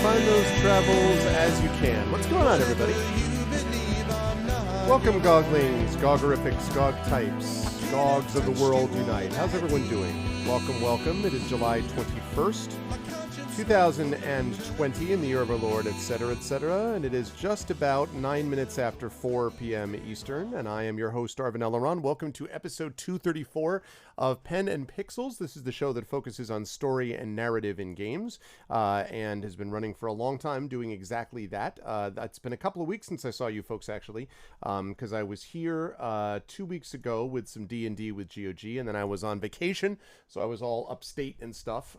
find those travels as you can. What's going on, everybody? Welcome, Goglings, Gogorifics, Gog types, Gogs of the world unite. How's everyone doing? Welcome, welcome. It is July 21st, 2020, in the year of our Lord, etc., and it is just about 9 minutes after 4 p.m. Eastern, and I am your host, Arvin Eleron. Welcome to episode 234 of Pen and Pixels. This is the show that focuses on story and narrative in games, and has been running for a long time doing exactly that. It's been a couple of weeks since I saw you folks, actually, because I was here 2 weeks ago with some D&D with GOG, and then I was on vacation, so I was all upstate and stuff,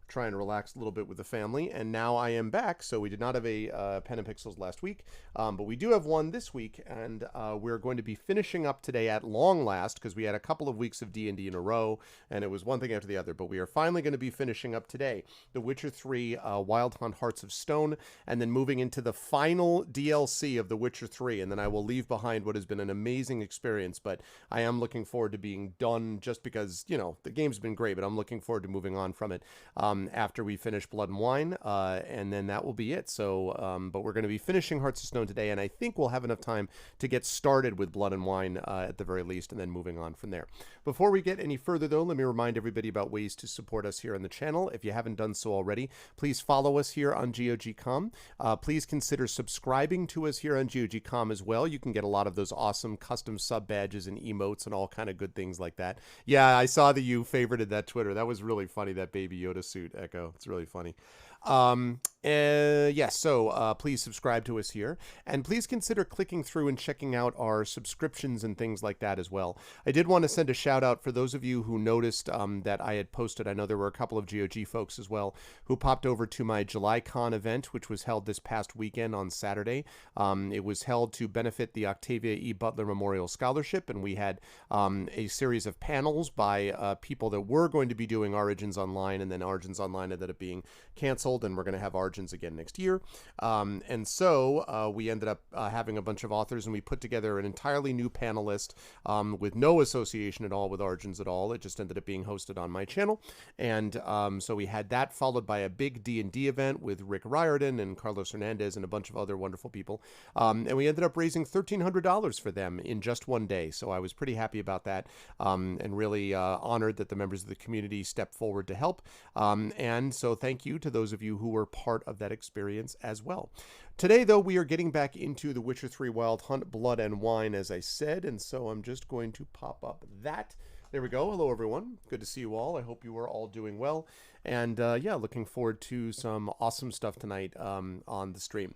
trying to relax a little bit with the family, and now I am back. So we did not have a Pen and Pixels last week, but we do have one this week, and we're going to be finishing up today at long last, because we had a couple of weeks of D&D in a row, and it was one thing after the other, but we are finally going to be finishing up today The Witcher 3 Wild Hunt Hearts of Stone, and then moving into the final DLC of The Witcher 3, and then I will leave behind what has been an amazing experience, but I am looking forward to being done, just because, you know, the game's been great, but I'm looking forward to moving on from it after we finish Blood and Wine, and then that will be it. So, but we're going to be finishing Hearts of Stone today, and I think we'll have enough time to get started with Blood and Wine at the very least, and then moving on from there. Before we get any further, though, let me remind everybody about ways to support us here on the channel. If you haven't done so already, please follow us here on GOG.com. Please consider subscribing to us here on GOG.com as well. You can get a lot of those awesome custom sub badges and emotes and all kind of good things like that. Yeah, I saw that you favorited that Twitter. That was really funny, that Baby Yoda suit, Echo. It's really funny. Yes, so please subscribe to us here, and please consider clicking through and checking out our subscriptions and things like that as well. I did want to send a shout out for those of you who noticed that I had posted. I know there were a couple of GOG folks as well who popped over to my JulyCon event, which was held this past weekend on Saturday. It was held to benefit the Octavia E. Butler Memorial Scholarship, and we had a series of panels by people that were going to be doing Origins Online, and then Origins Online ended up being canceled, and we're going to have Origins again next year. And so we ended up having a bunch of authors, and we put together an entirely new panel list with no association at all with Origins at all. It just ended up being hosted on my channel. And so we had that followed by a big D&D event with Rick Riordan and Carlos Hernandez and a bunch of other wonderful people. And we ended up raising $1,300 for them in just one day. So I was pretty happy about that, and really honored that the members of the community stepped forward to help. And so thank you to those of you who were part of that experience as well. Today, though, we are getting back into The Witcher 3 Wild Hunt, Blood and Wine, as I said, and so I'm just going to pop up that. There we go. Hello, everyone. Good to see you all. I hope you are all doing well. And yeah, looking forward to some awesome stuff tonight on the stream.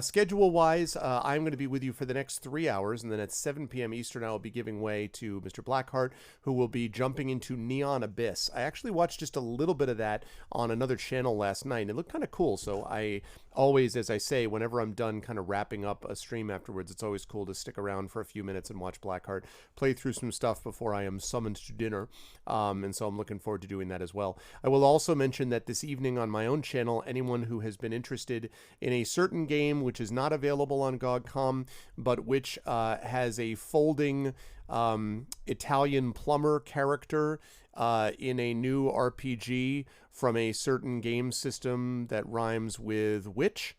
Schedule-wise, I'm going to be with you for the next 3 hours, and then at 7 p.m. Eastern, I will be giving way to Mr. Blackheart, who will be jumping into Neon Abyss. I actually watched just a little bit of that on another channel last night, and it looked kind of cool, so I always, as I say, whenever I'm done kind of wrapping up a stream afterwards, it's always cool to stick around for a few minutes and watch Blackheart play through some stuff before I am summoned to dinner, and so I'm looking forward to doing that as well. I will also mention that this evening on my own channel, anyone who has been interested in a certain game which is not available on GOG.com, but which has a folding Italian plumber character in a new RPG from a certain game system that rhymes with witch,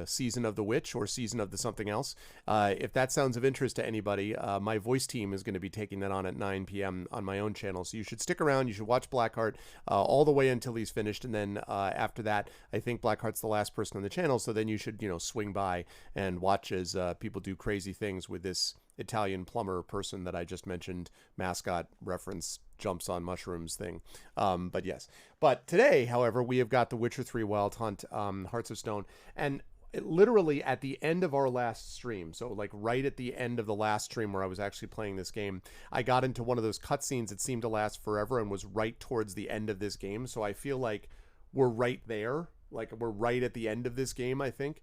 Season of the Witch or Season of the something else. If that sounds of interest to anybody, my voice team is going to be taking that on at 9 p.m. on my own channel. So you should stick around. You should watch Blackheart all the way until he's finished. And then after that, I think Blackheart's the last person on the channel. So then you should, swing by and watch as people do crazy things with this Italian plumber person that I just mentioned, mascot reference, jumps on mushrooms thing. But yes. But today, however, we have got The Witcher 3 Wild Hunt, Hearts of Stone. And literally at the end of our last stream, so like right at the end of the last stream where I was actually playing this game, I got into one of those cutscenes that seemed to last forever and was right towards the end of this game. So I feel like we're right there. Like we're right at the end of this game, I think,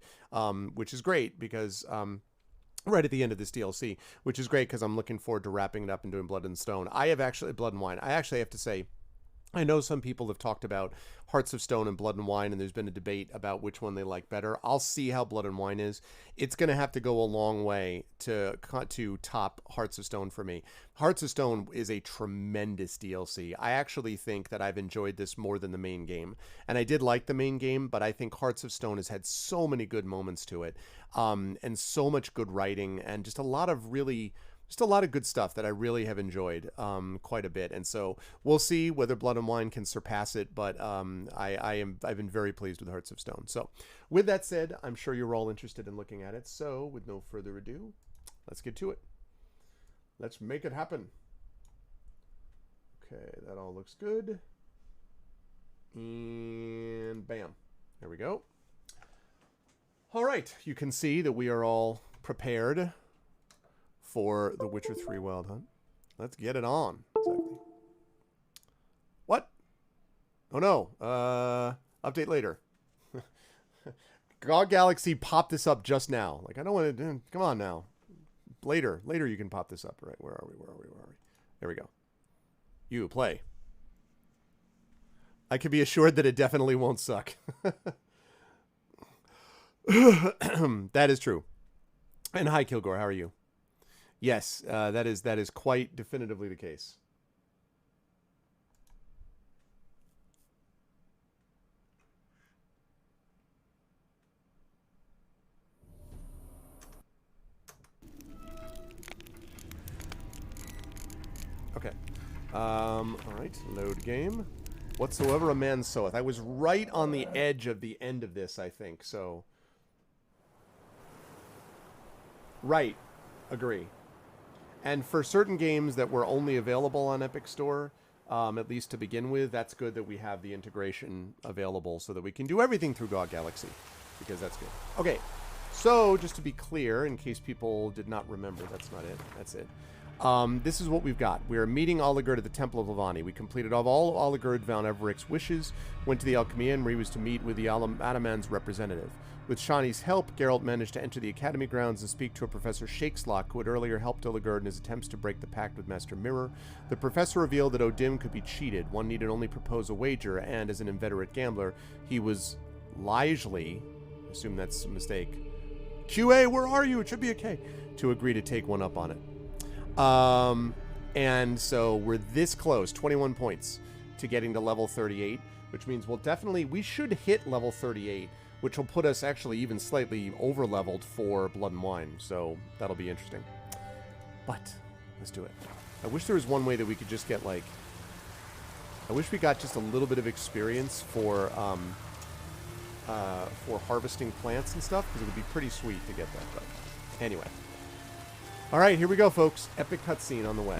which is great because... right at the end of this DLC, which is great because I'm looking forward to wrapping it up and doing Blood and Stone. Blood and Wine. I actually have to say, I know some people have talked about Hearts of Stone and Blood and Wine, and there's been a debate about which one they like better. I'll see how Blood and Wine is. It's going to have to go a long way to top Hearts of Stone for me. Hearts of Stone is a tremendous DLC. I actually think that I've enjoyed this more than the main game. And I did like the main game, but I think Hearts of Stone has had so many good moments to it, and so much good writing, and just a lot of good stuff that I really have enjoyed quite a bit. And so we'll see whether Blood and Wine can surpass it, but I've been very pleased with Hearts of Stone. So with that said, I'm sure you're all interested in looking at it. So with no further ado, let's get to it. Let's make it happen. Okay, that all looks good. And bam. There we go. All right, you can see that we are all prepared for The Witcher 3 Wild Hunt. Let's get it on. Exactly. What? Oh no. Update later. God Galaxy popped this up just now. Like, I don't want to... Come on now. Later you can pop this up. Right, where are we? There we go. You, play. I can be assured that it definitely won't suck. That is true. And hi, Kilgore. How are you? Yes, that is quite definitively the case. Okay. All right. Load game. Whatsoever a man soweth. I was right on the edge of the end of this, I think. So. Right. Agree. And for certain games that were only available on Epic Store, at least to begin with, that's good that we have the integration available so that we can do everything through GOG Galaxy, because that's good. Okay, so just to be clear, in case people did not remember, that's not it. That's it. This is what we've got. We are meeting Oligurd at the Temple of Levani. We completed all of Oligurd von Everic's wishes, went to the Alchemy where he was to meet with the Ataman's representative. With Shani's help, Geralt managed to enter the Academy grounds and speak to a Professor Shakeslock, who had earlier helped Oligurd in his attempts to break the pact with Master Mirror. The professor revealed that Odim could be cheated. One needed only propose a wager, and as an inveterate gambler, he was largely, I assume that's a mistake, QA, where are you? It should be a K, to agree to take one up on it. And so we're this close, 21 points, to getting to level 38, which means we should hit level 38, which will put us actually even slightly over-leveled for Blood and Wine, so that'll be interesting. But, let's do it. I wish there was one way that we could just get, like... I wish we got just a little bit of experience for harvesting plants and stuff, because it would be pretty sweet to get that, but... Anyway. Alright, here we go, folks. Epic cutscene on the way.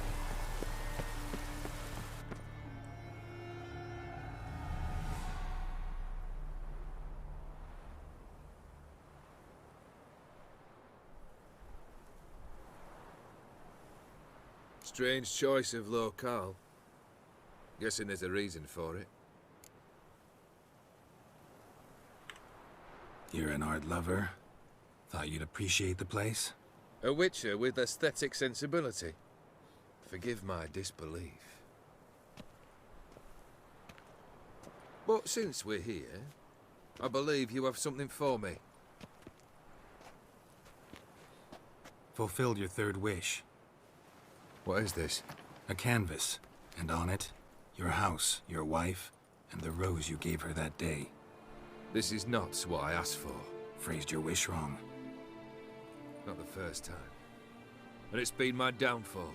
Strange choice of locale. Guessing there's a reason for it. You're an art lover. Thought you'd appreciate the place. A witcher with aesthetic sensibility. Forgive my disbelief. But since we're here, I believe you have something for me. Fulfilled your third wish. What is this? A canvas, and on it, your house, your wife, and the rose you gave her that day. This is not what I asked for. Phrased your wish wrong. Not the first time. And it's been my downfall.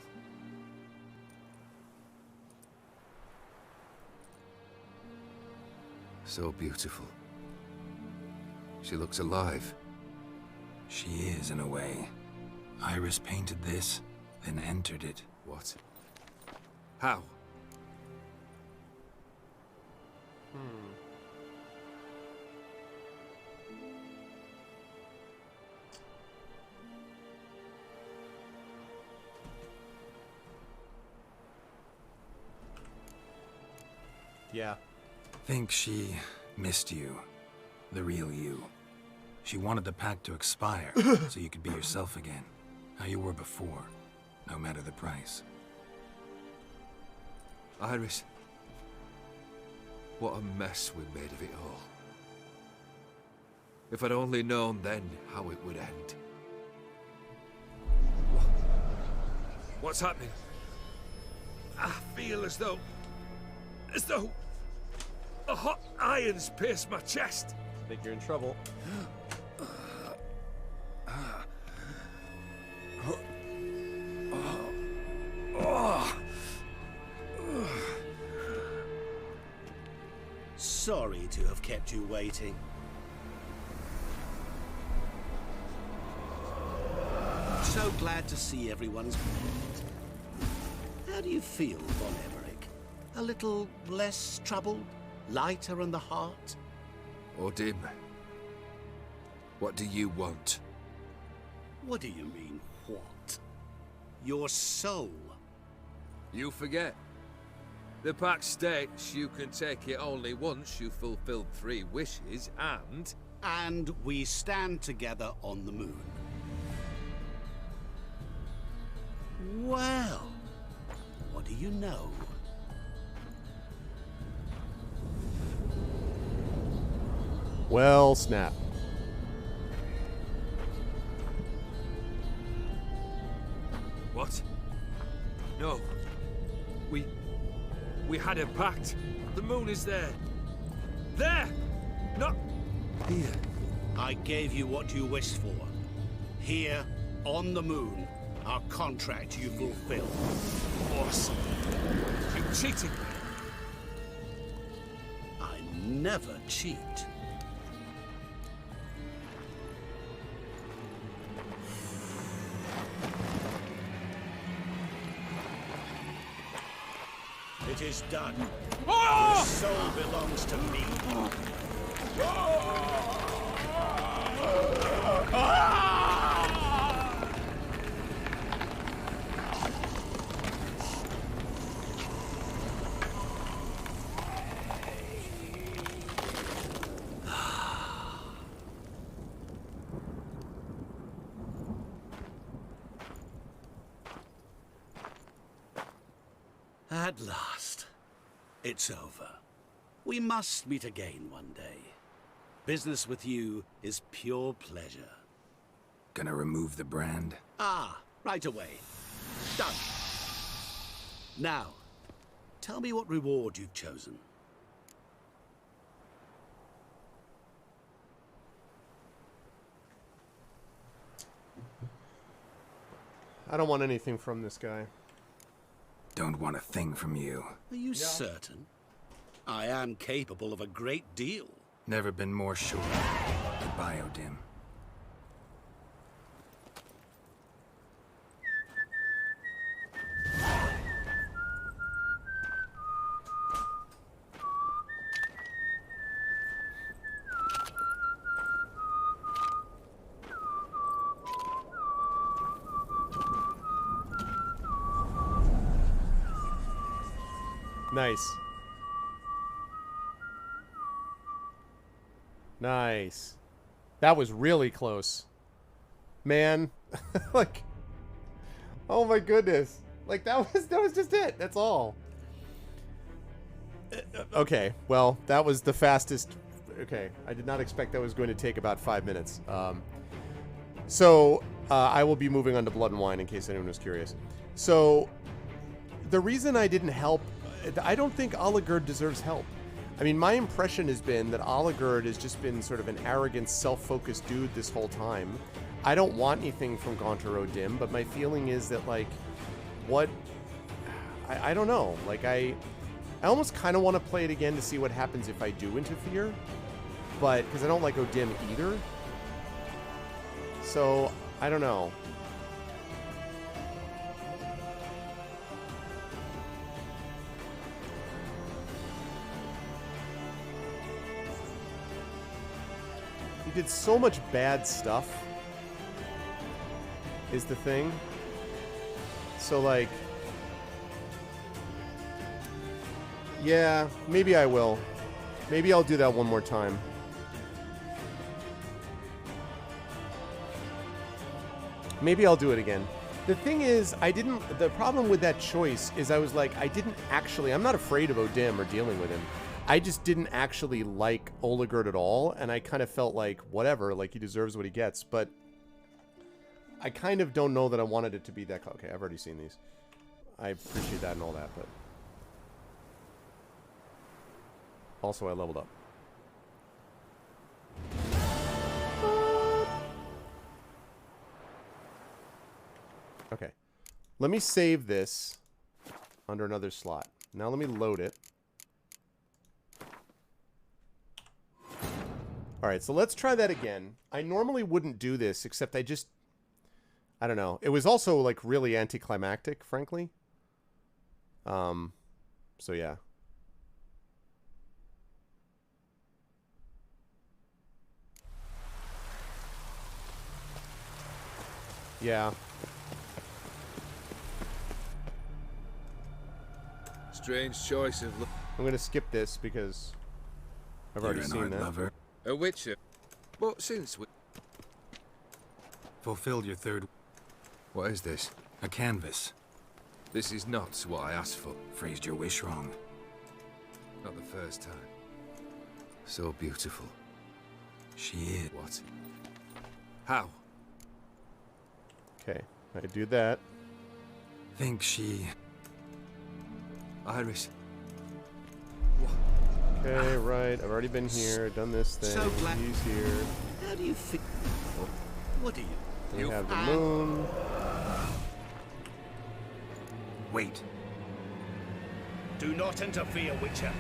So beautiful. She looks alive. She is, in a way. Iris painted this, then entered it. What? How? Yeah. Think she missed you. The real you. She wanted the pact to expire, so you could be yourself again. How you were before, no matter the price. Iris. What a mess we made of it all. If I'd only known then how it would end. What's happening? I feel as though a hot iron's pierced my chest. I think you're in trouble. Sorry to have kept you waiting. So glad to see everyone's... How do you feel, Von Emmerich? A little less troubled? Lighter in the heart? Dim. What do you want? What do you mean, what? Your soul. You forget. The pact states you can take it only once you've fulfilled 3 wishes, and... And we stand together on the moon. Well, what do you know? Well, snap. What? No. We had a pact. The moon is there. There! Not here. I gave you what you wished for. Here, on the moon, our contract you fulfilled. Awesome. You cheated me. I never cheat. It is done. Your soul belongs to me. At last, it's over. We must meet again one day. Business with you is pure pleasure. Gonna remove the brand? Ah, right away. Done. Now, tell me what reward you've chosen. I don't want anything from this guy. Don't want a thing from you. Are you certain? I am capable of a great deal. Never been more sure. Goodbye, Dim. Nice. Nice. That was really close. Man. Like, oh my goodness. Like, that was just it. That's all. Okay. Well, that was the fastest. Okay. I did not expect that was going to take about 5 minutes. So, I will be moving on to Blood and Wine in case anyone was curious. So, the reason I didn't help, I don't think Oligurd deserves help. I mean, my impression has been that Oligurd has just been sort of an arrogant, self-focused dude this whole time. I don't want anything from Gaunter O'Dim, but my feeling is that, like, what... I don't know. Like, I almost kind of want to play it again to see what happens if I do interfere. But, because I don't like O'Dim either. So, I don't know. He did so much bad stuff, is the thing. So, like... Yeah, maybe I will. Maybe I'll do that one more time. Maybe I'll do it again. The thing is, the problem with that choice is I was like, I'm not afraid of O'Dim or dealing with him. I just didn't actually like Oligerd at all, and I kind of felt like, whatever, like he deserves what he gets, but I kind of don't know that I wanted it to be that... Okay, I've already seen these. I appreciate that and all that, but... Also, I leveled up. Okay. Let me save this under another slot. Now let me load it. Alright, so let's try that again. I normally wouldn't do this, except I just... I don't know. It was also, like, really anticlimactic, frankly. So yeah. Yeah. Strange choice of... I'm gonna skip this because I've already seen that. Lover. A witcher. But since we... Fulfilled your third... What is this? A canvas. This is not what I asked for. Phrased your wish wrong. Not the first time. So beautiful. She is. What? How? Okay, I do that. Think she... Iris. Okay, right. I've already been here, done this thing. So glad- He's here. How do you feel? What do you? We have the moon. Wait. Do not interfere, Witcher.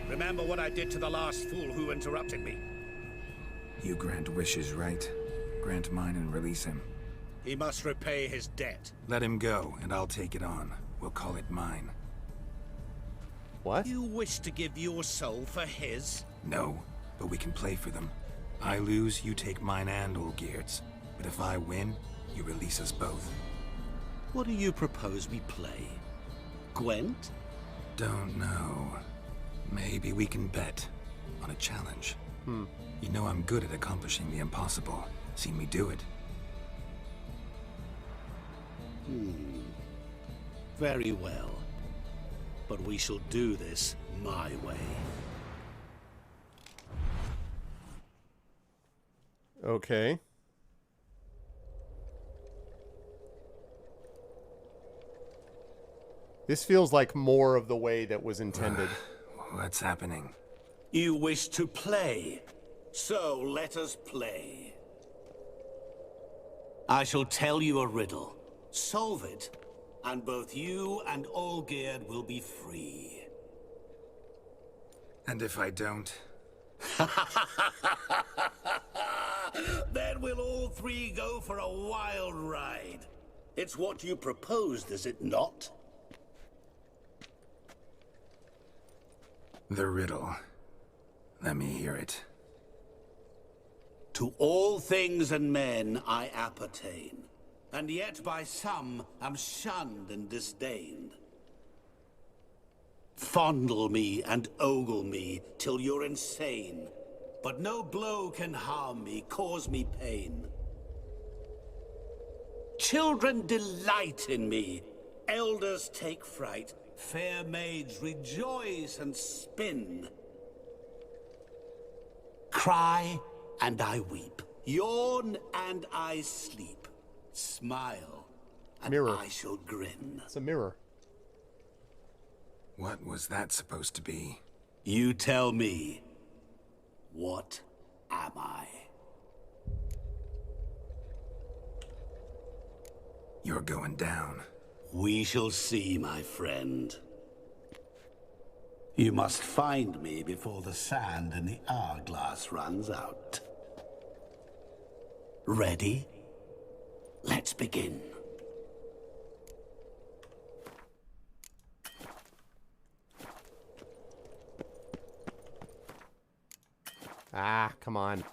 Remember what I did to the last fool who interrupted me. You grant wishes, right? Grant mine and release him. He must repay his debt. Let him go, and I'll take it on. We'll call it mine. What? You wish to give your soul for his? No, but we can play for them. I lose, you take mine and Olgierd's. But if I win, you release us both. What do you propose we play? Gwent? Don't know. Maybe we can bet on a challenge. You know I'm good at accomplishing the impossible. Seen me do it. Very well. But we shall do this my way. Okay. This feels like more of the way that was intended. What's happening? You wish to play, so let us play. I shall tell you a riddle. Solve it, and both you and Olgierd will be free. And if I don't? Then we'll all three go for a wild ride. It's what you proposed, is it not? The riddle. Let me hear it. To all things and men I appertain, and yet by some am shunned and disdained. Fondle me and ogle me till you're insane, but no blow can harm me, cause me pain. Children delight in me, elders take fright, fair maids rejoice and spin. Cry and I weep, yawn and I sleep, smile and Mirror. I shall grin. It's a mirror. What was that supposed to be? You tell me, what am I? You're going down. We shall see, my friend. You must find me before the sand in the hourglass runs out. Ready? Let's begin. Ah, come on.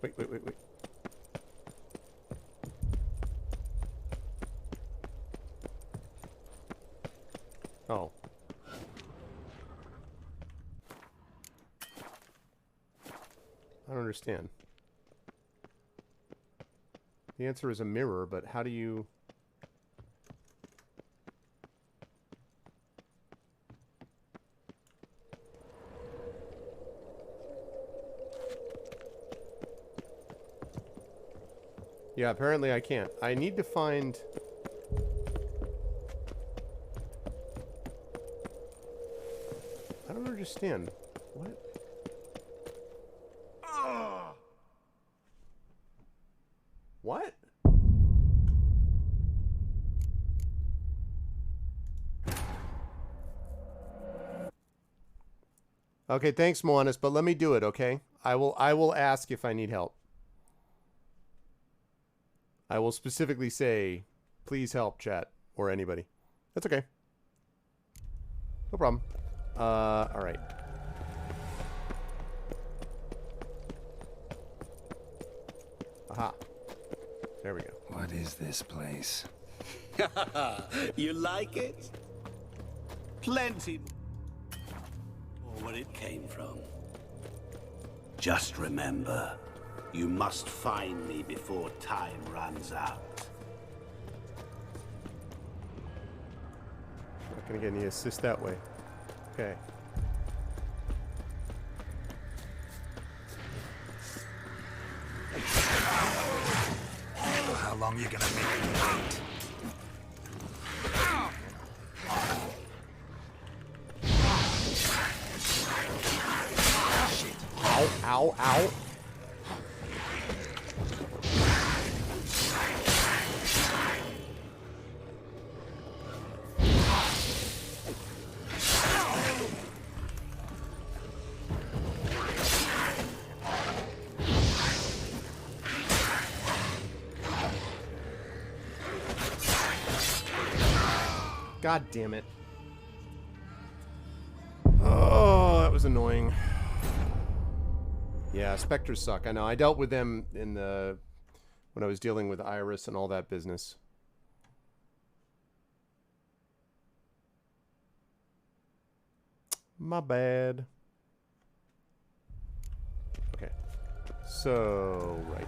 Wait. Oh. I don't understand. The answer is a mirror, but how do you... Yeah, apparently I can't. I need to find... I don't understand. What? What? Okay, thanks, Moanis, but let me do it, okay? I will ask if I need help. I will specifically say, please help, chat, or anybody. That's okay. No problem. Alright. Aha. There we go. What is this place? You like it? Plenty more where it came from. Just remember, you must find me before time runs out. Not gonna get any assist that way. Okay. How long you gonna make me wait? Ow, ow, ow. God damn it. Oh, that was annoying. Yeah, specters suck. I know. I dealt with them in the... when I was dealing with Iris and all that business. My bad. Okay. So, right.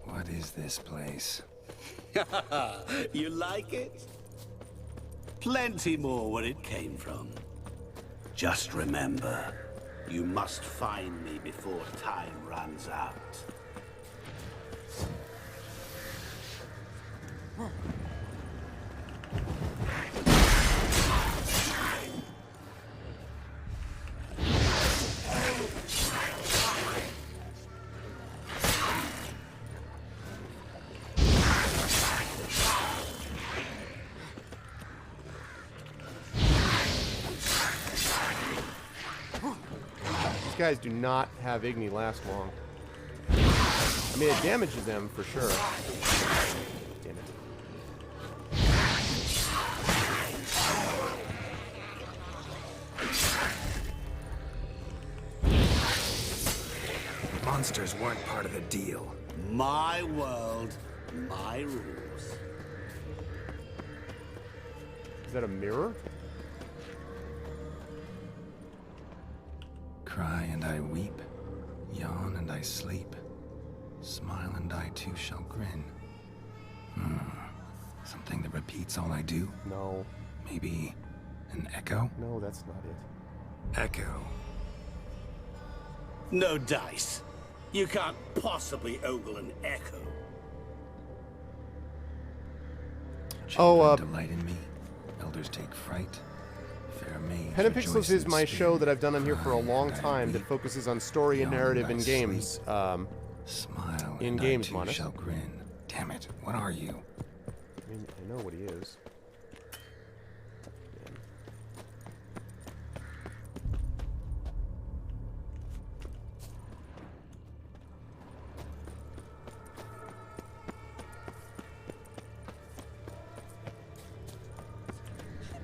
What is this place? You like it? Plenty more where it came from. Just remember, you must find me before time runs out. These guys do not have Igni last long. I mean, it damages them for sure. Damn it. Monsters weren't part of the deal. My world, my rules. Is that a mirror? Cry and I weep, yawn and I sleep, smile and I too shall grin. Something that repeats all I do? No. Maybe an echo? No, that's not it. Echo. No dice. You can't possibly ogle an echo. Oh, Children delight in me. Elders take fright. Fair maids Pen and rejoice Pixels is in my spirit. show that I've done on here for a Cry long and I time that weep, focuses on story and yawn narrative and in I games. Smile in and games, I too Monis. shall grin. Damn it, what are you? I mean, I know what he is.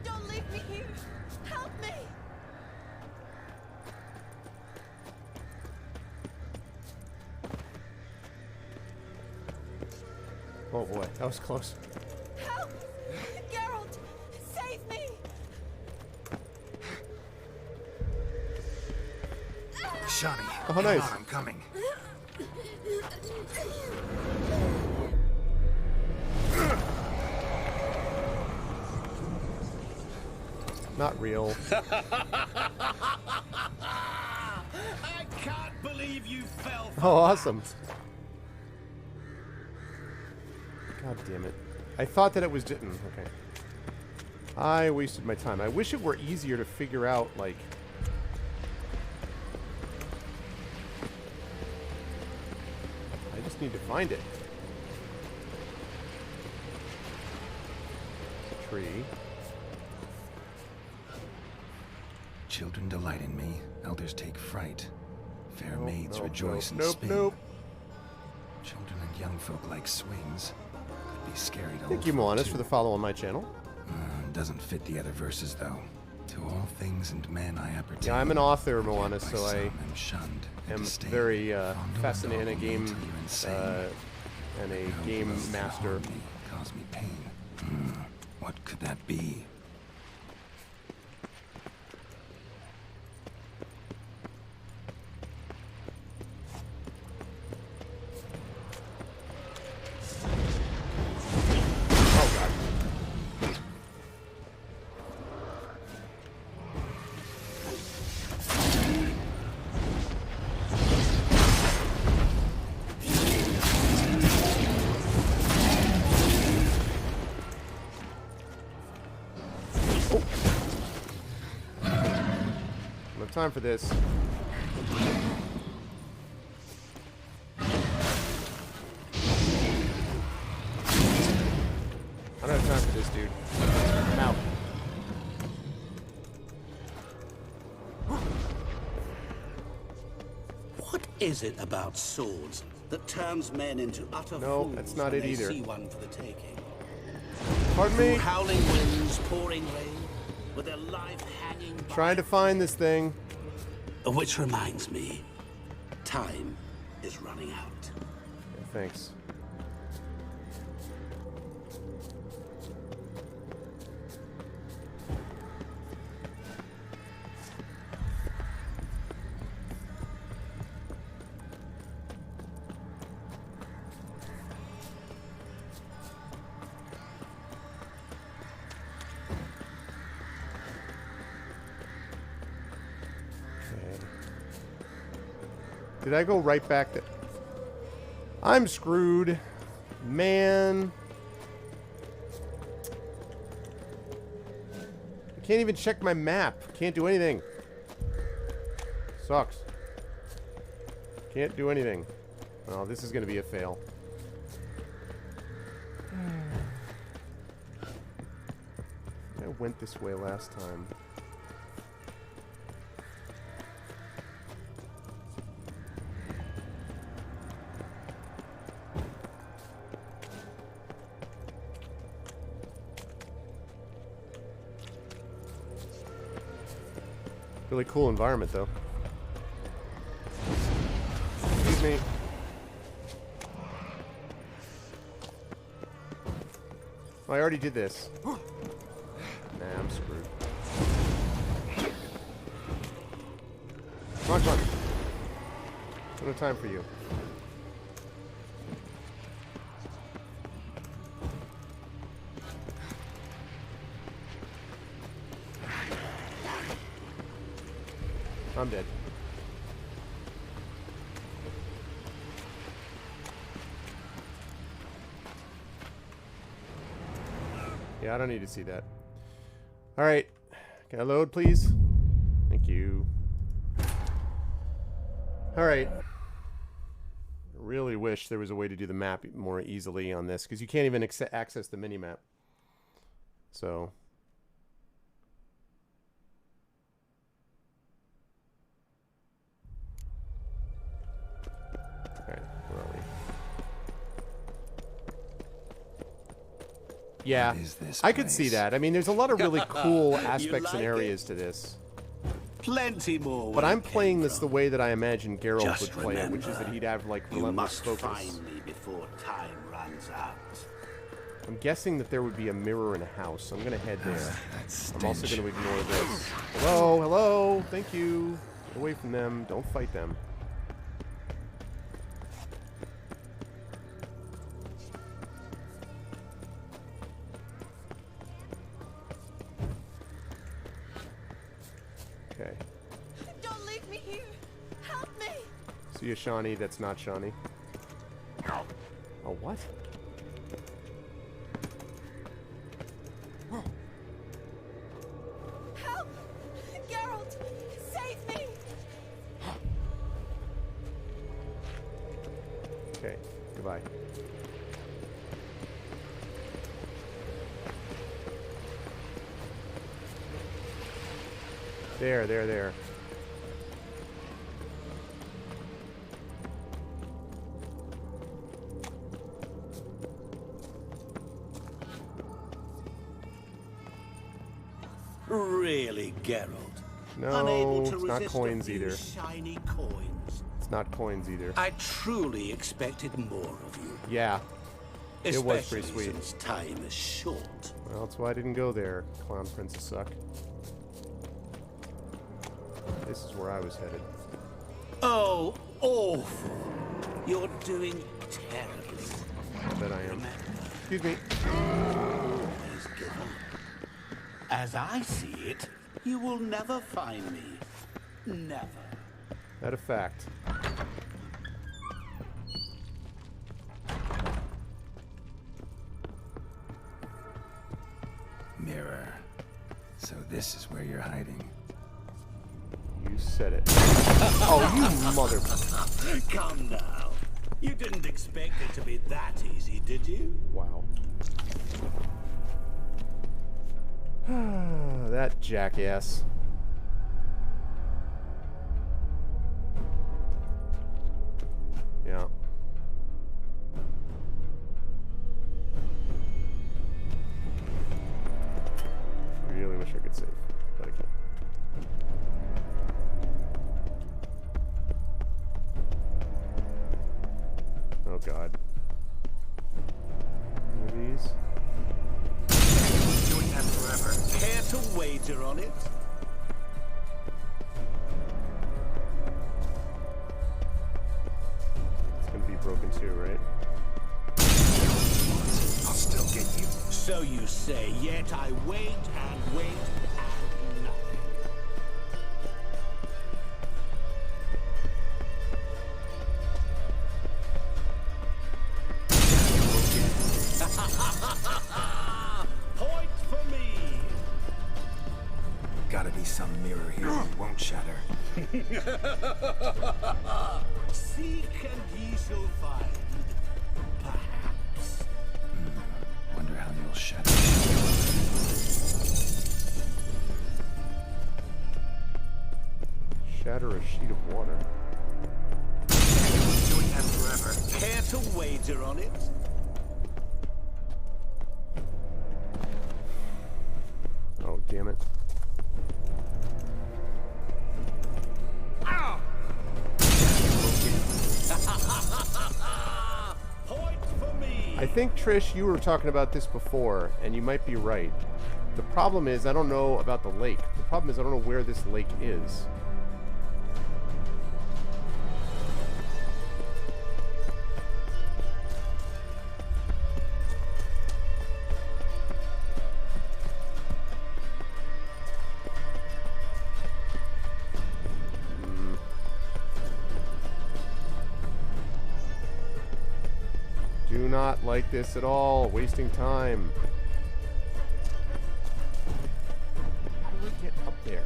Don't leave me here! Help me! Oh boy, that was close. Help! Geralt! Save me! Shani, Oh, hang nice. on, I'm coming. Not real. I can't believe believe you fell for Oh, awesome. God damn it. I thought that it was... okay. I wasted my time. I wish it were easier to figure out, like... I just need to find it. Tree. Children delight in me, elders take fright. Fair Nope, maids nope, rejoice nope, and nope, spin. nope. Children and young folk like swings. Could be scary to Thank you, old folk, Moanis, too. for the follow on my channel. Doesn't fit the other verses, though. To all things and men I appertain. Yeah, I'm an author, Moanis, By so I some am shunned and am disdained. very Fondle fascinated in a and game until you're insane. and a How game close to master. harm me, cause me pain. What could that be? Oh god. No time for this. I don't have time for this, dude. I'm out. What is it about swords that turns men into utter No, fools that's not when it they either. see one for the taking? Pardon Through me? howling winds, pouring rain, with their life hanging by. Trying to find this thing. Which reminds me, time is running out. Yeah, thanks. Did I go right back to... I'm screwed. Man. I can't even check my map. Can't do anything. Sucks. Can't do anything. Oh, this is going to be a fail. I went this way last time. Really cool environment, though. Excuse me. Oh, I already did this. Nah, I'm screwed. Come on, come on. No time for you. I'm dead. Yeah, I don't need to see that. Alright. Can I load, please? Thank you. Alright. I really wish there was a way to do the map more easily on this, because you can't even access the mini-map. So... Alright, where are we? Yeah, What is this I could see place? that. I mean, there's a lot of really cool aspects and like areas to this. Plenty more. But where I'm it came playing this the from. way that I imagine Geralt Just would play it, which is that he'd have, like, You relentless must focus. find me before time runs out. I'm guessing that there would be a mirror in a house, so I'm going to head there. That I'm also stench. going to ignore this. Hello, hello, thank you. Get away from them. Don't fight them. Okay. Don't leave me here. Help me. See a Shawnee that's not Shawnee. Oh, what? Help! Geralt! Save me! Okay, goodbye. There. Really, Geralt? No, Unable to it's not resist coins a few either. shiny coins. It's not coins either. I truly expected more of you. Yeah. It was Especially pretty sweet. since time is short. Well, that's why I didn't go there. Clown princes suck. This is where I was headed. Oh, awful. You're doing terribly. I bet I am. Excuse me. Always give up. As I see it, you will never find me. Never. That a fact. Mirror. So this is where you're hiding. You said it. Oh, you mother... Come now. You didn't expect it to be that easy, did you? Wow. That jackass. Yeah. Really wish I could save, but I can't. Oh god. Any of these? Doing that forever. Care to wager on it? It's gonna be broken too, right? I'll still get you. So you say, yet I wait and wait and nothing. Point for me! Gotta be some mirror here that won't shatter. Seek and ye shall find. Perhaps. Wonder how you'll shatter. Shatter a sheet of water. Doing that forever. Care to wager on it? Oh, damn it. Point for me! I think, Trish, you were talking about this before, and you might be right. The problem is, I don't know about the lake. The problem is, I don't know where this lake is. Do not like this at all. Wasting time. How do we get up there?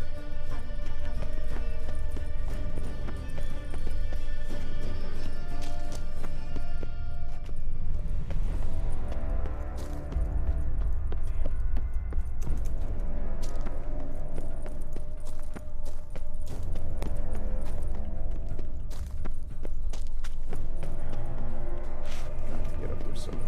Get up there somehow.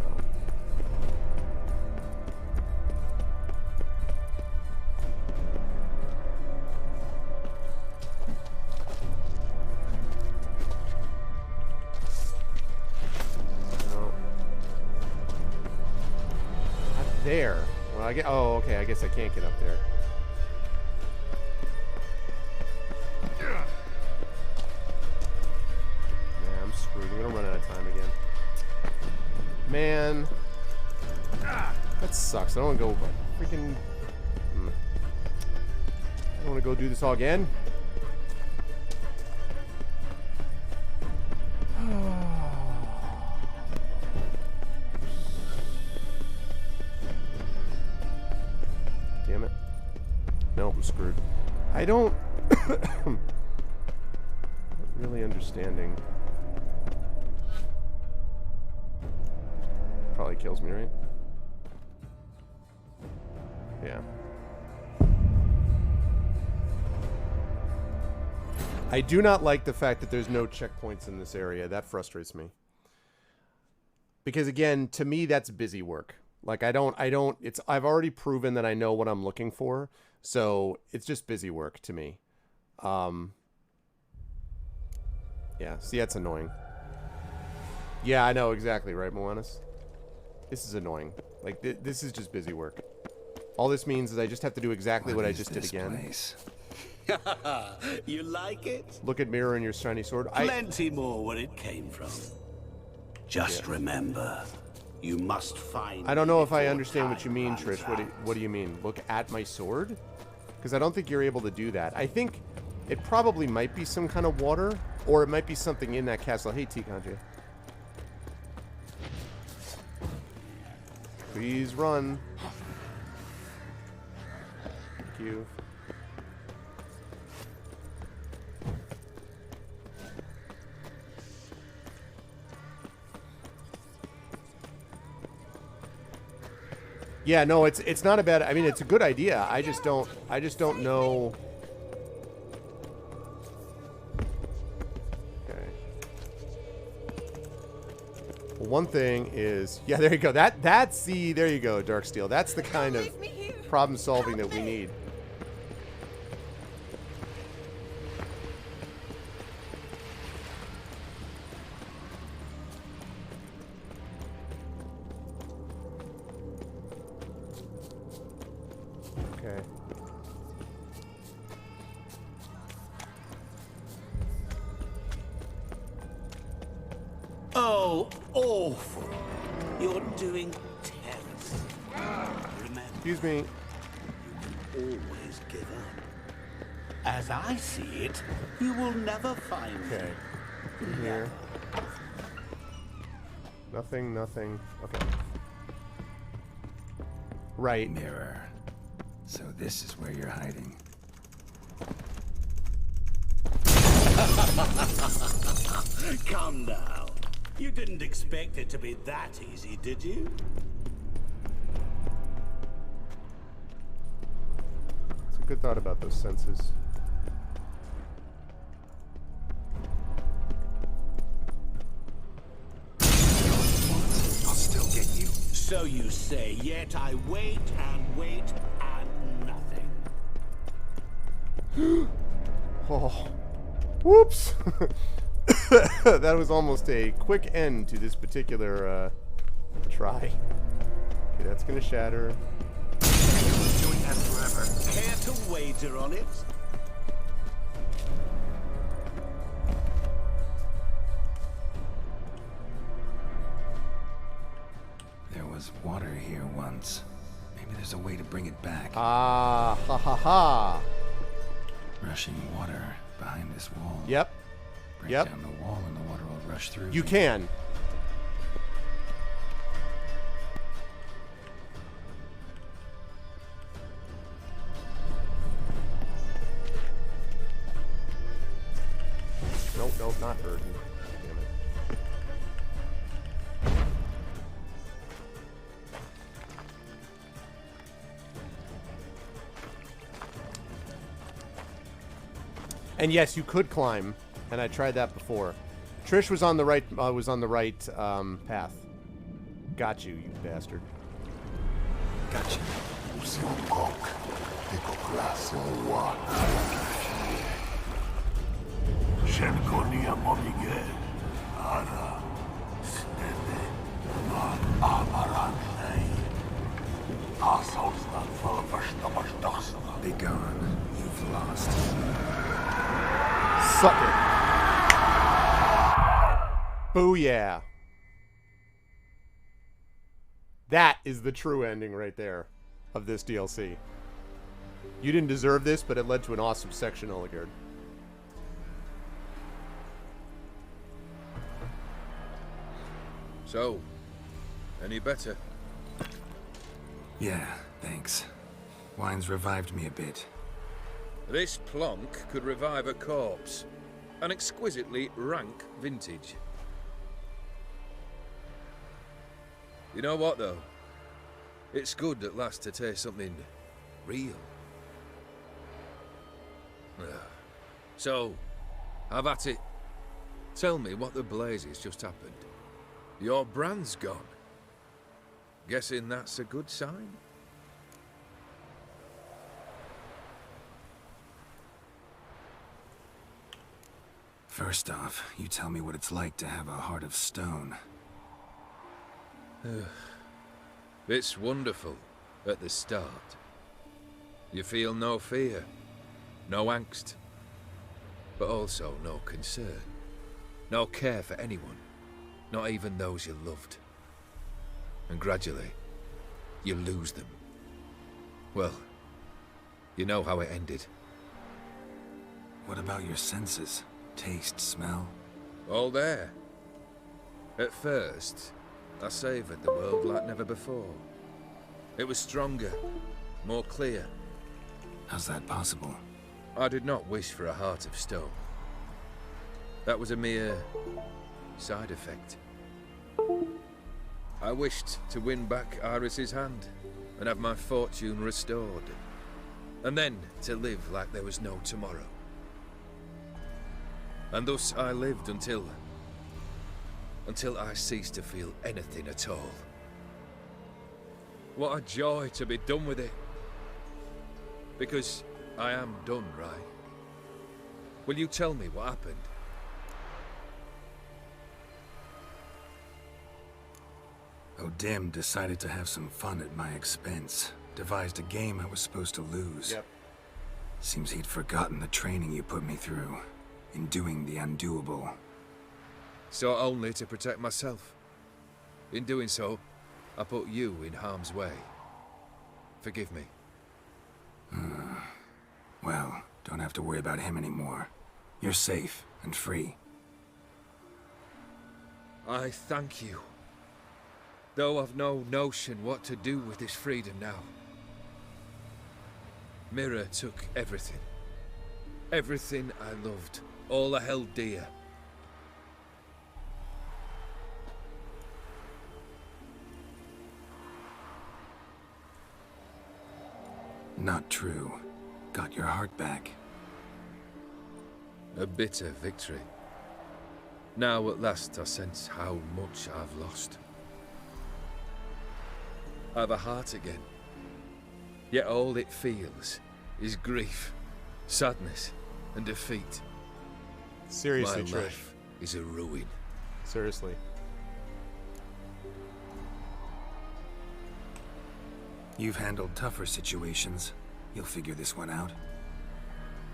No. Not there. Well, I get. Oh, okay. I guess I can't get up there. Nah, I'm screwed. We're gonna run out of time again. Man. That sucks. I don't want to go freaking... I don't want to go do this all again. screwed. I don't... not really understanding. Probably kills me, right? Yeah. I do not like the fact that there's no checkpoints in this area. That frustrates me. Because again, to me, that's busy work. Like, I've already proven that I know what I'm looking for. So it's just busy work to me. Yeah, see, that's annoying. Yeah, I know exactly, right, Moanis? This is annoying. Like, this is just busy work. All this means is I just have to do exactly what I just did again. Place? You like it? Look at mirror in your shiny sword. Plenty more where it came from. Just remember, you must find. I don't know if I before understand what you time mean, runs Trish. out. What do you mean? Look at my sword? Because I don't think you're able to do that. I think it probably might be some kind of water, or it might be something in that castle. Hey, T-Conja. Please run. Thank you. Yeah, no, it's not a bad. I mean, it's a good idea. I just don't know. Okay. Well, one thing is, yeah, there you go. That's the there you go, Darksteel. That's the kind of problem solving that we need. Okay. Oh, awful. You're doing terrible. Remember, Excuse me. always give up. As I see it, you will never find me. Okay. In here. Nothing, nothing. Okay. Right. Mirror. So this is where you're hiding. Come now. You didn't expect it to be that easy, did you? It's a good thought about those senses. I'll still get you. So you say, yet I wait and wait and nothing. Oh. Whoops. That was almost a quick end to this particular try. Okay, that's gonna shatter. Doing that forever. Care to wager on it? There was water here once. Maybe there's a way to bring it back. Ah, ha ha ha. Rushing water behind this wall. Yep. Break Yep. down the wall and the water will rush through. You can. Nope, nope, not burden. Damn it. And yes, you could climb, and I tried that before. Trish was on the right path. Got you, you bastard. Gotcha. Be gone. You've lost. Suck it. Booyah. That is the true ending right there of this DLC. You didn't deserve this, but it led to an awesome section, Oligard. So, any better? Yeah, thanks. Wine's revived me a bit. This plonk could revive a corpse. An exquisitely rank vintage. You know what, though? It's good at last to taste something real. So, have at it. Tell me what the blazes just happened. Your brand's gone. Guessing that's a good sign? First off, you tell me what it's like to have a heart of stone. It's wonderful at the start. You feel no fear, no angst, but also no concern, no care for anyone, not even those you loved. And gradually, you lose them. Well, you know how it ended. What about your senses? Taste, smell? All there. At first, I savoured the world like never before. It was stronger, more clear. How's that possible? I did not wish for a heart of stone. That was a mere side effect. I wished to win back Iris's hand and have my fortune restored. And then to live like there was no tomorrow. And thus I lived until I ceased to feel anything at all. What a joy to be done with it. Because I am done, right? Will you tell me what happened? O'Dim decided to have some fun at my expense. Devised a game I was supposed to lose. Yep. Seems he'd forgotten the training you put me through. In doing the undoable. So only to protect myself. In doing so, I put you in harm's way. Forgive me. Well, don't have to worry about him anymore. You're safe and free. I thank you. Though I've no notion what to do with this freedom now. Mira took everything. Everything I loved. All I held dear. Not true. Got your heart back. A bitter victory. Now at last I sense how much I've lost. I've a heart again. Yet all it feels is grief, sadness, and defeat. Seriously, My Trish. life is a ruin. Seriously. You've handled tougher situations. You'll figure this one out.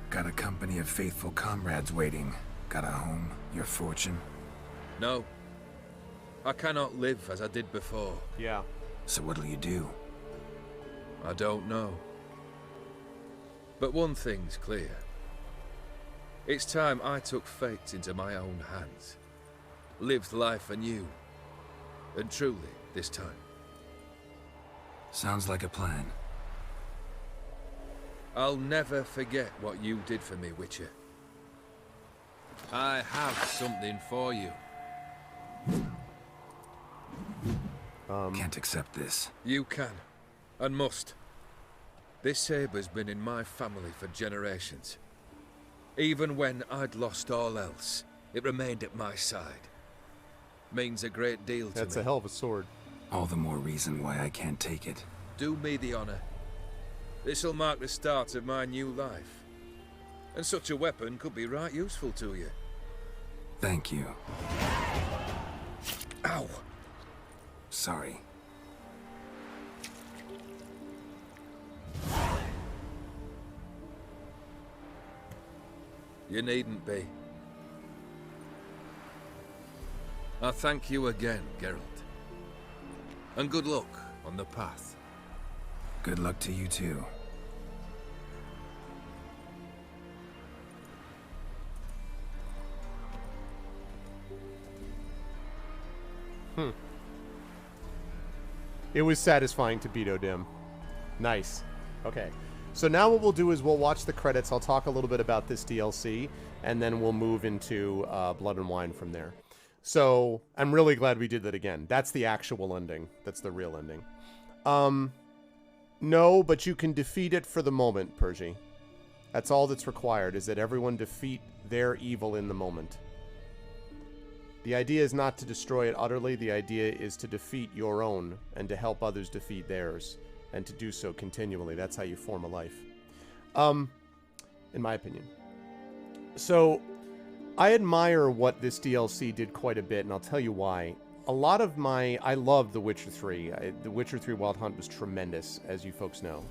Got a company of faithful comrades waiting. Got a home, your fortune. No. I cannot live as I did before. Yeah. So what'll you do? I don't know. But one thing's clear. It's time I took fate into my own hands. Lived life anew. And truly, this time. Sounds like a plan. I'll never forget what you did for me, Witcher. I have something for you. Can't accept this. You can, and must. This sabre's been in my family for generations. Even when I'd lost all else, it remained at my side. Means a great deal to me. That's a hell of a sword. All the more reason why I can't take it. Do me the honor. This'll mark the start of my new life. And such a weapon could be right useful to you. Thank you. Ow! Sorry. You needn't be. I thank you again, Geralt. And good luck on the path. Good luck to you too. It was satisfying to beat O'Dim. Nice. Okay. So now what we'll do is we'll watch the credits. I'll talk a little bit about this DLC, and then we'll move into Blood and Wine from there. So I'm really glad we did that again. That's the actual ending. That's the real ending. No, but you can defeat it for the moment, Pergy. That's all that's required, is that everyone defeat their evil in the moment. The idea is not to destroy it utterly. The idea is to defeat your own and to help others defeat theirs, and to do so continually. That's how you form a life. In my opinion. So, I admire what this DLC did quite a bit, and I'll tell you why. I loved The Witcher 3. The Witcher 3 Wild Hunt was tremendous, as you folks know.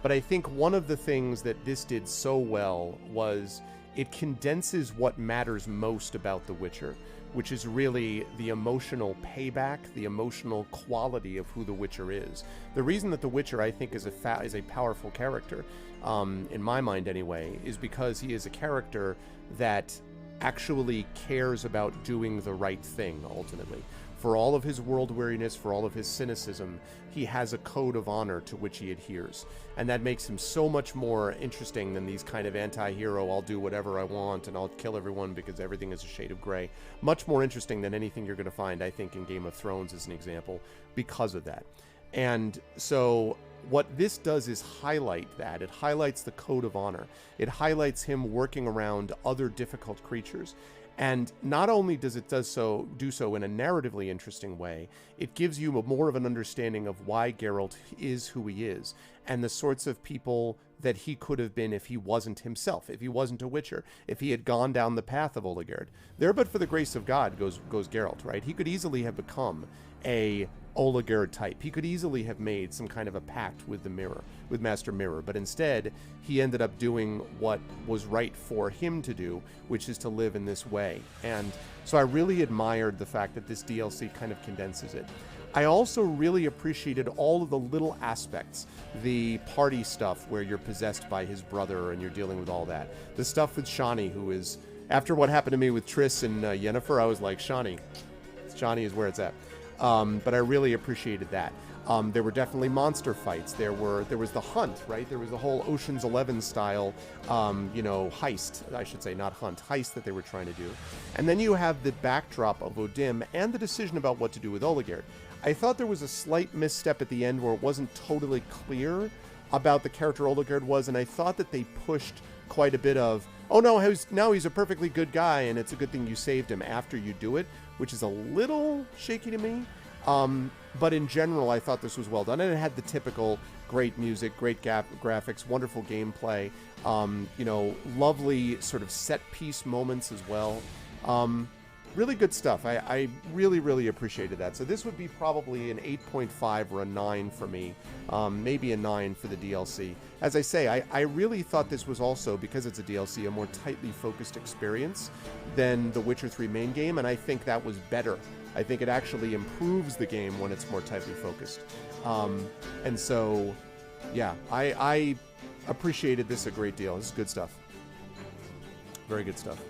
But I think one of the things that this did so well was it condenses what matters most about The Witcher, which is really the emotional payback, the emotional quality of who The Witcher is. The reason that The Witcher, I think, is a powerful character, in my mind anyway, is because he is a character that actually cares about doing the right thing, ultimately. For all of his world weariness, for all of his cynicism, he has a code of honor to which he adheres. And that makes him so much more interesting than these kind of anti-hero, I'll do whatever I want and I'll kill everyone because everything is a shade of gray. Much more interesting than anything you're going to find, I think, in Game of Thrones as an example, because of that. And so what this does is highlight that. It highlights the code of honor. It highlights him working around other difficult creatures. And not only does it do so in a narratively interesting way, it gives you more of an understanding of why Geralt is who he is, and the sorts of people that he could have been if he wasn't himself, if he wasn't a Witcher, if he had gone down the path of Oligerd. There but for the grace of God goes Geralt, right? He could easily have become a Oligerd type. He could easily have made some kind of a pact with the Mirror, with Master Mirror, but instead he ended up doing what was right for him to do, which is to live in this way. And so I really admired the fact that this DLC kind of condenses it. I also really appreciated all of the little aspects, the party stuff where you're possessed by his brother and you're dealing with all that. The stuff with Shani, who is, after what happened to me with Triss and Yennefer, I was like, Shani is where it's at. But I really appreciated that. There were definitely monster fights. There was the hunt, right? There was the whole Ocean's 11 style, heist, I should say, not hunt, heist that they were trying to do. And then you have the backdrop of O'Dim and the decision about what to do with Oligerd. I thought there was a slight misstep at the end where it wasn't totally clear about the character Oligerd was, and I thought that they pushed quite a bit of, oh no, now he's a perfectly good guy, and it's a good thing you saved him after you do it, which is a little shaky to me. But in general, I thought this was well done, and it had the typical great music, great graphics, wonderful gameplay, lovely sort of set-piece moments as well. Really good stuff. I really, really appreciated that. So this would be probably an 8.5 or a 9 for me, maybe a 9 for the DLC. As I say, I really thought this was also, because it's a DLC, a more tightly focused experience than the Witcher 3 main game, and I think that was better. I think it actually improves the game when it's more tightly focused. And so, yeah, I appreciated this a great deal. This is good stuff. Very good stuff.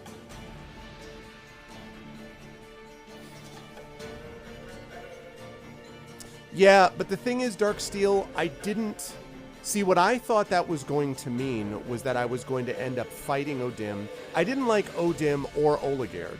Yeah, but the thing is, Darksteel, I didn't see what I thought that was going to mean was that I was going to end up fighting O'Dim. I didn't like O'Dim or Oligerd,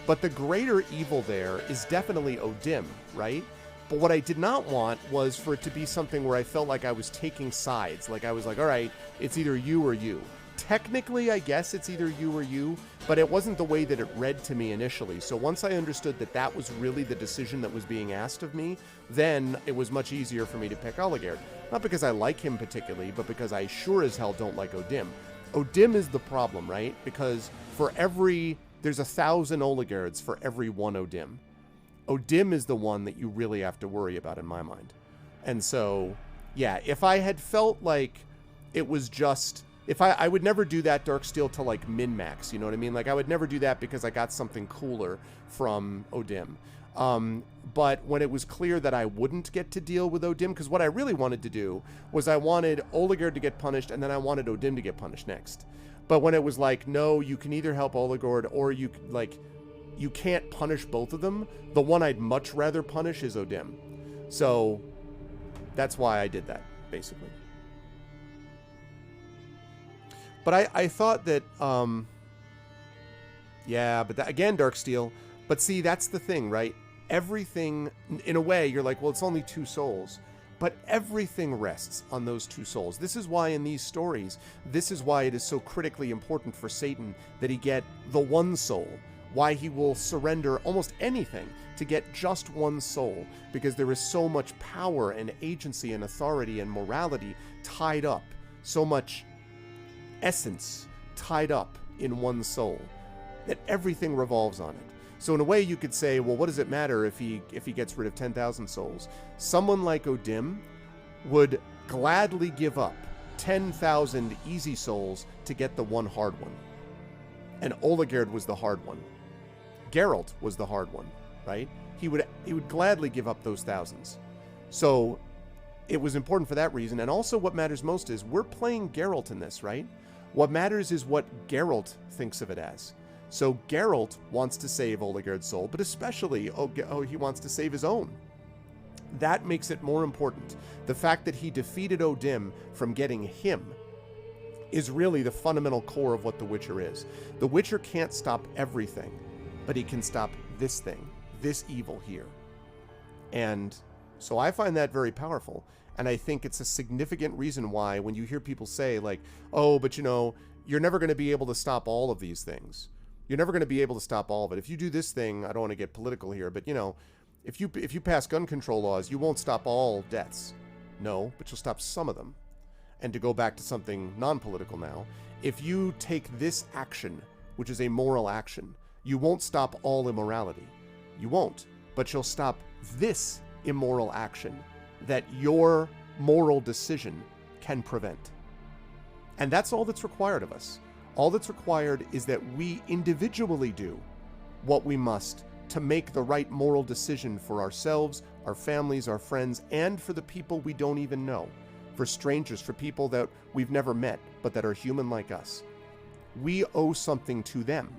but the greater evil there is definitely O'Dim, right? But what I did not want was for it to be something where I felt like I was taking sides. Like I was like, all right, it's either you or you. Technically, I guess it's either you or you, but it wasn't the way that it read to me initially. So once I understood that that was really the decision that was being asked of me, then it was much easier for me to pick Oligerd. Not because I like him particularly, but because I sure as hell don't like O'Dim. O'Dim is the problem, right? Because there's 1,000 Oligerds for every one O'Dim. O'Dim is the one that you really have to worry about in my mind. And so, yeah, if I had felt like it was just... I would never do that Darksteel to like min-max, you know what I mean? Like I would never do that because I got something cooler from O'Dim. But when it was clear that I wouldn't get to deal with O'Dim, because what I really wanted to do was I wanted Oligerd to get punished and then I wanted O'Dim to get punished next. But when it was like, no, you can either help Oligerd or you can't punish both of them, the one I'd much rather punish is O'Dim. So that's why I did that, basically. But I thought that, yeah, but that, again, Darksteel. But see, that's the thing, right? Everything, in a way, you're like, well, it's only 2 souls. But everything rests on those 2 souls. This is why in these stories, this is why it is so critically important for Satan that he get the 1 soul. Why he will surrender almost anything to get just 1 soul. Because there is so much power and agency and authority and morality tied up. So much essence tied up in 1 soul. That everything revolves on it. So in a way you could say, well, what does it matter if he gets rid of 10,000 souls? Someone like O'Dim would gladly give up 10,000 easy souls to get the 1 hard one. And Oligerd was the hard one. Geralt was the hard one, right? He would gladly give up those thousands. So it was important for that reason. And also what matters most is we're playing Geralt in this, right? What matters is what Geralt thinks of it as. So Geralt wants to save Oligerd's soul, but especially, he wants to save his own. That makes it more important. The fact that he defeated O'Dim from getting him is really the fundamental core of what The Witcher is. The Witcher can't stop everything, but he can stop this thing, this evil here. And so I find that very powerful. And I think it's a significant reason why when you hear people say like, oh, but you're never going to be able to stop all of these things. You're never going to be able to stop all of it. If you do this thing, I don't want to get political here, but if you pass gun control laws, you won't stop all deaths. No, but you'll stop some of them. And to go back to something non-political now, if you take this action, which is a moral action, you won't stop all immorality. You won't, but you'll stop this immoral action that your moral decision can prevent. And that's all that's required of us. All that's required is that we individually do what we must to make the right moral decision for ourselves, our families, our friends, and for the people we don't even know, for strangers, for people that we've never met, but that are human like us. We owe something to them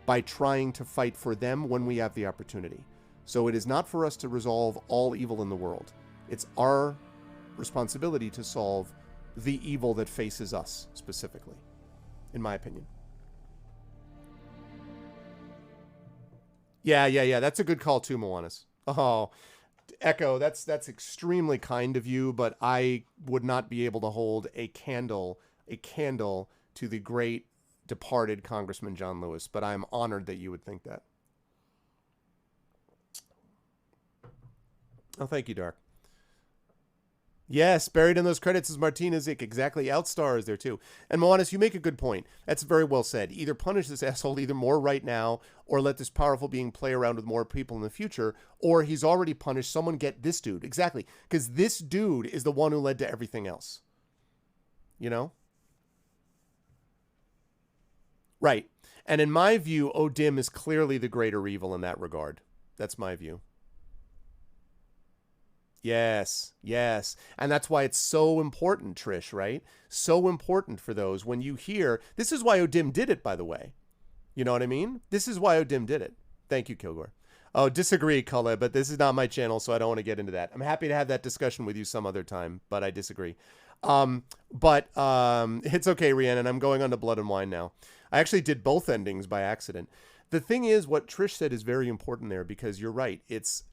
by trying to fight for them when we have the opportunity. So it is not for us to resolve all evil in the world. It's our responsibility to solve the evil that faces us specifically. In my opinion. Yeah. That's a good call too, Moanis. Oh, Echo, that's extremely kind of you, but I would not be able to hold a candle to the great departed Congressman John Lewis, but I'm honored that you would think that. Oh, thank you, Dark. Yes, buried in those credits is Martina Zik. Exactly. Outstar is there too. And Moanis, you make a good point. That's very well said. Either punish this asshole either more right now, or let this powerful being play around with more people in the future, or he's already punished. Someone get this dude. Exactly. Because this dude is the one who led to everything else. Right. And in my view, O'Dim is clearly the greater evil in that regard. That's my view. Yes. And that's why it's so important, Trish, right? So important for those when you hear, this is why O'Dim did it, by the way. You know what I mean? This is why O'Dim did it. Thank you, Kilgore. Oh, disagree, Kale, but this is not my channel, so I don't want to get into that. I'm happy to have that discussion with you some other time, but I disagree. But it's okay, Rhiannon. I'm going on to Blood and Wine now. I actually did both endings by accident. The thing is, what Trish said is very important there, because you're right. It's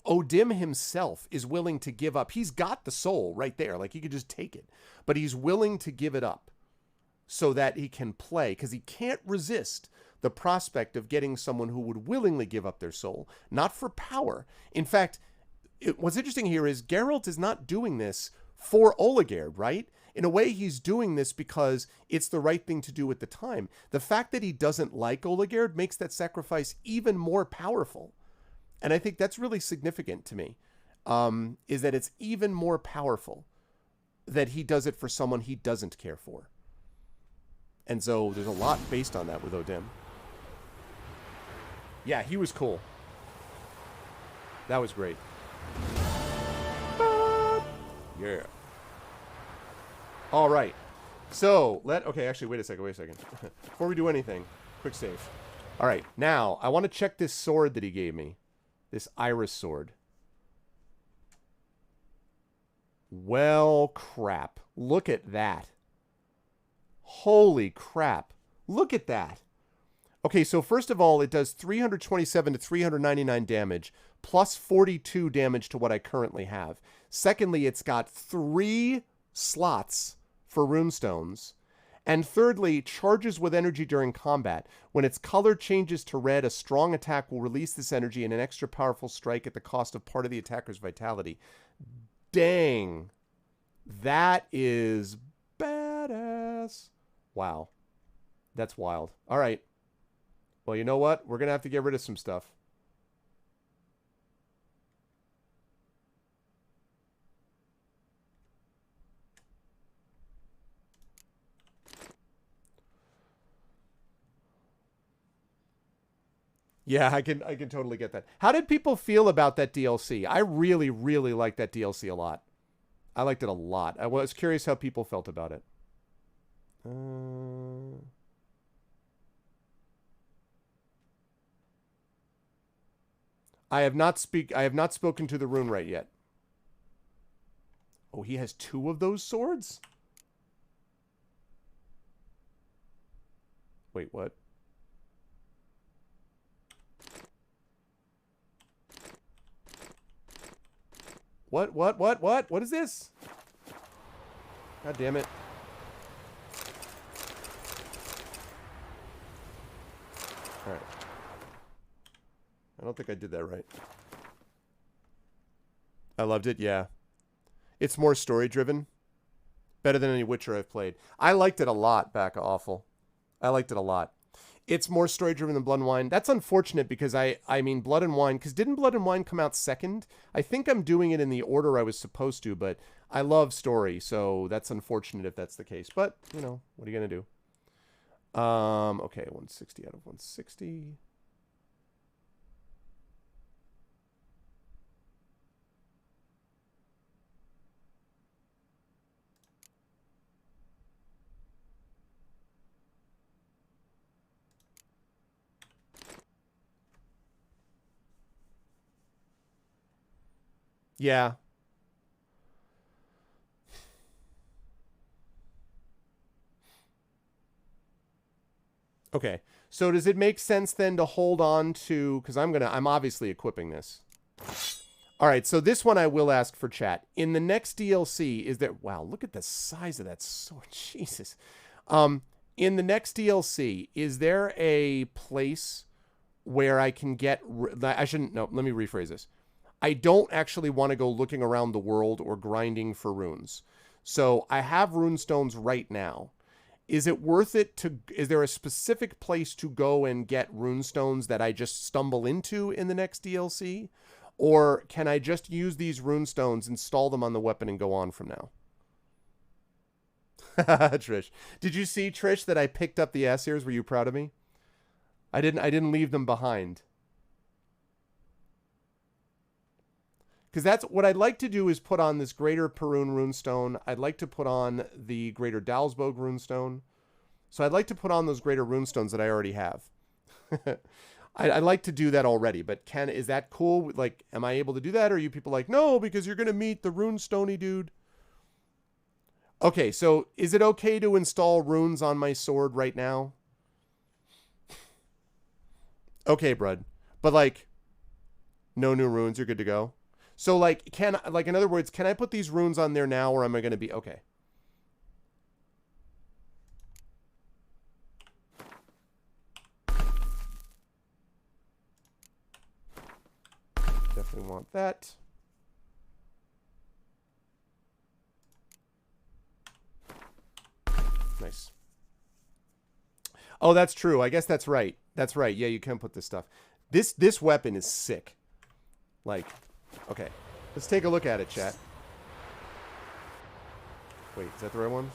O'Dim himself is willing to give up. He's got the soul right there. Like, he could just take it. But he's willing to give it up so that he can play, because he can't resist the prospect of getting someone who would willingly give up their soul, not for power. In fact, what's interesting here is Geralt is not doing this for Oligerd, right? In a way, he's doing this because it's the right thing to do at the time. The fact that he doesn't like Oligerd makes that sacrifice even more powerful. And I think that's really significant to me, is that it's even more powerful that he does it for someone he doesn't care for. And so there's a lot based on that with O'Dim. Yeah, he was cool. That was great. Yeah. All right. So, actually, wait a second. Before we do anything, quick save. All right, now, I want to check this sword that he gave me. This iris sword. Well, crap. Look at that. Holy crap. Look at that. Okay, so first of all, it does 327 to 399 damage, plus 42 damage to what I currently have. Secondly, it's got 3 slots for runestones. And thirdly, charges with energy during combat. When its color changes to red, a strong attack will release this energy in an extra powerful strike at the cost of part of the attacker's vitality. Dang. That is badass. Wow. That's wild. All right. Well, you know what? We're going to have to get rid of some stuff. Yeah, I can totally get that. How did people feel about that DLC? I really, really liked that DLC a lot. I liked it a lot. I was curious how people felt about it. I have not spoken to the rune right yet. Oh, he has 2 of those swords? Wait, what? What is this? God damn it. Alright. I don't think I did that right. I loved it, yeah. It's more story-driven. Better than any Witcher I've played. I liked it a lot, Back Awful. I liked it a lot. It's more story-driven than Blood and Wine. That's unfortunate because I mean, Blood and Wine... Because didn't Blood and Wine come out second? I think I'm doing it in the order I was supposed to, but I love story, so that's unfortunate if that's the case. But, you know, what are you going to do? Okay, 160 out of 160. Yeah. Okay. So does it make sense then to hold on to, because I'm obviously equipping this. All right, so this one I will ask for chat. In the next DLC, is there, wow, look at the size of that sword. Jesus. In the next DLC, is there a place where I can get, let me rephrase this. I don't actually want to go looking around the world or grinding for runes. So I have runestones right now. Is it worth it to, is there a specific place to go and get runestones that I just stumble into in the next DLC? Or can I just use these runestones, install them on the weapon, and go on from now? Trish. Did you see, Trish, that I picked up the Assirs? Were you proud of me? I didn't leave them behind. Because that's what I'd like to do is put on this Greater Perun runestone. I'd like to put on the Greater Dalsbog runestone. So I'd like to put on those Greater runestones that I already have. I'd like to do that already, but is that cool? Like, am I able to do that? Or are you people like, no, because you're going to meet the runestony dude? Okay, so is it okay to install runes on my sword right now? Okay, Brud. But like, no new runes, you're good to go. So like, in other words, can I put these runes on there now, or am I going to be, okay. Definitely want that. Nice. Oh, that's true. I guess that's right. That's right. Yeah, you can put this stuff. This weapon is sick. Like, okay. Let's take a look at it, chat. Wait, is that the right one?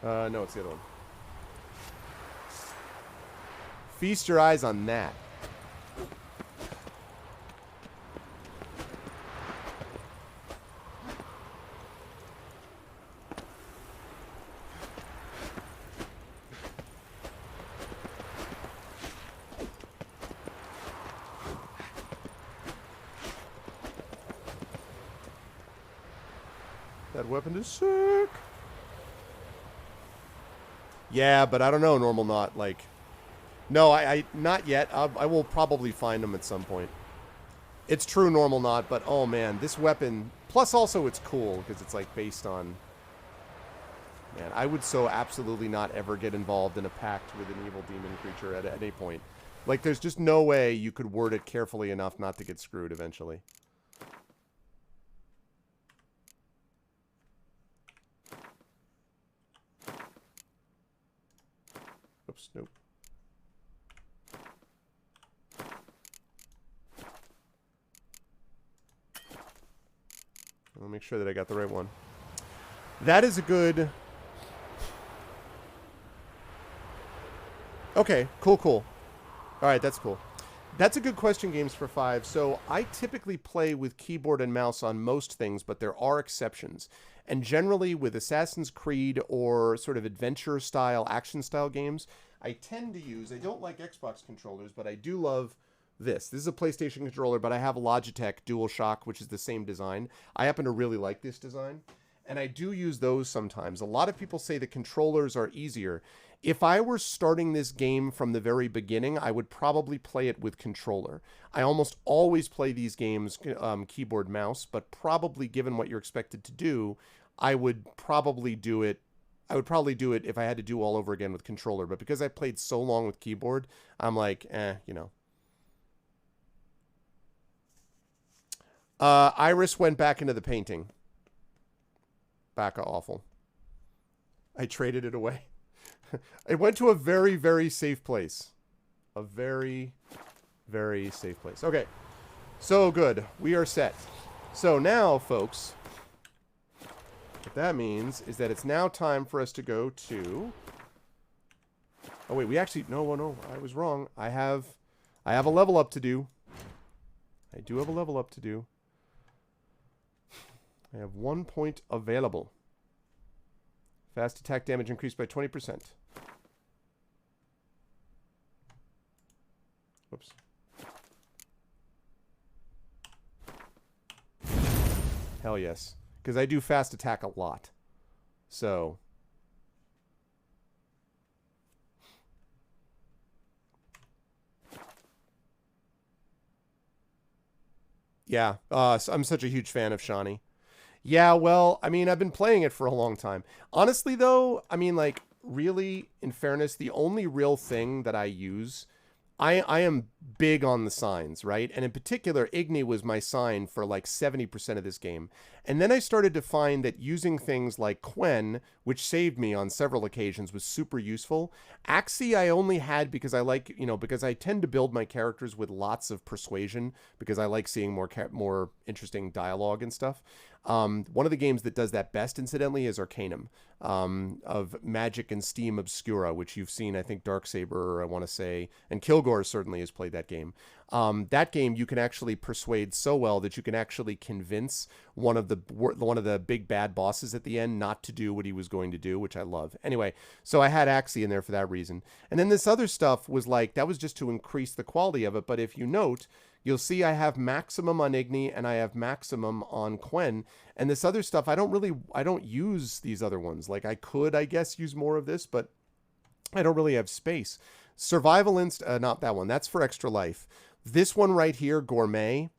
No, it's the other one. Feast your eyes on that. That weapon is sick. Yeah, but I don't know, Normal Not. Like, no, I not yet. I will probably find them at some point. It's true, Normal Not, but oh man, this weapon... Plus also it's cool, because it's like based on... Man, I would so absolutely not ever get involved in a pact with an evil demon creature at any point. Like, there's just no way you could word it carefully enough not to get screwed eventually. Oops, nope. I'll make sure that I got the right one. That is a good... Okay, cool, cool. Alright, that's cool. That's a good question, Games for 5. So, I typically play with keyboard and mouse on most things, but there are exceptions. And generally, with Assassin's Creed or sort of adventure-style, action-style games, I tend to use... I don't like Xbox controllers, but I do love this. This is a PlayStation controller, but I have a Logitech DualShock, which is the same design. I happen to really like this design, and I do use those sometimes. A lot of people say the controllers are easier. If I were starting this game from the very beginning, I would probably play it with controller. I almost always play these games keyboard mouse, but probably given what you're expected to do, I would probably do it if I had to do all over again with controller. But because I played so long with keyboard, I'm like, you know. Iris went back into the painting. Back awful. I traded it away. It went to a very, very safe place. A very, very safe place. Okay. So good. We are set. So now, folks, what that means is that it's now time for us to go to... Oh, wait. We actually... No. I was wrong. I have a level up to do. I do have a level up to do. I have 1 point available. Fast attack damage increased by 20%. Whoops. Hell yes. Because I do fast attack a lot. So. Yeah. I'm such a huge fan of Shani. Yeah, well, I mean, I've been playing it for a long time. Honestly, though, I mean, like, really, in fairness, the only real thing that I use, I am big on the signs, right? And in particular, Igni was my sign for like 70% of this game. And then I started to find that using things like Quen, which saved me on several occasions, was super useful. Axii I only had because I like, because I tend to build my characters with lots of persuasion because I like seeing more interesting dialogue and stuff. One of the games that does that best, incidentally, is Arcanum, of Magic and Steam Obscura, which you've seen, I think, Darksaber, I want to say, and Kilgore certainly has played that game. That game you can actually persuade so well that you can actually convince one of the big bad bosses at the end not to do what he was going to do, which I love. Anyway, so I had Axii in there for that reason. And then this other stuff was like, that was just to increase the quality of it. But if you note, you'll see I have maximum on Igni and I have maximum on Quen. And this other stuff, I don't use these other ones. Like I could, I guess, use more of this, but I don't really have space. Survival not that one. That's for extra life. This one right here, Gourmet,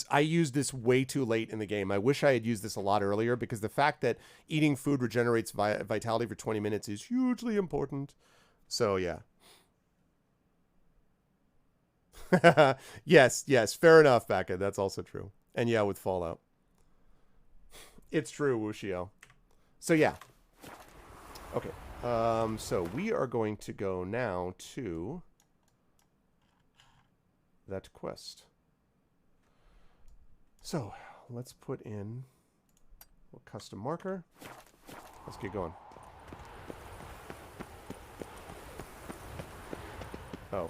I used this way too late in the game. I wish I had used this a lot earlier because the fact that eating food regenerates vitality for 20 minutes is hugely important. So, yeah. Yes, fair enough, Becca. That's also true. And yeah, with Fallout. It's true, Wushio. So, yeah. Okay. So we are going to go now to that quest. So let's put in a custom marker. Let's get going. Oh.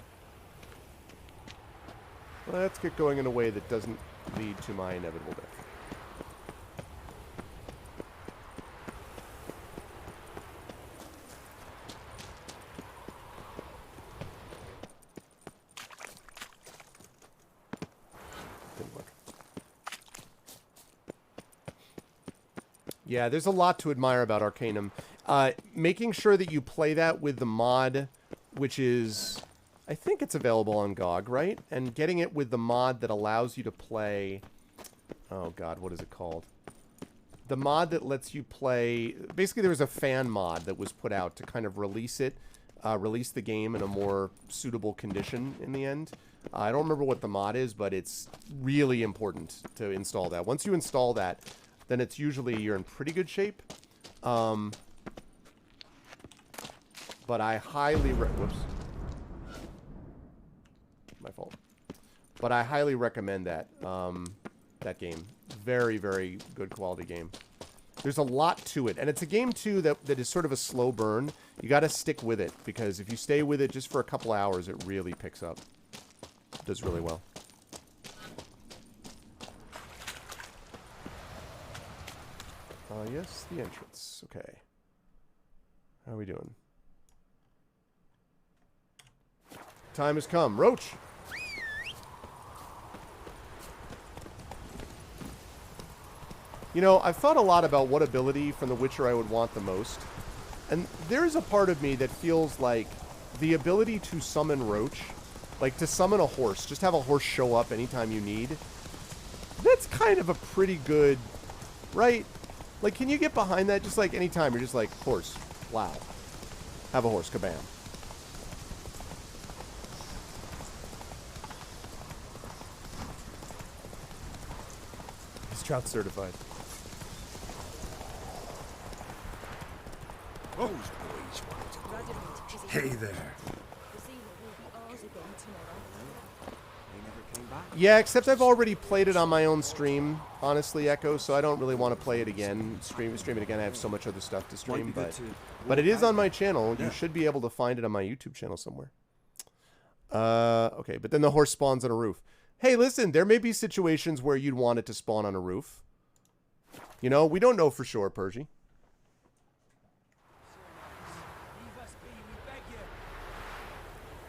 Let's get going in a way that doesn't lead to my inevitable death. Yeah, there's a lot to admire about Arcanum. Making sure that you play that with the mod, which is, I think it's available on GOG, right? And getting it with the mod that allows you to play, oh god, what is it called? The mod that lets you play, basically there was a fan mod that was put out to kind of release it, release the game in a more suitable condition in the end. I don't remember what the mod is, but it's really important to install that. Once you install that, then it's usually, you're in pretty good shape. But I highly whoops. My fault. But I highly recommend that that game. Very, very good quality game. There's a lot to it. And it's a game, too, that is sort of a slow burn. You got to stick with it, because if you stay with it just for a couple hours, it really picks up. It does really well. Yes, the entrance. Okay. How are we doing? Time has come. Roach! You know, I've thought a lot about what ability from The Witcher I would want the most. And there's a part of me that feels like the ability to summon Roach, like to summon a horse, just have a horse show up anytime you need, that's kind of a pretty good, right? Like, can you get behind that? Just like anytime you're just like, horse, wow. Have a horse, kabam. He's trout certified. Those boys want to go. Hey there. Yeah, except I've already played it on my own stream, honestly, Echo, so I don't really want to play it again, stream it again. I have so much other stuff to stream, but it is on my channel. You should be able to find it on my YouTube channel somewhere. Okay, but then the horse spawns on a roof. Hey, listen, there may be situations where you'd want it to spawn on a roof. You know, we don't know for sure, Pergy.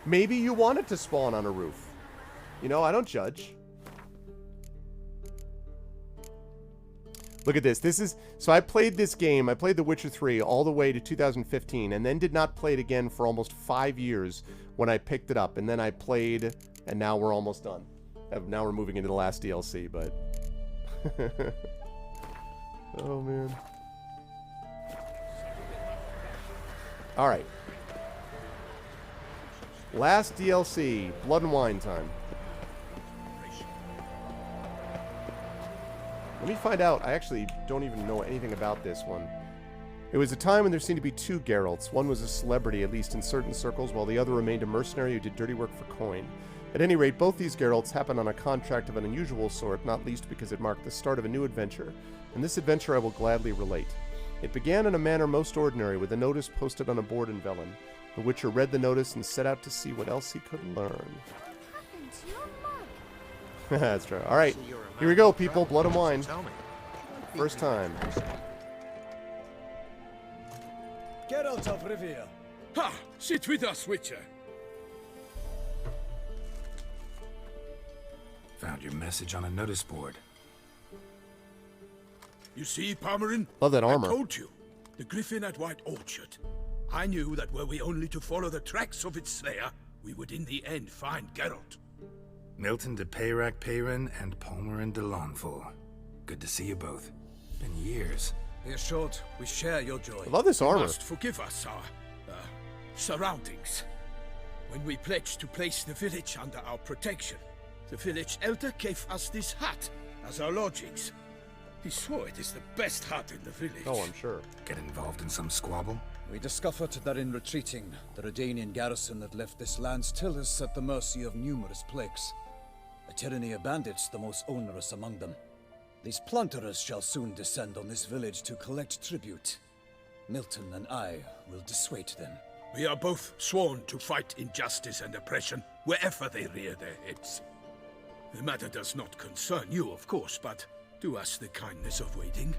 Maybe you want it to spawn on a roof. You know, I don't judge. Look at this. This is... So I played this game. I played The Witcher 3 all the way to 2015 and then did not play it again for almost 5 years when I picked it up. And then I played, and now we're almost done. Now we're moving into the last DLC, but... Oh, man. Alright. Last DLC. Blood and Wine time. Let me find out. I actually don't even know anything about this one. It was a time when there seemed to be two Geralts. One was a celebrity, at least in certain circles, while the other remained a mercenary who did dirty work for coin. At any rate, both these Geralts happened on a contract of an unusual sort, not least because it marked the start of a new adventure. And this adventure I will gladly relate. It began in a manner most ordinary, with a notice posted on a board in Velen. The Witcher read the notice and set out to see what else he could learn. What happened to your mug? That's true. Alright, here we go, people. Blood and Wine. First time. Geralt of Rivia. Ha! Sit with us, Witcher. Found your message on a notice board. You see, Parmarin? Love that armor. I told you. The griffin at White Orchard. I knew that were we only to follow the tracks of its slayer, we would in the end find Geralt. Melton de Peyrac Peyrin and Palmerin de Lawnful. Good to see you both. Been years. Be assured, we share your joy. I love this You armor. must forgive us our surroundings. When we pledged to place the village under our protection, the village elder gave us this hut as our lodgings. He swore it is the best hut in the village. Oh, I'm sure. Get involved in some squabble? We discovered that in retreating, the Redanian garrison that left this land still is at the mercy of numerous plagues. A tyranny of bandits, the most onerous among them. These plunderers shall soon descend on this village to collect tribute. Milton and I will dissuade them. We are both sworn to fight injustice and oppression wherever they rear their heads. The matter does not concern you, of course, but do us the kindness of waiting.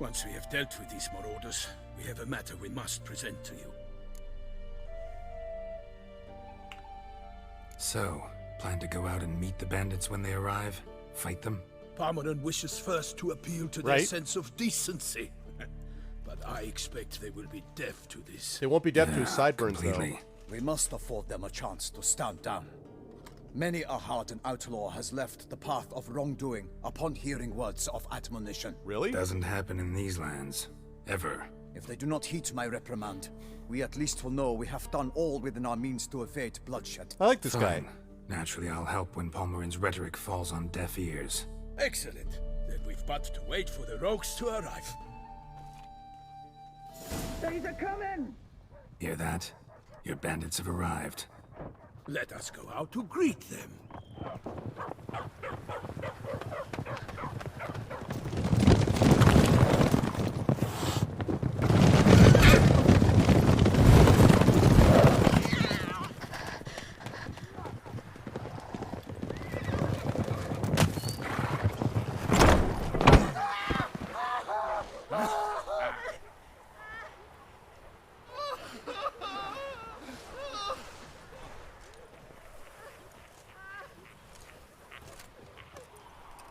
Once we have dealt with these marauders, we have a matter we must present to you. So, plan to go out and meet the bandits when they arrive? Fight them? Parmarin wishes first to appeal to their Right. sense of decency. but I expect they will be deaf to this. They won't be deaf to his sideburns, completely. We must afford them a chance to stand down. Many a hardened outlaw has left the path of wrongdoing upon hearing words of admonition. Really? Doesn't happen in these lands. Ever. If they do not heed my reprimand, we at least will know we have done all within our means to evade bloodshed. I like this guy. Fine. Naturally, I'll help when Palmerin's rhetoric falls on deaf ears. Excellent. Then we've but to wait for the rogues to arrive. They's a-coming! Hear that? Your bandits have arrived. Let us go out to greet them.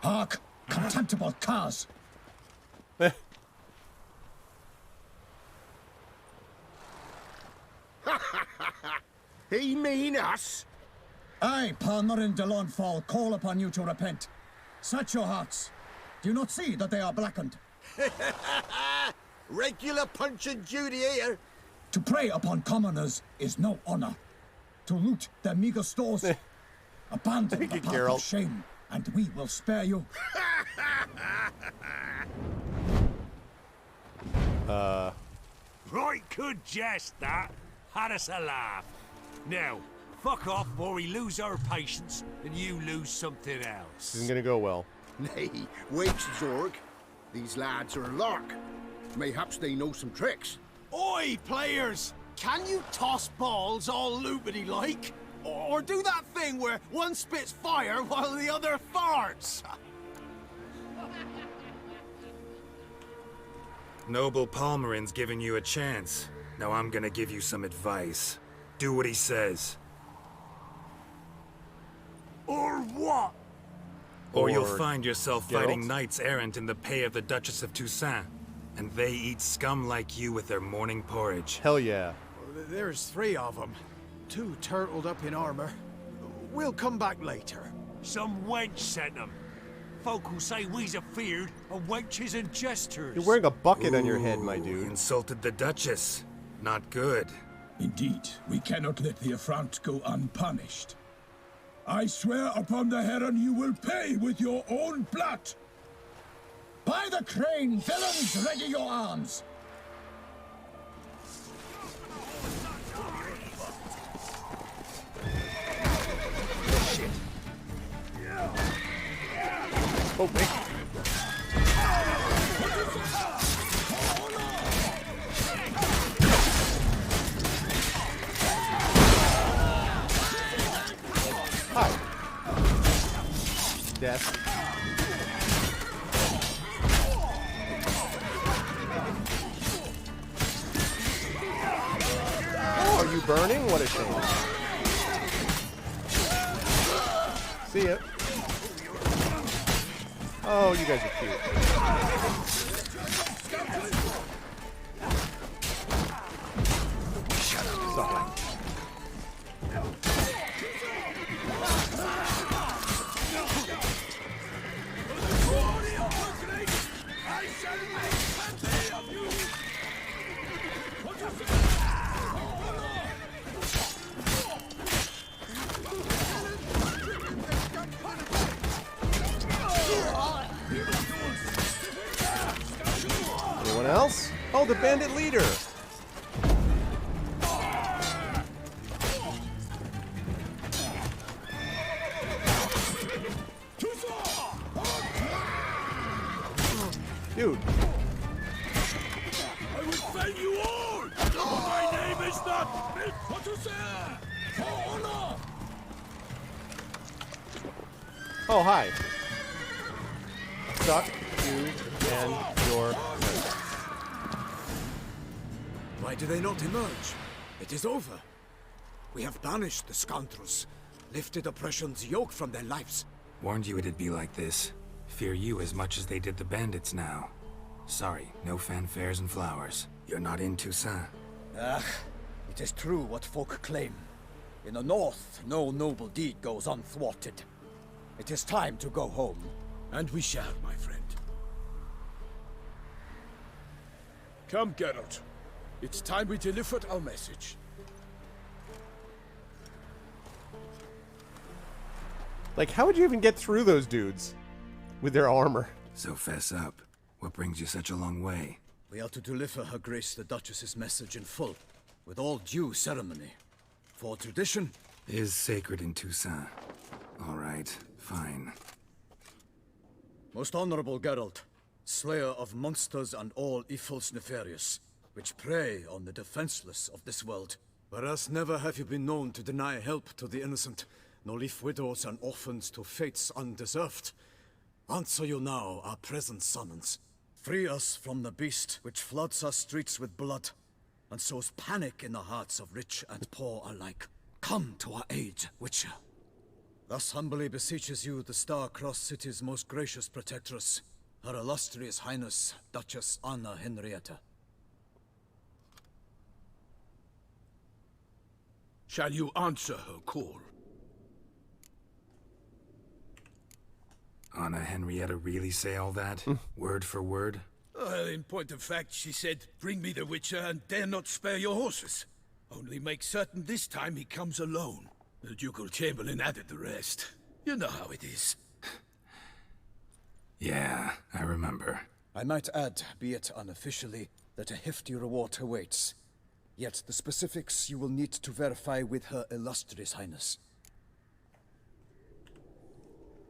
Hark! Contemptible curs! He mean us? I, Palmerin de Lawnfall, call upon you to repent. Set your hearts. Do you not see that they are blackened? Regular punch and duty here. To prey upon commoners is no honor. To loot their meager stores, abandon the path Geralt. of shame, and we will spare you. Right good jest, that. Had us a laugh. Now, fuck off or we lose our patience and you lose something This else. isn't gonna go well. Nay, wait, Zorg. These lads are a lark. Mayhaps they know some tricks. Oi, players! Can you toss balls all loopity like? Or do that thing where one spits fire while the other farts? Noble Palmerin's giving you a chance. Now I'm gonna give you some advice. Do what he says. Or what? Or you'll Or find yourself Geralt? fighting knights errant in the pay of the Duchess of Toussaint. And they eat scum like you with their morning porridge. Hell yeah. There's 3 of them. 2 turtled up in armor. We'll come back later. Some wench sent them. Folk who say we's afeard of wenches and jesters. You're wearing a bucket on your head, my Ooh, dude. Insulted the Duchess. Not good. Indeed, we cannot let the affront go unpunished. I swear upon the Heron you will pay with your own blood. By the crane, villains, ready your arms. Oh, wait. Hi. Death. Oh, are you burning? What a shame. See ya. Oh, you guys are cute. Sorry. Anyone else? Oh, the bandit leader. Dude. I will fell you all! My name is not Melton! For honor! Oh, hi. Suck you and your friends. Why do they not emerge? It is over. We have banished the scoundrels, lifted oppression's yoke from their lives. Warned you it'd be like this. Fear you as much as they did the bandits now. Sorry, no fanfares and flowers. You're not in Toussaint. Ah, it is true what folk claim. In the north, no noble deed goes unthwarted. It is time to go home. And we shall, my friend. Come, Geralt. It's time we delivered our message. Like, how would you even get through those dudes with their armor? So fess up. What brings you such a long way? We are to deliver Her Grace the Duchess's message in full, with all due ceremony. For tradition is sacred in Toussaint. All right, fine. Most honorable Geralt, slayer of monsters and all evils nefarious, which prey on the defenseless of this world. Whereas never have you been known to deny help to the innocent, nor leave widows and orphans to fates undeserved. Answer you now our present summons. Free us from the beast which floods our streets with blood, and sows panic in the hearts of rich and poor alike. Come to our aid, Witcher. Thus humbly beseeches you the Star-Crossed City's most gracious protectress, Her Illustrious Highness, Duchess Anna Henrietta. Shall you answer her call? Anna Henrietta really say all that? Word for word? Well, in point of fact, she said, bring me the Witcher and dare not spare your horses. Only make certain this time he comes alone. The Ducal Chamberlain added the rest. You know how it is. Yeah, I remember. I might add, be it unofficially, that a hefty reward awaits. Yet the specifics you will need to verify with Her Illustrious Highness.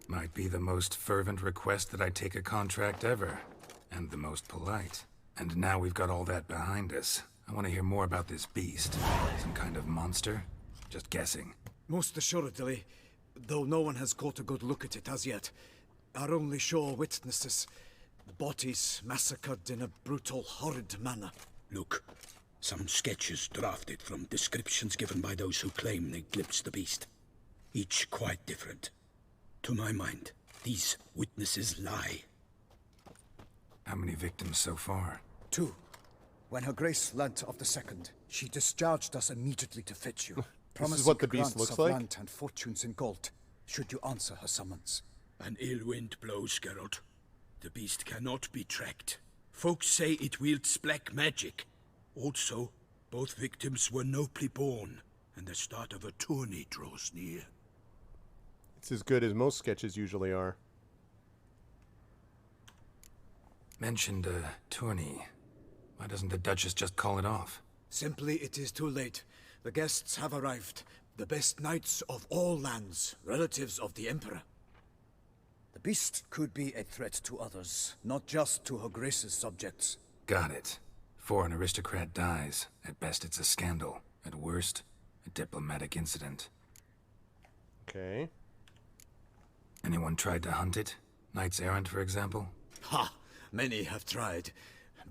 Might be the most fervent request that I take a contract ever. And the most polite. And now we've got all that behind us. I want to hear more about this beast. Some kind of monster? Just guessing. Most assuredly, though no one has caught a good look at it as yet. Our only sure witnesses. Bodies massacred in a brutal, horrid manner. Look, some sketches drafted from descriptions given by those who claim they glimpsed the beast. Each quite different. To my mind, these witnesses lie. How many victims so far? 2. When Her Grace learnt of the second, she discharged us immediately to fetch you. This is what the beast grants looks of like? land and fortunes in gold, should you answer her summons. An ill wind blows, Geralt. The beast cannot be tracked. Folks say it wields black magic. Also, both victims were nobly born, and the start of a tourney draws near. It's as good as most sketches usually are. Mentioned a tourney. Why doesn't the Duchess just call it off? Simply, it is too late. The guests have arrived. The best knights of all lands, relatives of the Emperor. The beast could be a threat to others, not just to Her Grace's subjects. Got it. Before an aristocrat dies, at best it's a scandal. At worst, a diplomatic incident. Okay. Anyone tried to hunt it? Knights errant, for example? Ha! Many have tried.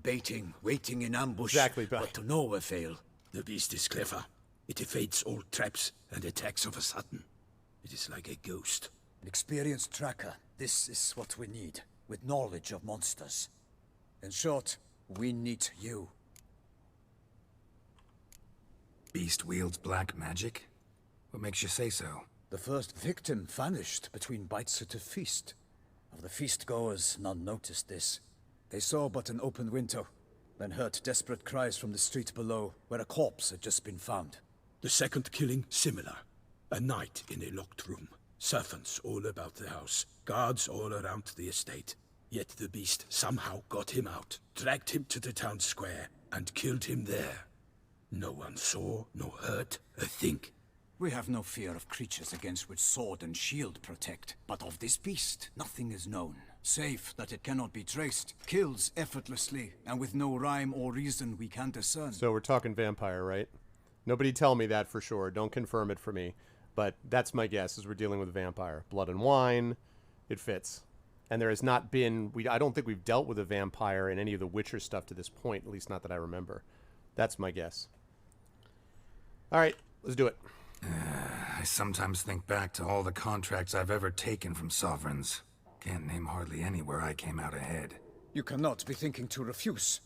Baiting, waiting in ambush, Exactly, but to no avail. The beast is clever. It evades all traps and attacks of a sudden. It is like a ghost. An experienced tracker. This is what we need, with knowledge of monsters. In short, we need you. Beast wields black magic? What makes you say so? The first victim vanished between bites at a feast. Of the feast-goers, none noticed this. They saw but an open window, then heard desperate cries from the street below, where a corpse had just been found. The second killing, similar. A night in a locked room. Servants all about the house. Guards all around the estate. Yet the beast somehow got him out, dragged him to the town square, and killed him there. No one saw, nor heard a thing. We have no fear of creatures against which sword and shield protect. But of this beast, nothing is known. Save that it cannot be traced, kills effortlessly, and with no rhyme or reason we can discern. So we're talking vampire, right? Nobody tell me that for sure. Don't confirm it for me. But that's my guess, as we're dealing with a vampire. Blood and wine, it fits. And there has not been... I don't think we've dealt with a vampire in any of the Witcher stuff to this point, at least not that I remember. That's my guess. All right, let's do it. I sometimes think back to all the contracts I've ever taken from sovereigns. Can't name hardly any where I came out ahead. You cannot be thinking to refuse.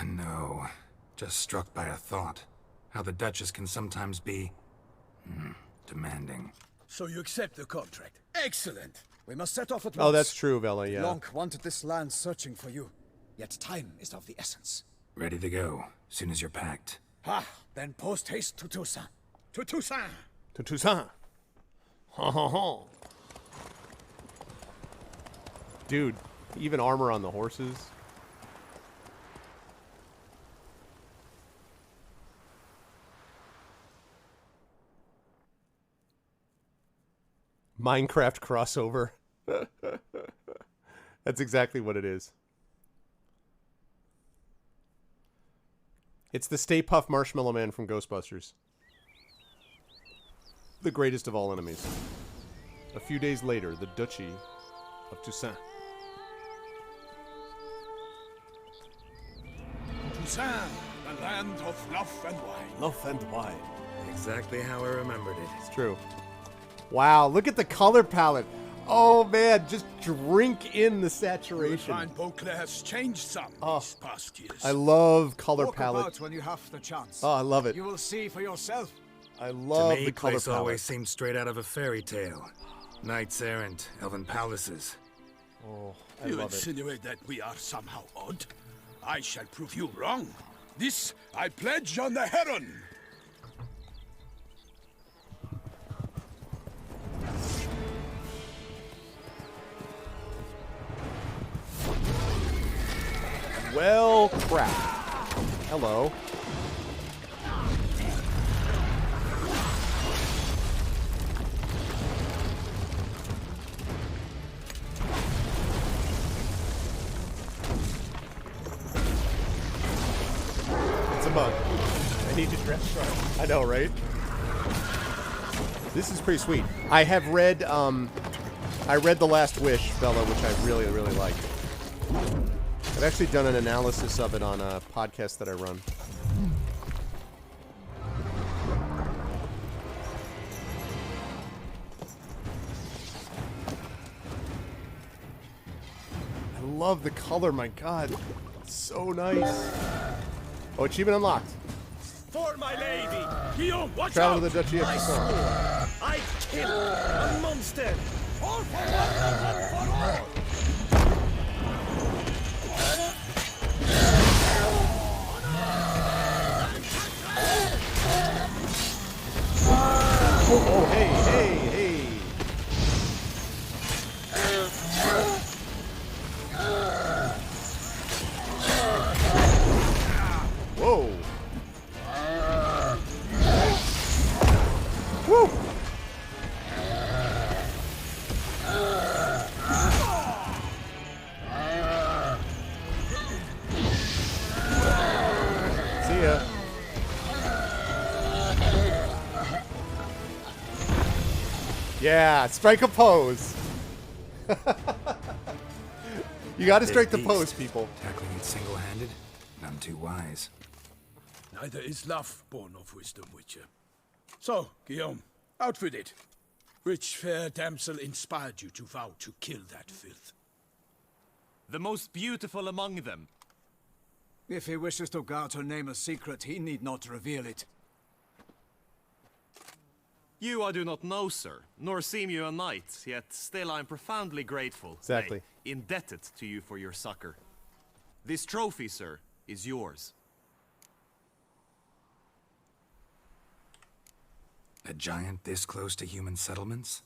No. Just struck by a thought. How the Duchess can sometimes be... demanding. So you accept the contract. Excellent! We must set off at once. Oh, that's true, Vela, yeah. Blanc wanted this land searching for you. Yet time is of the essence. Ready to go, soon as you're packed. Then post haste to Toussaint. To Toussaint! To Toussaint. Ha ha ha. Dude, even armor on the horses. Minecraft crossover. That's exactly what it is. It's the Stay Puft Marshmallow Man from Ghostbusters. The greatest of all enemies. A few days later, the Duchy of Toussaint. Toussaint, the land of love and wine. Love and wine. Exactly how I remembered it. It's true. Wow, look at the color palette. Oh man, just drink in the saturation. You find Beauclair has changed some these past years. I love color Walk palette. about when you have the chance. Oh, I love it. You will see for yourself. I love to me, the color place palette. always seemed straight out of a fairy tale. Knights errant, elven palaces. Oh, I You love it. insinuate that we are somehow odd? I shall prove you wrong. This I pledge on the Heron. Well, crap. Hello. It's a bug. I need to dress sharp. I know, right? This is pretty sweet. I have read, I read The Last Wish, Bella, which I really, really like. I've actually done an analysis of it on a podcast that I run. I love the color, my god. It's so nice. Oh, achievement unlocked. For my lady! Guillaume, watch Travel out! to the Duchy of Toussaint. I kill a monster! All for one and for all! Oh, hey, hey, hey. Whoa. Woo. See ya. Yeah, strike a pose. You got to strike the pose, people. Tackling it single-handed? None too wise. Neither is love born of wisdom, Witcher. So, Guillaume, outfitted. Which fair damsel inspired you to vow to kill that filth? The most beautiful among them. If he wishes to guard her name a secret, he need not reveal it. You I do not know, sir, nor seem you a knight, yet still I am profoundly grateful. Exactly. Nay, indebted to you for your succor. This trophy, sir, is yours. A giant this close to human settlements?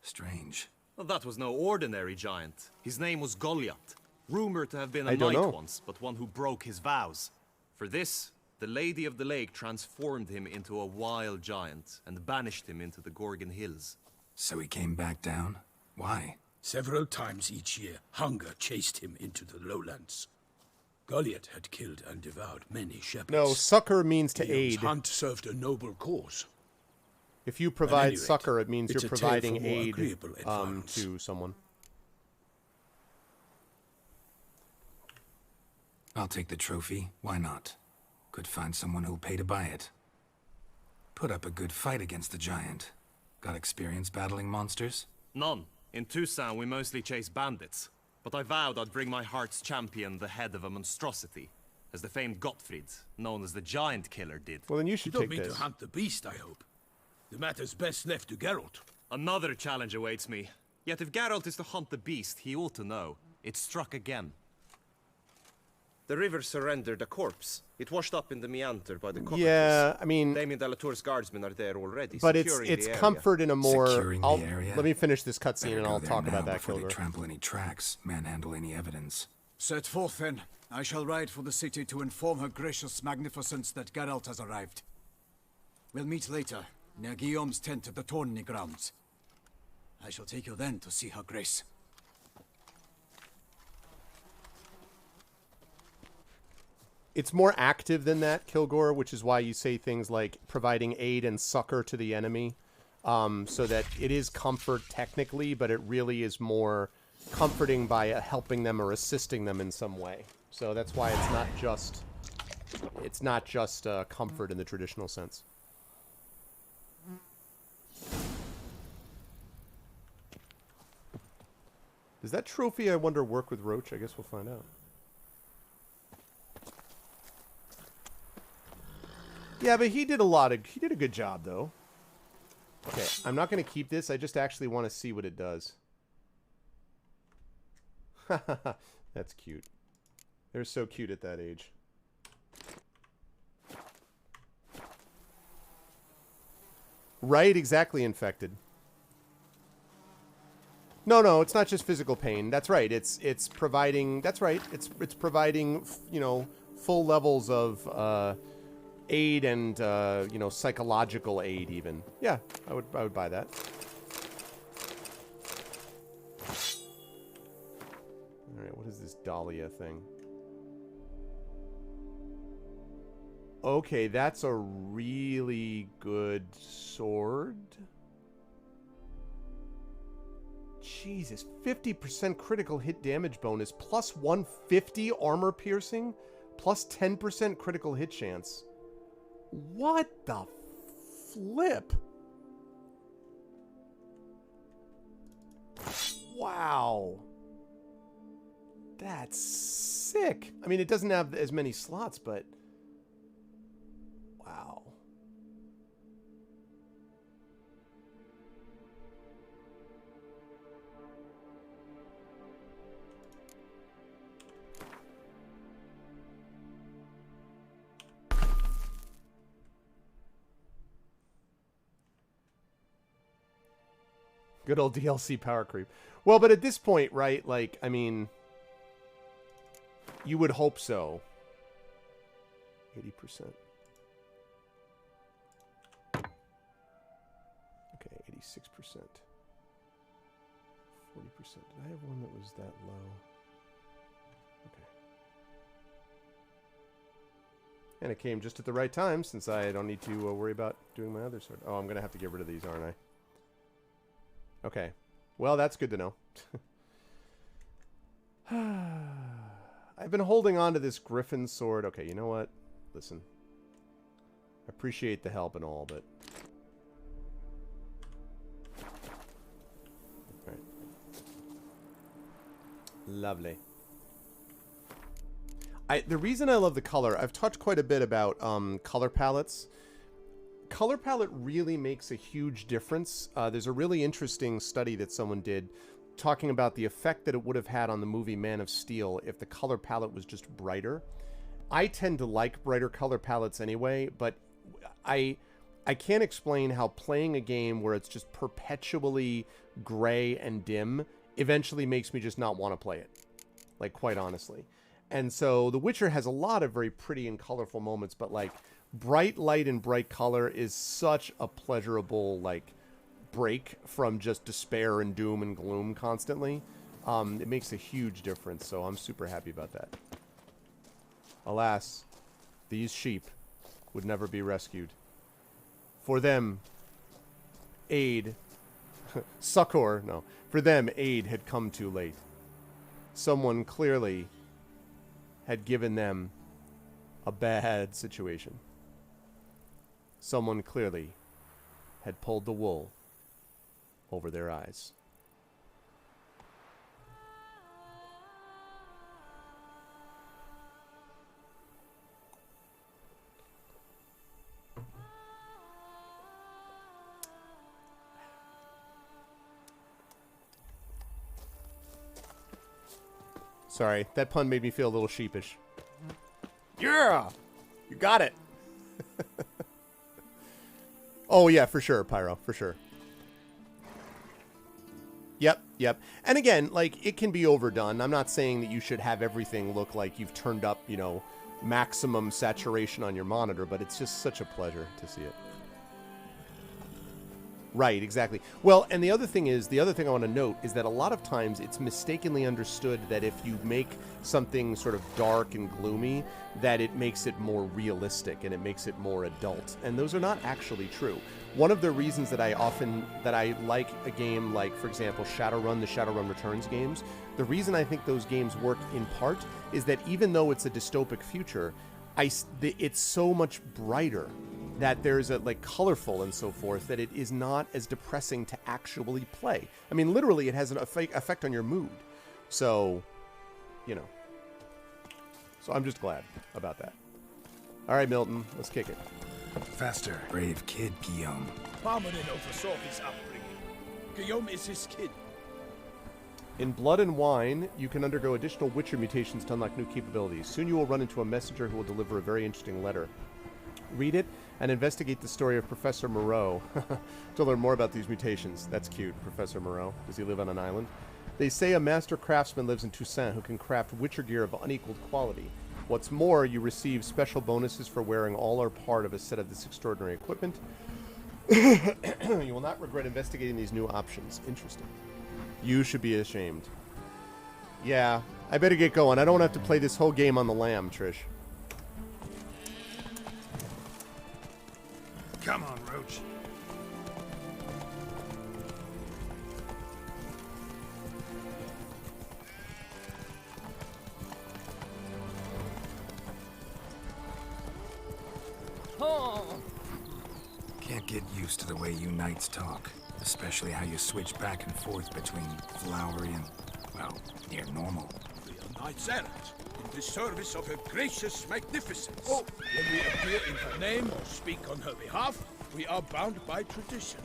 Strange. Well, that was no ordinary giant. His name was Goliath, rumored to have been a I don't knight know. once, but one who broke his vows. For this, the Lady of the Lake transformed him into a wild giant and banished him into the Gorgon Hills. So he came back down? Why? Several times each year, hunger chased him into the lowlands. Goliath had killed and devoured many shepherds. No, succor means to Guillaume's aid. hunt served a noble cause. If you provide any rate, succor, it means it's you're a tale providing for more aid agreeable environs. to someone. I'll take the trophy. Why not? Could find someone who'll pay to buy it. Put up a good fight against the giant. Got experience battling monsters? None. In Toussaint, we mostly chase bandits. but I vowed I'd bring my heart's champion the head of a monstrosity, as the famed Gottfried, known as the Giant Killer, did. Well, then you You should don't take mean this. to hunt the beast, I hope. The matter's best left to Geralt. Another challenge awaits me. Yet if Geralt is to hunt the beast, he ought to know. It struck again. The river surrendered a corpse. It washed up in the meander by the cockatrice. Yeah, I mean, Damien Delatour's guardsmen are there already, but it's securing the area. comfort in a more. Securing the area? Let me finish this cutscene Better and go I'll there talk now about that, before they Kilgore. trample any tracks, manhandle any evidence. Set forth then. I shall ride for the city to inform her gracious magnificence that Geralt has arrived. We'll meet later, near Guillaume's tent at the Tourney grounds. I shall take you then to see her grace. It's more active than that, Kilgore, which is why you say things like providing aid and succor to the enemy, so that it is comfort technically, but it really is more comforting by helping them or assisting them in some way. So that's why it's not just comfort in the traditional sense. Does that trophy, I wonder, work with Roach? I guess we'll find out. Yeah, but he did a good job, though. Okay, I'm not going to keep this. I just actually want to see what it does. That's cute. They're so cute at that age. Right, exactly, infected. No, it's not just physical pain. That's right. It's providing. That's right. It's providing, you know, full levels of aid and you know, psychological aid even. Yeah, I would buy that. All right, what is this Dahlia thing? Okay, that's a really good sword. Jesus, 50% critical hit damage bonus, plus 150 armor piercing, plus 10% critical hit chance. What the flip? Wow. That's sick. I mean, it doesn't have as many slots, but... wow. Good old DLC power creep. Well, but at this point, right, like, I mean, you would hope so. 80%. Okay, 86%. 40%. Did I have one that was that low? Okay. And it came just at the right time, since I don't need to worry about doing my other sword. Oh, I'm going to have to get rid of these, aren't I? Okay. Well, that's good to know. I've been holding on to this Griffin sword. Okay, you know what? Listen. I appreciate the help and all, but... Alright. Lovely. The reason I love the color, I've talked quite a bit about color palettes. Color palette really makes a huge difference. There's a really interesting study that someone did talking about the effect that it would have had on the movie Man of Steel if the color palette was just brighter. I tend to like brighter color palettes anyway, but I can't explain how playing a game where it's just perpetually gray and dim eventually makes me just not want to play it. Like, quite honestly. And so The Witcher has a lot of very pretty and colorful moments, but like bright light and bright color is such a pleasurable, like, break from just despair and doom and gloom constantly. It makes a huge difference, so I'm super happy about that. Alas, these sheep would never be rescued. For them, aid... succor, no. For them, aid had come too late. Someone clearly had given them a bad situation. Someone clearly had pulled the wool over their eyes. Sorry, that pun made me feel a little sheepish. Yeah! You got it! Oh, yeah, for sure, Pyro, for sure. Yep. And again, like, it can be overdone. I'm not saying that you should have everything look like you've turned up, you know, maximum saturation on your monitor, but it's just such a pleasure to see it. Right, exactly. Well, and the other thing I want to note is that a lot of times it's mistakenly understood that if you make something sort of dark and gloomy, that it makes it more realistic and it makes it more adult. And those are not actually true. One of the reasons that I like a game like, for example, Shadowrun, the Shadowrun Returns games, the reason I think those games work in part is that even though it's a dystopic future, it's so much brighter, that there's a, like, colorful and so forth, that it is not as depressing to actually play. I mean, literally, it has an effect on your mood. So, you know. So I'm just glad about that. All right, Milton, let's kick it. Faster. Brave kid, Guillaume. Parmanin oversaw his upbringing. Guillaume is his kid. In Blood and Wine, you can undergo additional Witcher mutations to unlock new capabilities. Soon you will run into a messenger who will deliver a very interesting letter. Read it and investigate the story of Professor Moreau to learn more about these mutations. That's cute, Professor Moreau. Does he live on an island? They say a master craftsman lives in Toussaint who can craft Witcher gear of unequaled quality. What's more, you receive special bonuses for wearing all or part of a set of this extraordinary equipment. You will not regret investigating these new options. Interesting. You should be ashamed. Yeah, I better get going. I don't have to play this whole game on the lam, Trish. Come on, Roach. Can't get used to the way you knights talk, especially how you switch back and forth between flowery and, well, near normal. We are knights errant, in the service of her gracious magnificence. Oh, when we appear in her name or speak on her behalf, we are bound by tradition.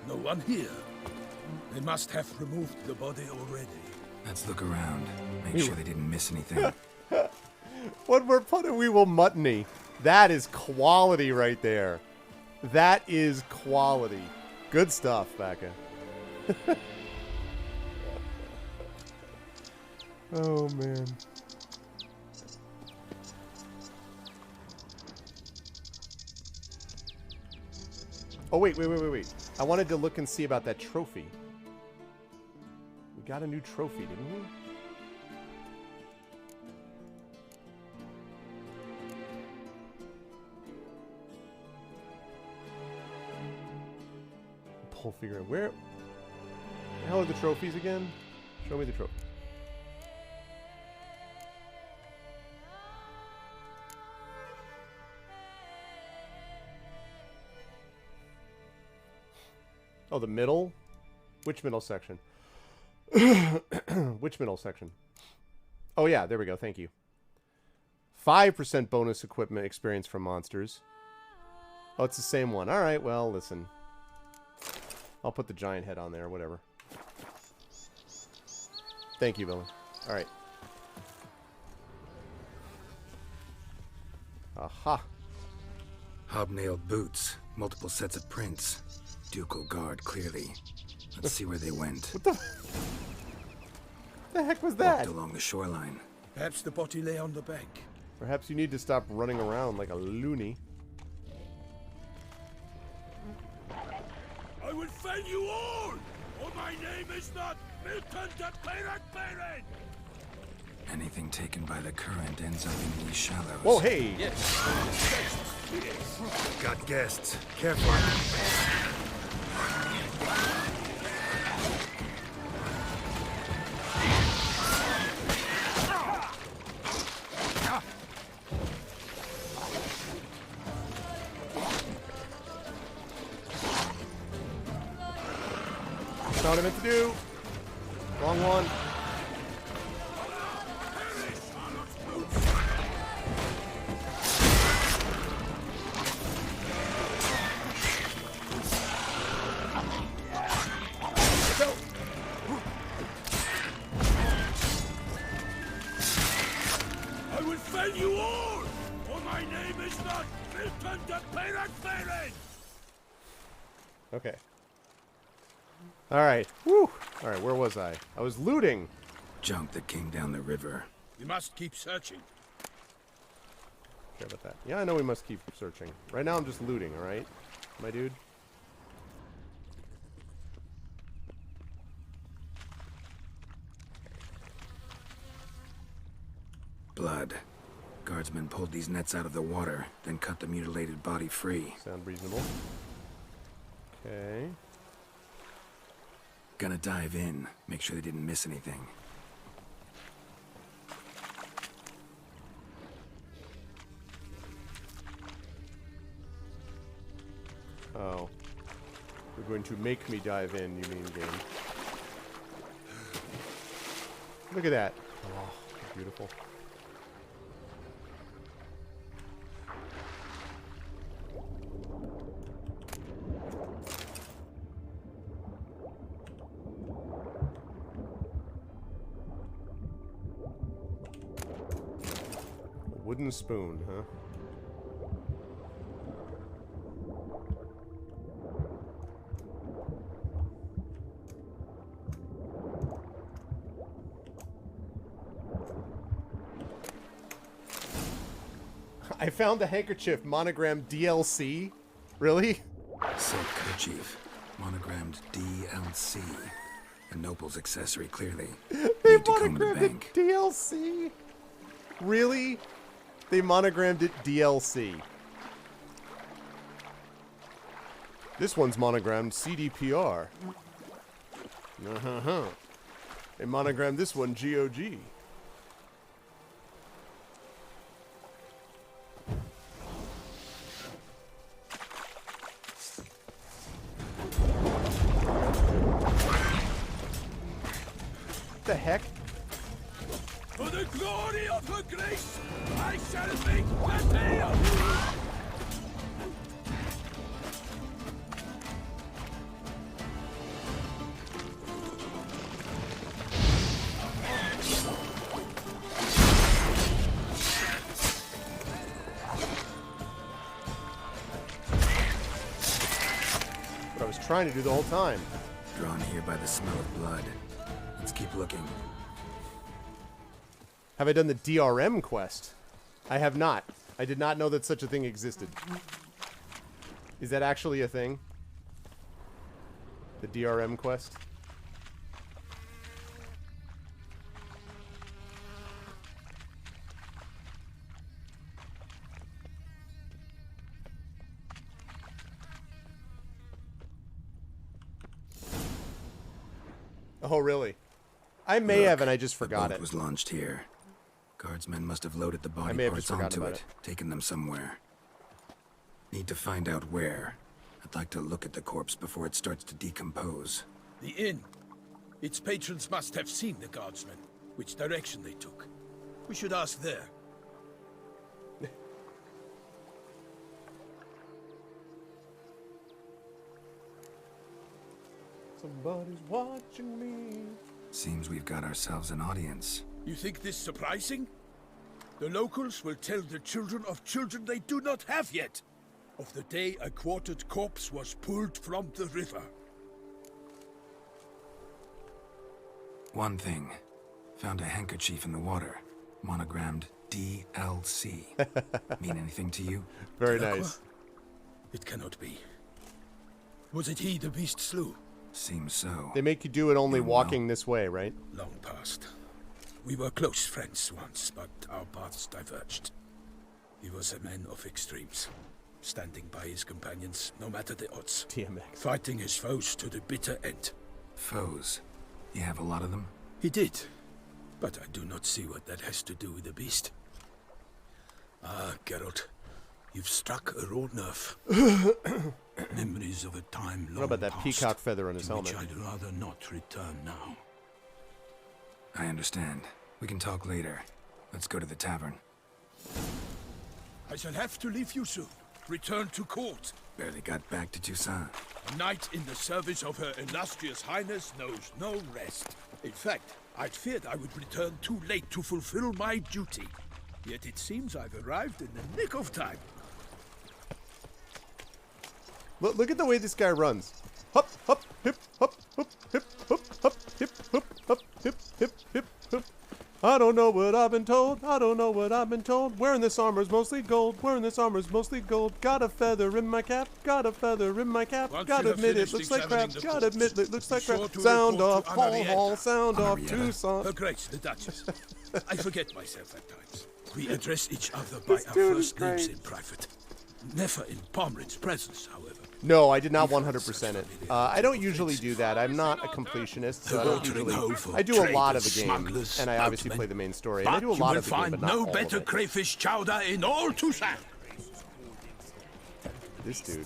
No one here. They must have removed the body already. Let's look around. Make sure they didn't miss anything. When we're putting, we will muttony. That is quality right there. That is quality. Good stuff, Becca. Oh, man. Oh, wait. I wanted to look and see about that trophy. We got a new trophy, didn't we? Pull figure. Where the hell are the trophies again? Show me the trophy. Oh, the middle? Which middle section? Which middle section? Oh, yeah, there we go. Thank you. 5% bonus equipment experience from monsters. Oh, it's the same one. All right, well, listen. I'll put the giant head on there, whatever. Thank you, Billy. All right. Aha. Hobnailed boots, multiple sets of prints. Ducal guard, clearly. Let's see where they went. What the heck was that? Walked along the shoreline. Perhaps the body lay on the bank. Perhaps you need to stop running around like a loony. I will fell you all, or my name is not Melton the Pirate Baron! Anything taken by the current ends up in these shallows. Whoa, hey! Yes. Got guests. Careful. Not what I meant to do. Wrong one. Okay. Alright. Woo! Alright, where was I? I was looting. Junk that came down the river. We must keep searching. Care about that. Yeah, I know we must keep searching. Right now I'm just looting, alright? My dude? Blood. Guardsmen pulled these nets out of the water, then cut the mutilated body free. Sound reasonable. Okay. Gonna dive in, make sure they didn't miss anything. Oh. You're going to make me dive in, you mean, game. Look at that. Oh, beautiful. Wooden spoon, huh? I found the handkerchief monogrammed DLC. Really? Silk kerchief, monogrammed DLC. A noble's accessory, clearly. They Need to comb the monogrammed bank. it DLC? Really? They monogrammed it DLC. This one's monogrammed CDPR. Uh-huh. They monogrammed this one GOG. What the heck? For the glory of her grace, I shall make the tale! What I was trying to do the whole time. Drawn here by the smell of blood. Let's keep looking. Have I done the DRM quest? I have not. I did not know that such a thing existed. Is that actually a thing? The DRM quest? Oh, really? I may have, and I just forgot The it. boat was launched here. Guardsmen must have loaded the I body may have parts just forgotten onto about it, taken them somewhere. Need to find out where. I'd like to look at the corpse before it starts to decompose. The inn. Its patrons must have seen the guardsmen, which direction they took. We should ask there. Somebody's watching me. Seems we've got ourselves an audience. You think this surprising? The locals will tell the children of children they do not have yet, of the day a quartered corpse was pulled from the river. One thing. Found a handkerchief in the water. Monogrammed DLC. Mean anything to you? Very Delacroix? nice. It cannot be. Was it he the beast slew? Seems so. They make you do it only Oh, well. walking this way, right? Long past. We were close friends once, but our paths diverged. He was a man of extremes, standing by his companions no matter the odds. TMX. Fighting his foes to the bitter end. Foes. You have a lot of them? He did, but I do not see what that has to do with the beast. Ah, Geralt, you've struck a raw nerve. Memories of a time long What about that past, peacock feather on his to which helmet? I'd rather not return now. I understand. We can talk later. Let's go to the tavern. I shall have to leave you soon. Return to court. Barely got back to Toussaint. A knight in the service of Her Illustrious Highness knows no rest. In fact, I'd feared I would return too late to fulfill my duty. Yet it seems I've arrived in the nick of time. Look at the way this guy runs. Hop, hop, hip, hop, hop, hip, hop, hop, hip, hop, hop, hip, hip, hip, hip. I don't know what I've been told. I don't know what I've been told. Wearing this armor's mostly gold. Wearing this armor's mostly gold. Got a feather in my cap. Got a feather in my cap. Gotta admit it looks like crap. Gotta admit it looks like crap. Sound off, haul, haul. Sound off, Tucson. Her Grace, the Duchess. I forget myself at times. We address each other by our dude is first names great. in private. Never in Pomrin's presence, however. No, I did not 100% it. I don't usually do that. I'm not a completionist, so I don't usually. I do a lot of the game, and I obviously play the main story. And I do a lot of the game, but not all no better of it. crayfish chowder in all Tucson. This dude.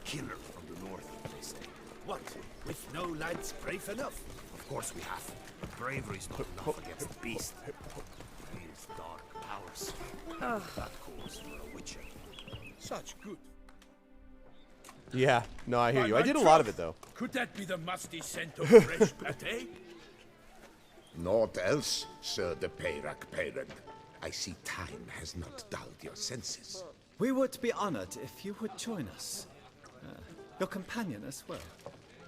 Killer from the north. What? With no lads brave enough? Of course we have. Bravery's not enough against the beast. His dark powers. That calls for a witcher. Such good. Yeah, no, I hear you. I did a lot of it, though. Could that be the musty scent of fresh pate? Naught else, Sir de Peyrac Parent. I see time has not dulled your senses. We would be honored if you would join us. Your companion as well.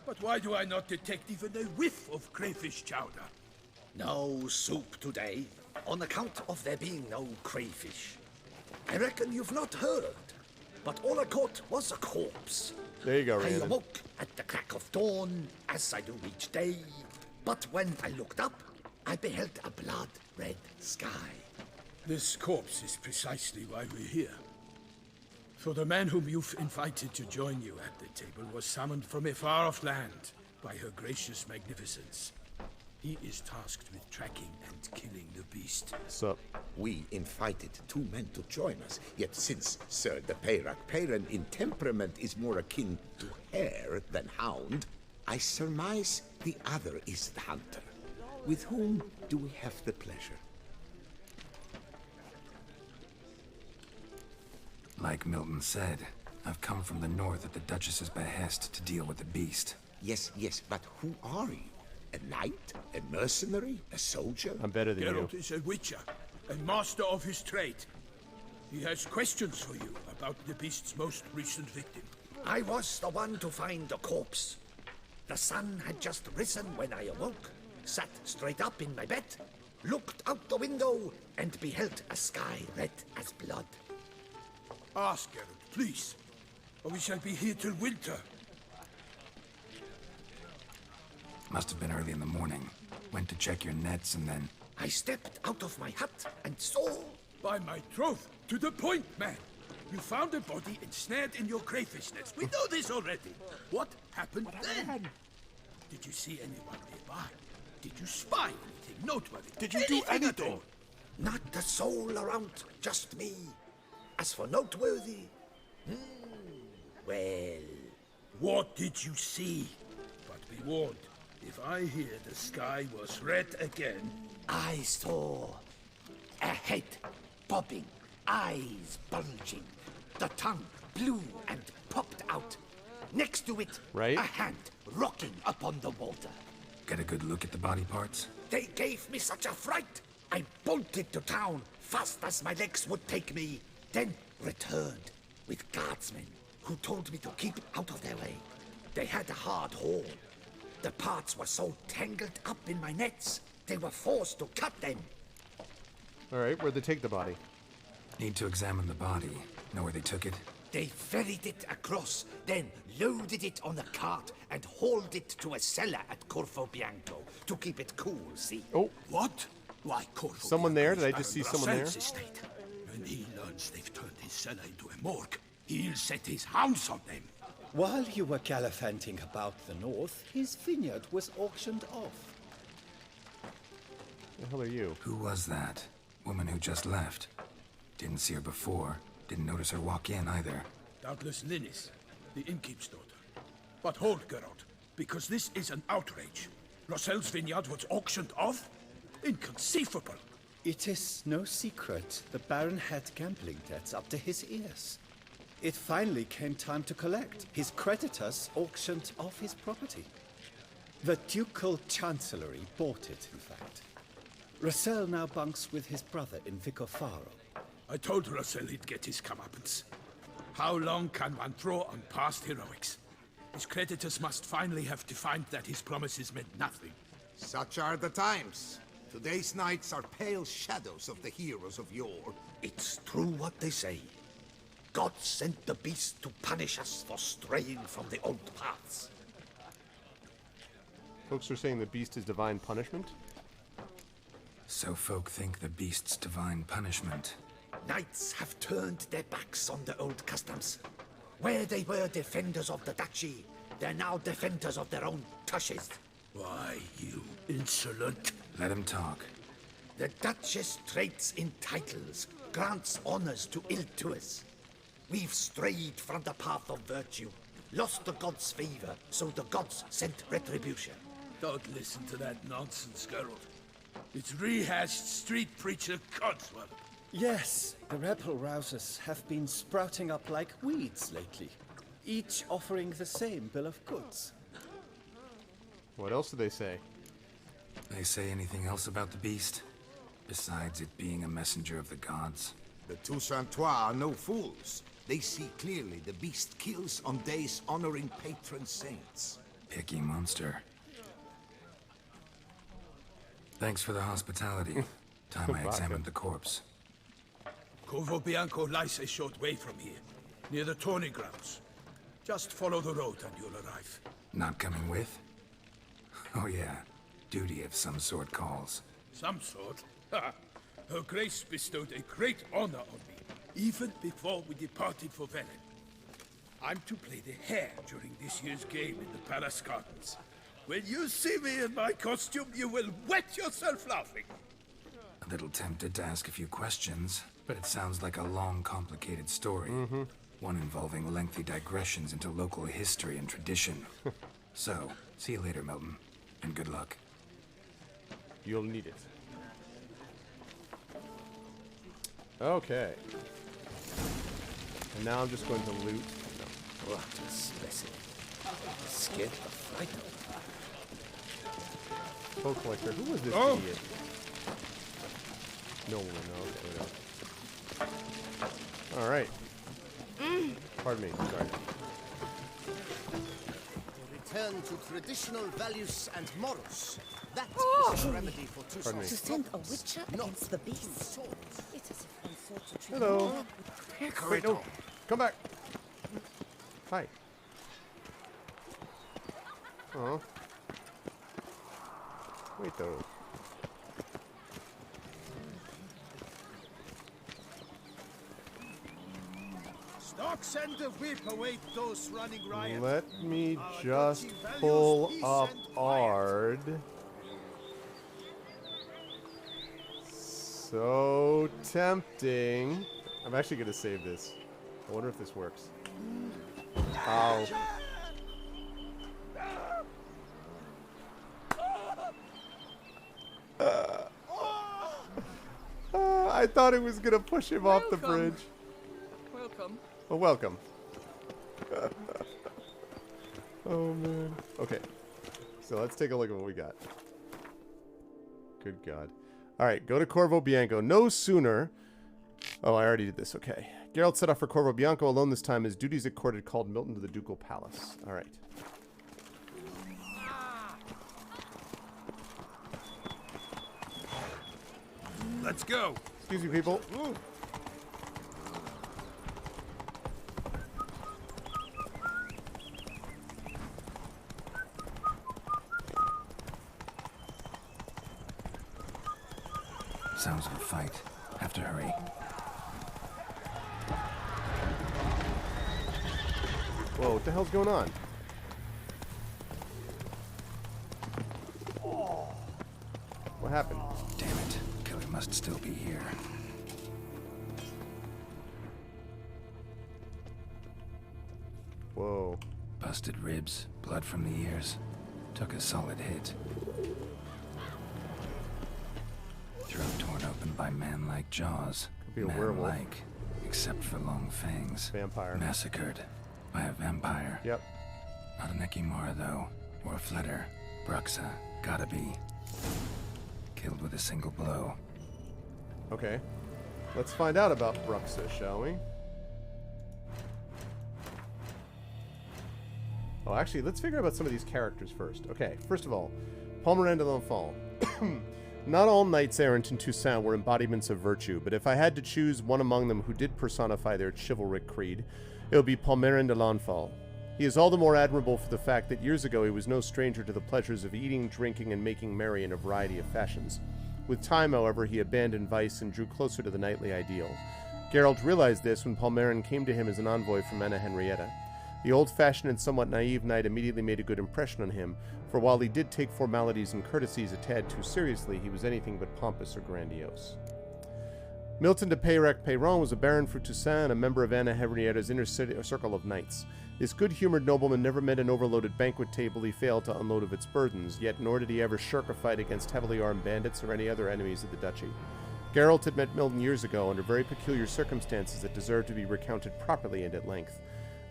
But why do I not detect even a whiff of crayfish chowder? No soup today, on account of there being no crayfish. I reckon you've not heard, but all I caught was a corpse. There you go, I Randon. awoke at the crack of dawn, as I do each day. But when I looked up, I beheld a blood-red sky. This corpse is precisely why we're here. For the man whom you've invited to join you at the table was summoned from a far-off land by her gracious magnificence. He is tasked with tracking and killing the beast. Sup? We invited 2 men to join us, yet since Sir de Peyrac Parent in temperament is more akin to hare than hound, I surmise the other is the hunter. With whom do we have the pleasure? Like Melton said, I've come from the north at the Duchess's behest to deal with the beast. Yes, but who are you? A knight? A mercenary? A soldier? I'm better than Geralt you. is a witcher, a master of his trade. He has questions for you about the beast's most recent victim. I was the one to find the corpse. The sun had just risen when I awoke, sat straight up in my bed, looked out the window, and beheld a sky red as blood. Ask, Geralt, please, or we shall be here till winter. Must have been early in the morning. Went to check your nets and then... I stepped out of my hut and saw... By my troth, to the point, man. You found a body ensnared in your crayfish nets. We know this already. What happened then? Did you see anyone nearby? Did you spy anything noteworthy? Did you do anything? Not a soul around, just me. As for noteworthy... well... What did you see? But be warned, if I hear the sky was red again... I saw a head bobbing, eyes bulging, the tongue blue and popped out. Next to it, Right? a hand rocking upon the water. Get a good look at the body parts? They gave me such a fright. I bolted to town fast as my legs would take me, then returned with guardsmen who told me to keep out of their way. They had a hard haul. The parts were so tangled up in my nets, they were forced to cut them. Alright, where'd they take the body? Need to examine the body. Know where they took it? They ferried it across, then loaded it on a cart and hauled it to a cellar at Corvo Bianco to keep it cool, see? Oh, What? Why, Corvo Someone there? Bianco Did I is just see Baron someone there? Brassel's estate. When he learns they've turned his cellar into a morgue, he'll set his hounds on them. While you were gallivanting about the north, his vineyard was auctioned off. the hell are you? Who was that? Woman who just left. Didn't see her before. Didn't notice her walk in either. Doubtless Linnis, the innkeep's daughter. But hold, Geralt, because this is an outrage. Rossel's vineyard was auctioned off? Inconceivable. It is no secret the Baron had gambling debts up to his ears. It finally came time to collect. His creditors auctioned off his property. The Ducal Chancellery bought it, in fact. Rossel now bunks with his brother in Vicofaro. I told Rossel he'd get his comeuppance. How long can one throw on past heroics? His creditors must finally have defined that his promises meant nothing. Such are the times. Today's knights are pale shadows of the heroes of yore. It's true what they say. God sent the beast to punish us for straying from the old paths. Folks are saying the beast is divine punishment? So folk think the beast's divine punishment. Knights have turned their backs on the old customs. Where they were defenders of the duchy, they're now defenders of their own tushes. Why, you insolent... Let him talk. The Duchess trades in titles, grants honors to ill-doers. We've strayed from the path of virtue, lost the gods' favor, so the gods sent retribution. Don't listen to that nonsense, Geralt. It's rehashed street preacher codswallop. Yes, the rebel rousers have been sprouting up like weeds lately, each offering the same bill of goods. What else do they say? They say anything else about the beast? Besides it being a messenger of the gods? The Toussaintois are no fools. They see clearly the beast kills on days honoring patron saints. Picky monster. Thanks for the hospitality. Time I examined the corpse. Corvo Bianco lies a short way from here, near the tourney grounds. Just follow the road and you'll arrive. Not coming with? Oh yeah, duty of some sort calls. Some sort? Ha! Her Grace bestowed a great honor on me, even before we departed for Velen. I'm to play the Hare during this year's game in the Palace Gardens. When you see me in my costume, you will wet yourself laughing. A little tempted to ask a few questions, but it sounds like a long, complicated story. One involving lengthy digressions into local history and tradition. So, see you later, Melton, and good luck. You'll need it. Okay. And now I'm just going to loot. No. What a specimen. Scared the fright out of me. Folk collector. Who was this idiot? No one knows. Alright. Pardon me. Sorry. Return to traditional values and morals. That is a remedy for two Pardon me. To send a witcher against the beast. It is if one thought to treat Hello. him. Wait, no. Come back. Hi. Oh. Wait, though. Stocks and the whip await those running riot. Let me just pull up Ard. So tempting. I'm actually going to save this. I wonder if this works. Ow. I thought it was going to push him off the bridge. Welcome. Oh, welcome. Oh, man. Okay. So let's take a look at what we got. Good God. All right, go to Corvo Bianco. No sooner... Oh, I already did this. Okay. Geralt set off for Corvo Bianco alone this time. His duties accorded called Melton to the ducal palace. All right. Let's go. Excuse me, people. Ooh. Sounds of a fight. Have to hurry. Whoa, what the hell's going on? What happened? Damn it. Killer must still be here. Whoa. Busted ribs, blood from the ears. Took a solid hit. Throat torn open by man-like jaws. Could be a werewolf. Man-like, except for long fangs. Vampire. Massacred by a vampire. Yep. Not an Ekimara, though. Or a Fletter. Bruxa. Gotta be. Killed with a single blow. Okay. Let's find out about Bruxa, shall we? Oh, actually, let's figure out about some of these characters first. Okay, first of all, Palmerin de l'Enfant. Not all knights errant in Toussaint were embodiments of virtue, but if I had to choose one among them who did personify their chivalric creed, it would be Palmerin de l'Enfant. He is all the more admirable for the fact that years ago he was no stranger to the pleasures of eating, drinking, and making merry in a variety of fashions. With time, however, he abandoned vice and drew closer to the knightly ideal. Geralt realized this when Palmerin came to him as an envoy from Anna Henrietta. The old-fashioned and somewhat naive knight immediately made a good impression on him, for while he did take formalities and courtesies a tad too seriously, he was anything but pompous or grandiose. Melton de Peyrac-Peyron was a baron for Toussaint and a member of Anna Henrietta's inner circle of knights. This good-humored nobleman never met an overloaded banquet table he failed to unload of its burdens, yet nor did he ever shirk a fight against heavily armed bandits or any other enemies of the duchy. Geralt had met Melton years ago under very peculiar circumstances that deserve to be recounted properly and at length.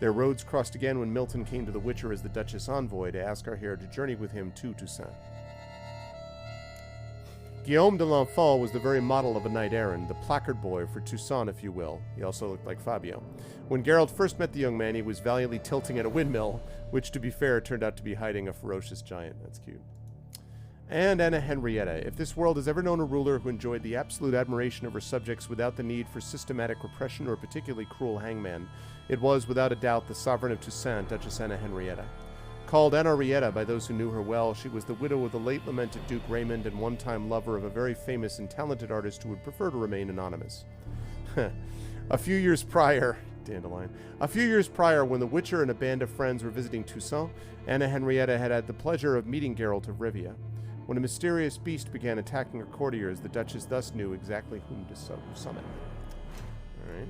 Their roads crossed again when Melton came to the Witcher as the Duchess' envoy to ask our Hare to journey with him to Toussaint. Guillaume de l'Enfant was the very model of a knight-errant, the placard boy for Toussaint, if you will. He also looked like Fabio. When Geralt first met the young man, he was valiantly tilting at a windmill, which, to be fair, turned out to be hiding a ferocious giant. That's cute. And Anna Henrietta. If this world has ever known a ruler who enjoyed the absolute admiration of her subjects without the need for systematic repression or a particularly cruel hangman, it was, without a doubt, the sovereign of Toussaint, Duchess Anna Henrietta. Called Henrietta by those who knew her well, she was the widow of the late lamented Duke Raymond and one-time lover of a very famous and talented artist who would prefer to remain anonymous. A few years prior, when the Witcher and a band of friends were visiting Toussaint, Anna Henrietta had had the pleasure of meeting Geralt of Rivia. When a mysterious beast began attacking her courtiers, the Duchess thus knew exactly whom to summon. Alright.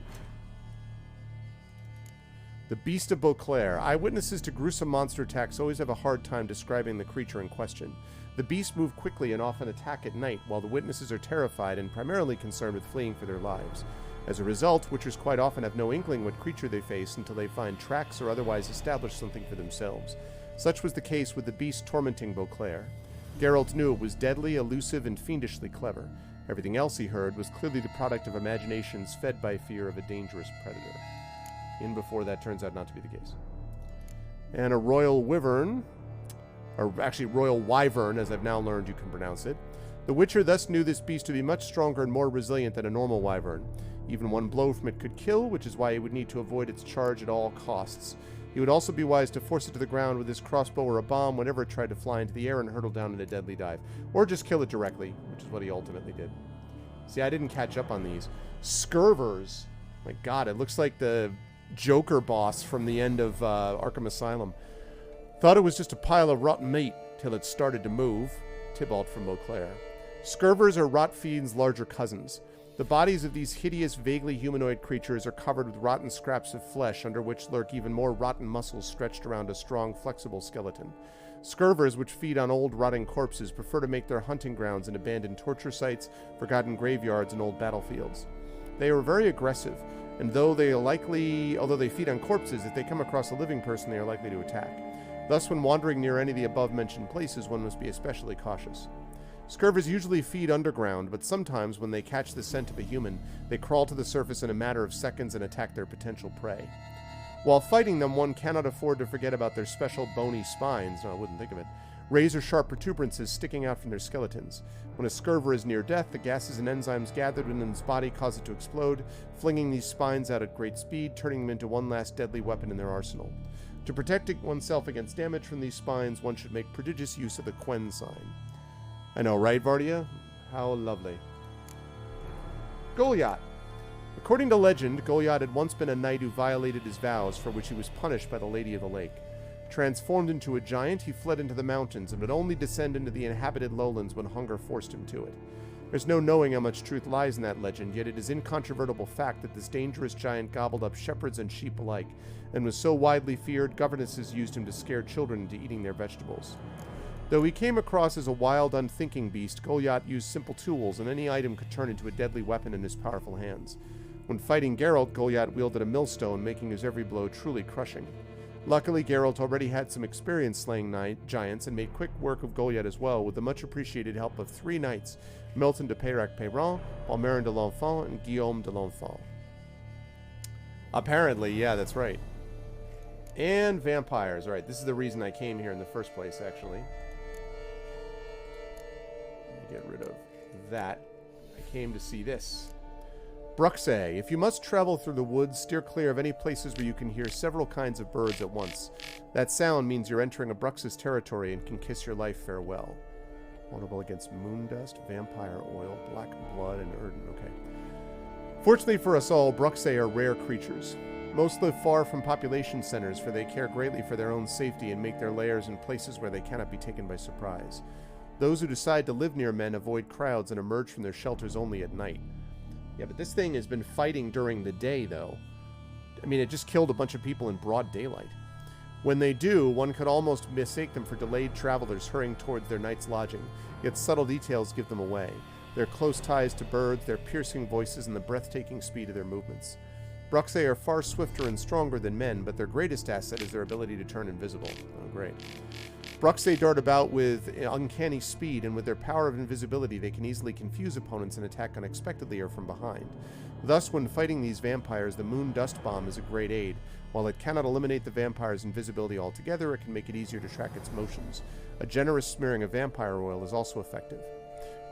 The Beast of Beauclair. Eyewitnesses to gruesome monster attacks always have a hard time describing the creature in question. The beasts move quickly and often attack at night, while the witnesses are terrified and primarily concerned with fleeing for their lives. As a result, Witchers quite often have no inkling what creature they face until they find tracks or otherwise establish something for themselves. Such was the case with the beast tormenting Beauclair. Geralt knew it was deadly, elusive, and fiendishly clever. Everything else he heard was clearly the product of imaginations fed by fear of a dangerous predator. In before that turns out not to be the case. And a royal wyvern, or actually royal wyvern, as I've now learned you can pronounce it. The Witcher thus knew this beast to be much stronger and more resilient than a normal wyvern. Even one blow from it could kill, which is why he would need to avoid its charge at all costs. He would also be wise to force it to the ground with his crossbow or a bomb whenever it tried to fly into the air and hurtle down in a deadly dive. Or just kill it directly, which is what he ultimately did. See, I didn't catch up on these. Skurvers. My god, it looks like the Joker boss from the end of Arkham Asylum. Thought it was just a pile of rotten meat till it started to move. Tybalt from Beauclair. Skurvers are rot fiends' larger cousins. The bodies of these hideous, vaguely humanoid creatures are covered with rotten scraps of flesh under which lurk even more rotten muscles stretched around a strong, flexible skeleton. Skurvers, which feed on old, rotting corpses, prefer to make their hunting grounds in abandoned torture sites, forgotten graveyards, and old battlefields. They are very aggressive, and although they feed on corpses, if they come across a living person, they are likely to attack. Thus, when wandering near any of the above-mentioned places, one must be especially cautious. Skurvers usually feed underground, but sometimes, when they catch the scent of a human, they crawl to the surface in a matter of seconds and attack their potential prey. While fighting them, one cannot afford to forget about their special bony spines, no, I wouldn't think of it, razor-sharp protuberances sticking out from their skeletons. When a Skurver is near death, the gases and enzymes gathered within its body cause it to explode, flinging these spines out at great speed, turning them into one last deadly weapon in their arsenal. To protect oneself against damage from these spines, one should make prodigious use of the Quen sign. I know, right, Vardia? How lovely. Goliath. According to legend, Goliath had once been a knight who violated his vows, for which he was punished by the Lady of the Lake. Transformed into a giant, he fled into the mountains and would only descend into the inhabited lowlands when hunger forced him to it. There's no knowing how much truth lies in that legend, yet it is incontrovertible fact that this dangerous giant gobbled up shepherds and sheep alike, and was so widely feared, governesses used him to scare children into eating their vegetables. Though he came across as a wild, unthinking beast, Goliath used simple tools, and any item could turn into a deadly weapon in his powerful hands. When fighting Geralt, Goliath wielded a millstone, making his every blow truly crushing. Luckily, Geralt already had some experience slaying giants and made quick work of Goliath as well, with the much-appreciated help of 3 knights, Melton de Peyrac-Peyron, Palmerin de l'Enfant, and Guillaume de l'Enfant. Apparently, yeah, that's right. And vampires. Alright, this is the reason I came here in the first place, actually. Let me get rid of that. I came to see this. Bruxay. If you must travel through the woods, steer clear of any places where you can hear several kinds of birds at once. That sound means you're entering a Brux's territory and can kiss your life farewell. Vulnerable against moon dust, vampire oil, black blood, and Erden. Okay. Fortunately for us all, Bruxay are rare creatures. Most live far from population centers, for they care greatly for their own safety and make their lairs in places where they cannot be taken by surprise. Those who decide to live near men avoid crowds and emerge from their shelters only at night. Yeah, but this thing has been fighting during the day, though. I mean, it just killed a bunch of people in broad daylight. When they do, one could almost mistake them for delayed travelers hurrying towards their night's lodging, yet subtle details give them away. Their close ties to birds, their piercing voices, and the breathtaking speed of their movements. Bruxay are far swifter and stronger than men, but their greatest asset is their ability to turn invisible. Oh, great. Bruxay dart about with uncanny speed, and with their power of invisibility, they can easily confuse opponents and attack unexpectedly or from behind. Thus, when fighting these vampires, the Moon Dust Bomb is a great aid. While it cannot eliminate the vampire's invisibility altogether, it can make it easier to track its motions. A generous smearing of vampire oil is also effective.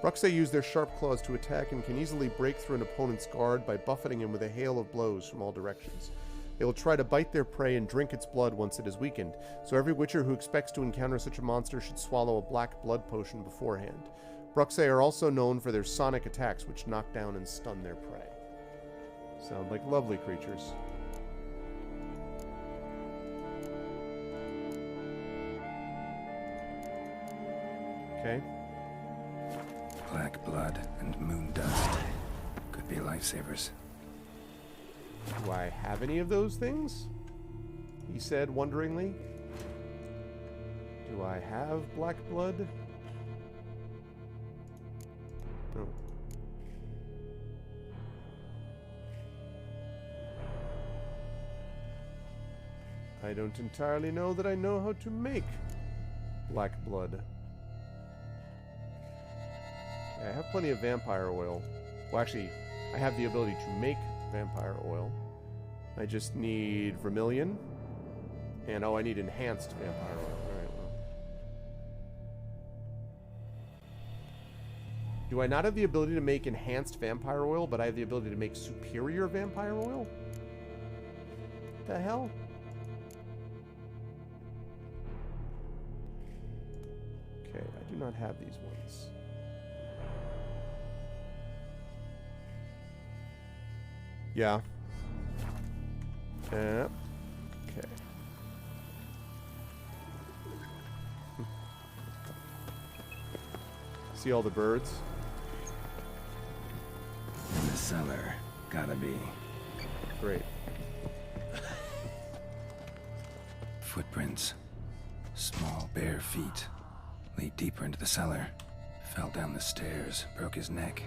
Bruxay use their sharp claws to attack and can easily break through an opponent's guard by buffeting him with a hail of blows from all directions. They will try to bite their prey and drink its blood once it is weakened, so every witcher who expects to encounter such a monster should swallow a black blood potion beforehand. Bruxay are also known for their sonic attacks, which knock down and stun their prey. Sound like lovely creatures. Okay. Black blood and moon dust. Could be lifesavers. Do I have any of those things? He said wonderingly. Do I have black blood? No. I don't entirely know that I know how to make black blood. I have plenty of vampire oil. Well, actually, I have the ability to make vampire oil. I just need vermilion. And, oh, I need enhanced vampire oil. Alright, well. Do I not have the ability to make enhanced vampire oil, but I have the ability to make superior vampire oil? What the hell? Okay, I do not have these ones. Yeah. Okay. See all the birds? In the cellar. Gotta be. Great. Footprints. Small, bare feet. Lead deeper into the cellar. Fell down the stairs. Broke his neck.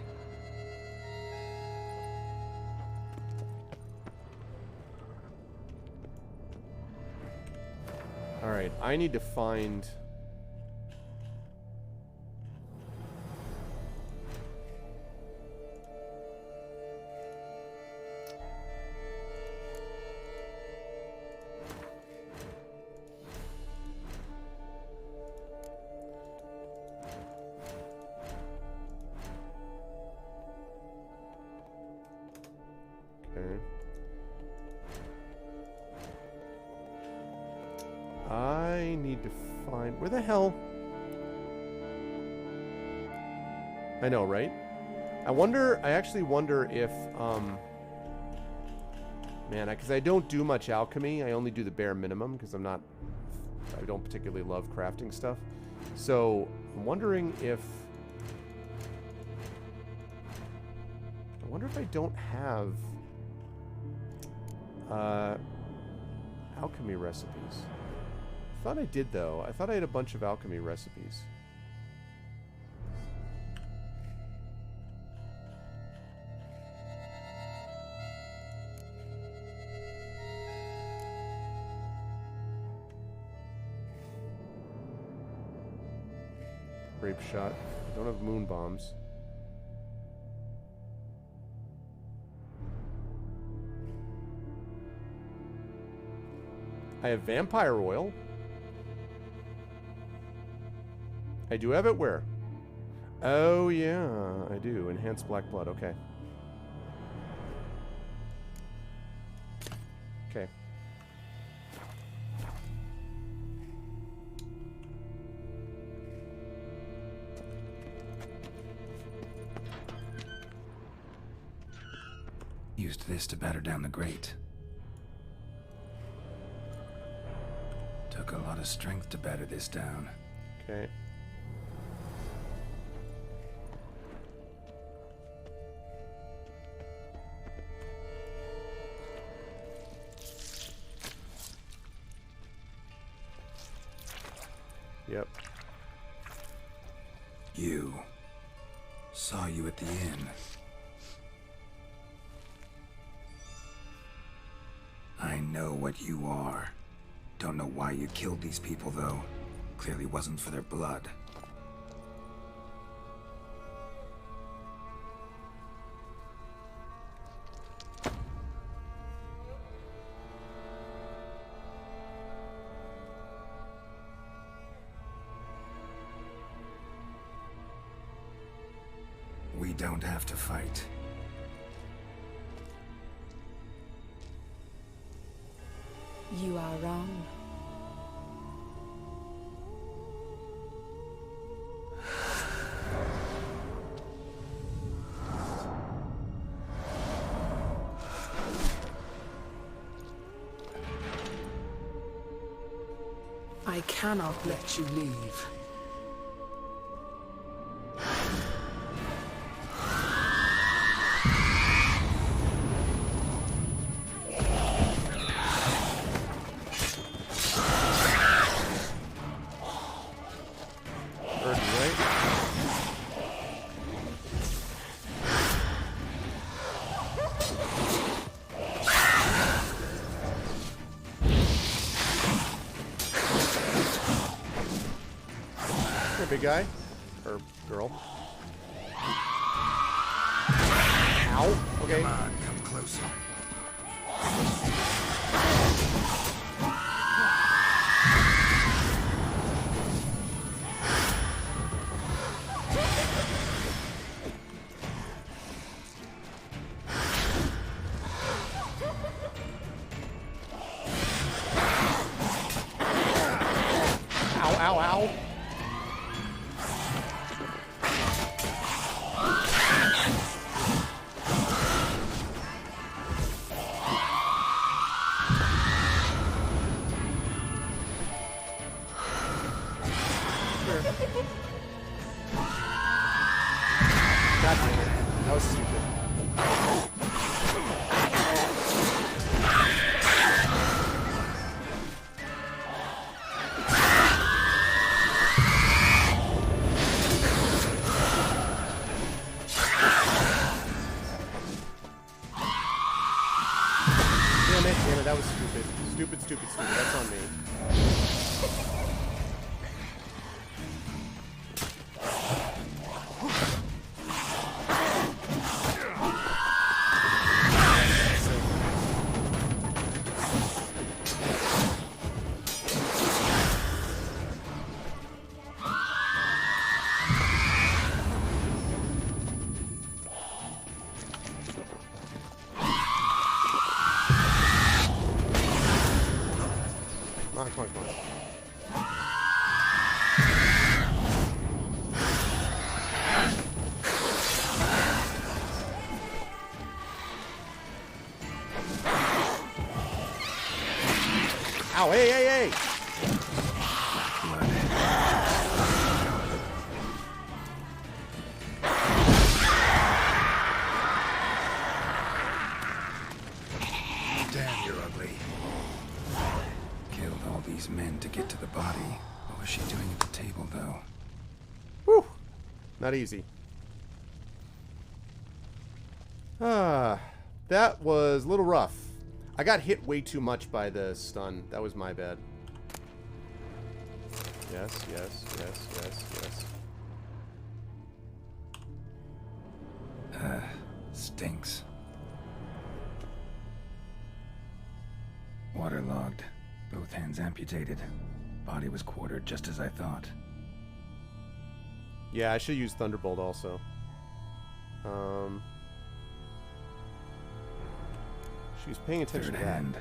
Alright, I need to find... Okay. I need to find... Where the hell? I know, right? I actually wonder if, man, because I don't do much alchemy. I only do the bare minimum, because I don't particularly love crafting stuff. So, I'm wondering if... I wonder if I don't have... alchemy recipes. I thought I did, though. I thought I had a bunch of alchemy recipes. Grape shot. I don't have moon bombs. I have vampire oil. I do have it where? Oh, yeah, I do. Enhanced black blood. Okay. Okay. Used this to batter down the grate. Took a lot of strength to batter this down. Okay. Yep. You. Saw you at the inn. I know what you are. Don't know why you killed these people, though. Clearly wasn't for their blood. We don't have to fight. You are wrong. I cannot let you leave. Big guy or girl. Ow. Okay. Come on, come closer. Ow, ow, ow. God damn it. That was stupid. Damn it, that was stupid. Stupid. That's on me. Come on. Ow, hey! Damn, you're ugly. Killed all these men to get to the body. What was she doing at the table, though? Whew. Not easy. That was a little rough. I got hit way too much by the stun. That was my bad. Yes. Stinks. Waterlogged. Both hands amputated. Body was quartered just as I thought. Yeah, I should use Thunderbolt also. She was paying attention Third to that. hand.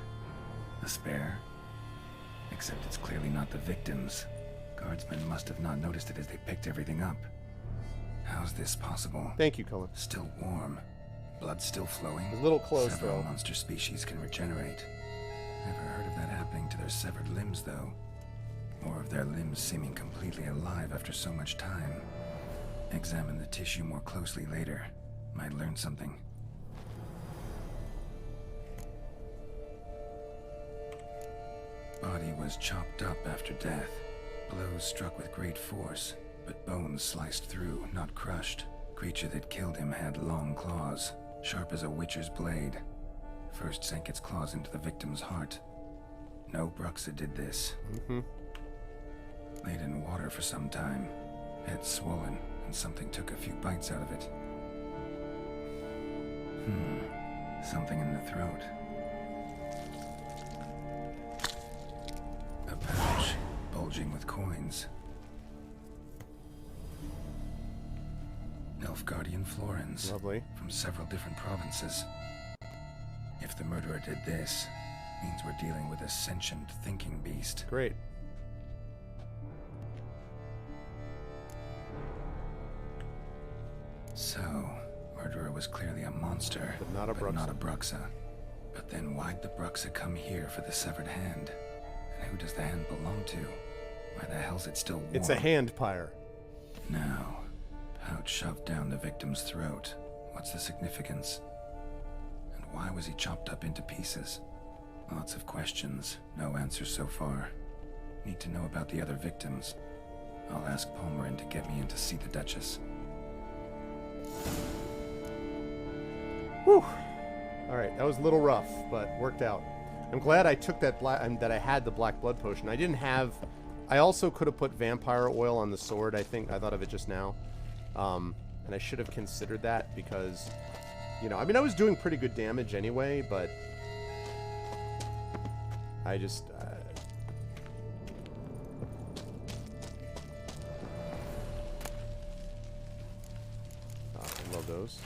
A spare. Except it's clearly not the victim's. Guardsmen must have not noticed it as they picked everything up. How's this possible? Thank you, Cullen. Still warm. Blood still flowing. A little close, Several though. monster species can regenerate. Never heard of that happening to their severed limbs, though. Or of their limbs seeming completely alive after so much time. Examine the tissue more closely later. Might learn something. Body was chopped up after death. Blows struck with great force, but bones sliced through, not crushed. Creature that killed him had long claws, sharp as a witcher's blade. First sank its claws into the victim's heart. No Bruxa did this. Laid in water for some time. Head swollen, and something took a few bites out of it. Something in the throat. A pouch, bulging with coins. Nilfgaardian florins. Lovely. From several different provinces. If the murderer did this, means we're dealing with a sentient thinking beast. Great. So, murderer was clearly a monster, But not a Bruxa. not a Bruxa. But then why'd the Bruxa come here for the severed hand? And who does the hand belong to? Why the hell's it still warm? It's a hand pyre. Now, pouch shoved down the victim's throat. What's the significance? And why was he chopped up into pieces? Lots of questions, no answers so far. Need to know about the other victims. I'll ask Palmerin to get me in to see the Duchess. Whew. All right, that was a little rough, but worked out. I'm glad I took that that I had the black blood potion. I didn't have. I also could have put vampire oil on the sword. I think I thought of it just now, and I should have considered that because, you know, I mean, I was doing pretty good damage anyway, but I just. I love those.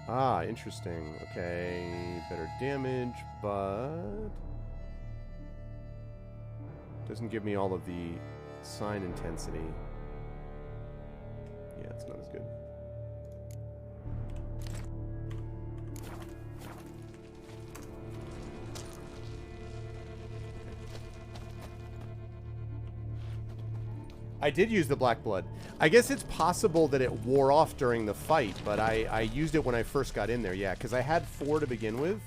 Ah, interesting. Okay, better damage, but doesn't give me all of the sign intensity. Yeah, it's not as good. I did use the black blood. I guess it's possible that it wore off during the fight, but I used it when I first got in there, yeah, because I had 4 to begin with,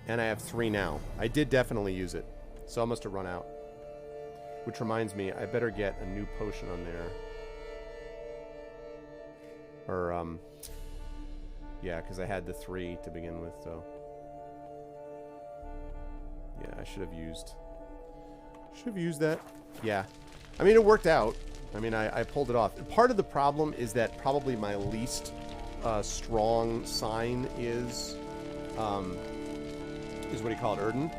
and I have 3 now. I did definitely use it, so I must have run out. Which reminds me, I better get a new potion on there. Or, yeah, because I had the 3 to begin with, so. Yeah, I should have used that. Yeah. I mean, it worked out. I mean, I pulled it off. Part of the problem is that probably my least strong sign is what do you call it, Erden.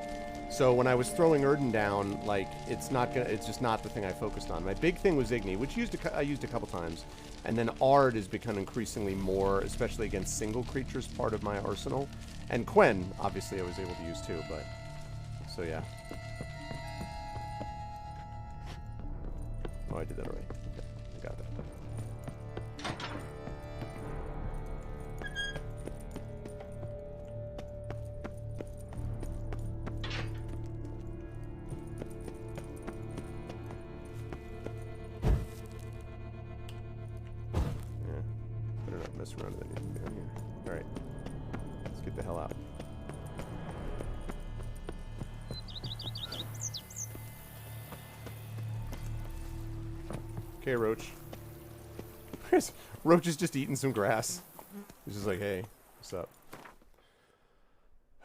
So when I was throwing Erden down, like, it's just not the thing I focused on. My big thing was Igni, which I used a couple times. And then Ard has become increasingly more, especially against single creatures, part of my arsenal. And Quen, obviously, I was able to use too, but... So, yeah. Oh, I did that already. Okay, I got that. Yeah, better not mess around with anything down here. All right, let's get the hell out. Okay, Roach. Roach is just eating some grass. He's just like, hey, what's up?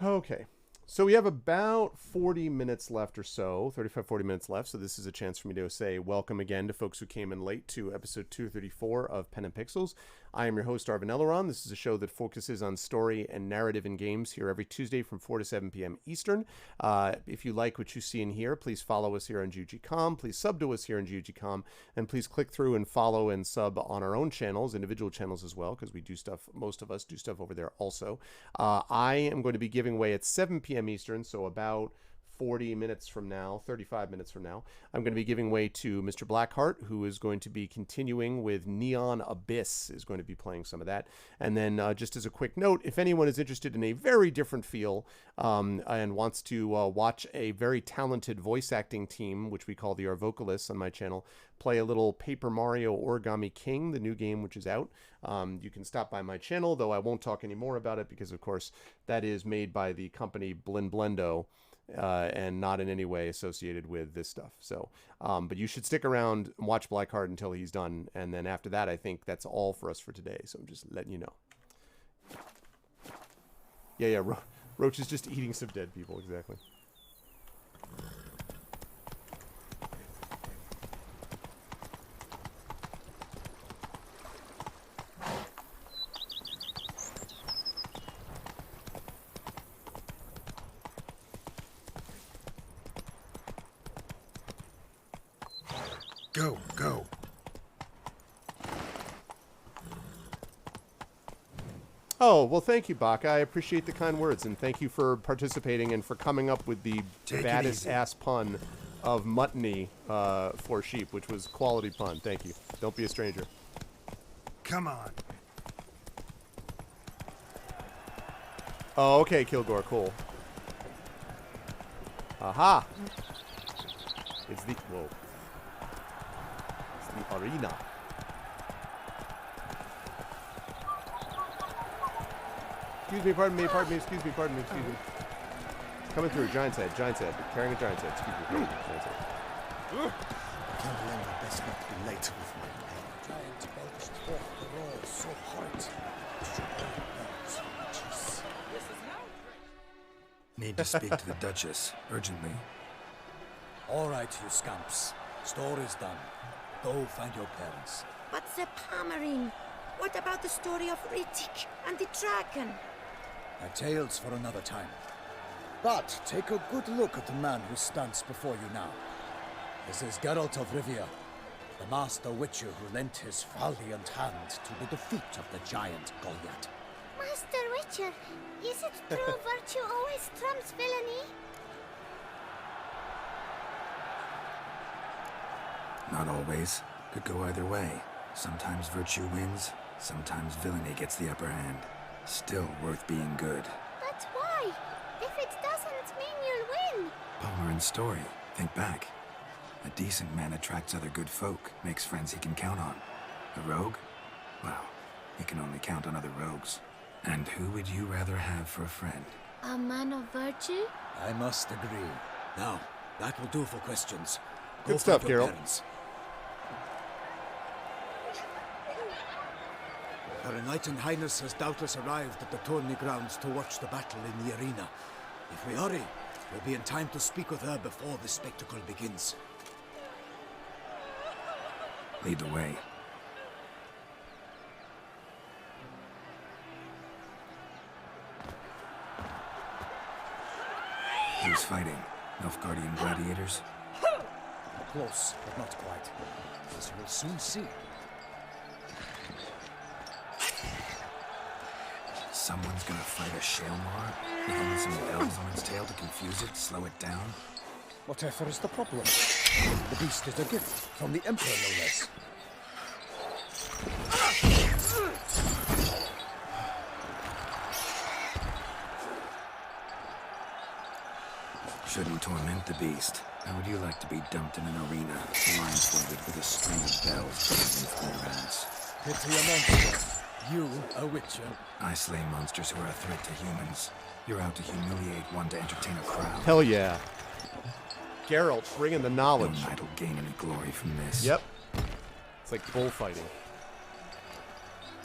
Okay. So we have about 40 minutes left or so, 35, 40 minutes left. So this is a chance for me to say welcome again to folks who came in late to episode 234 of Pen and Pixels. I am your host, Arvin Elleron. This is a show that focuses on story and narrative in games here every Tuesday from 4 to 7 p.m. Eastern. If you like what you see in here, please follow us here on GGCom. Please sub to us here on GGCom. And please click through and follow and sub on our own channels, individual channels as well, because we do stuff, most of us do stuff over there also. I am going to be giving away at 7 p.m. Eastern, so about 40 minutes from now, 35 minutes from now, I'm going to be giving way to Mr. Blackheart, who is going to be continuing with Neon Abyss, is going to be playing some of that. And then just as a quick note, if anyone is interested in a very different feel and wants to watch a very talented voice acting team, which we call the Arvocalists on my channel, play a little Paper Mario Origami King, the new game which is out, you can stop by my channel, though I won't talk any more about it because, of course, that is made by the company Blendo. And not in any way associated with this stuff. So, but you should stick around and watch Blackheart until he's done. And then after that, I think that's all for us for today. So I'm just letting you know. Yeah. Roach is just eating some dead people. Exactly. Go. Oh, well, thank you, Baka. I appreciate the kind words, and thank you for participating and for coming up with the baddest ass pun of muttony for sheep, which was quality pun. Thank you. Don't be a stranger. Come on. Oh, okay, Kilgore, cool. Aha! It's the... Whoa. The arena. Excuse me, pardon me, excuse me. Coming through, giant's head, carrying a giant's head, excuse me, giant's head. I best not be late with my plan. Giant belched forth the roar so hot. Need to speak to the Duchess, urgently. All right, you scamps. Story's done. Go find your parents. But the Palmering, what about the story of Riddick and the dragon? My tales for another time. But take a good look at the man who stands before you now. This is Geralt of Rivia, the master witcher who lent his valiant hand to the defeat of the giant Goliath. Master Witcher, is it true virtue always trumps villainy? Not always. Could go either way. Sometimes virtue wins, sometimes villainy gets the upper hand. Still worth being good. But why? If it doesn't mean you'll win. Palmerin's story. Think back. A decent man attracts other good folk, makes friends he can count on. A rogue? Well, he can only count on other rogues. And who would you rather have for a friend? A man of virtue? I must agree. Now, that will do for questions. Good stuff, Geralt. Her Enlightened Highness has doubtless arrived at the tourney grounds to watch the battle in the arena. If we hurry, we'll be in time to speak with her before the spectacle begins. Lead the way. Who's fighting? Nilfgaardian gladiators? Close, but not quite. As you will soon see. Someone's gonna fight a Shaelmar? With only some bells on its tail to confuse it, slow it down? Whatever is the problem? The beast is a gift from the Emperor, no less. Shouldn't torment the beast. How would you like to be dumped in an arena, blindfolded with a string of bells buzzing through your ass? Pity a monster. You, a witcher. I slay monsters who are a threat to humans. You're out to humiliate one to entertain a crowd. Hell yeah. Geralt, bringing the knowledge. No knight will gain any glory from this. Yep. It's like bullfighting.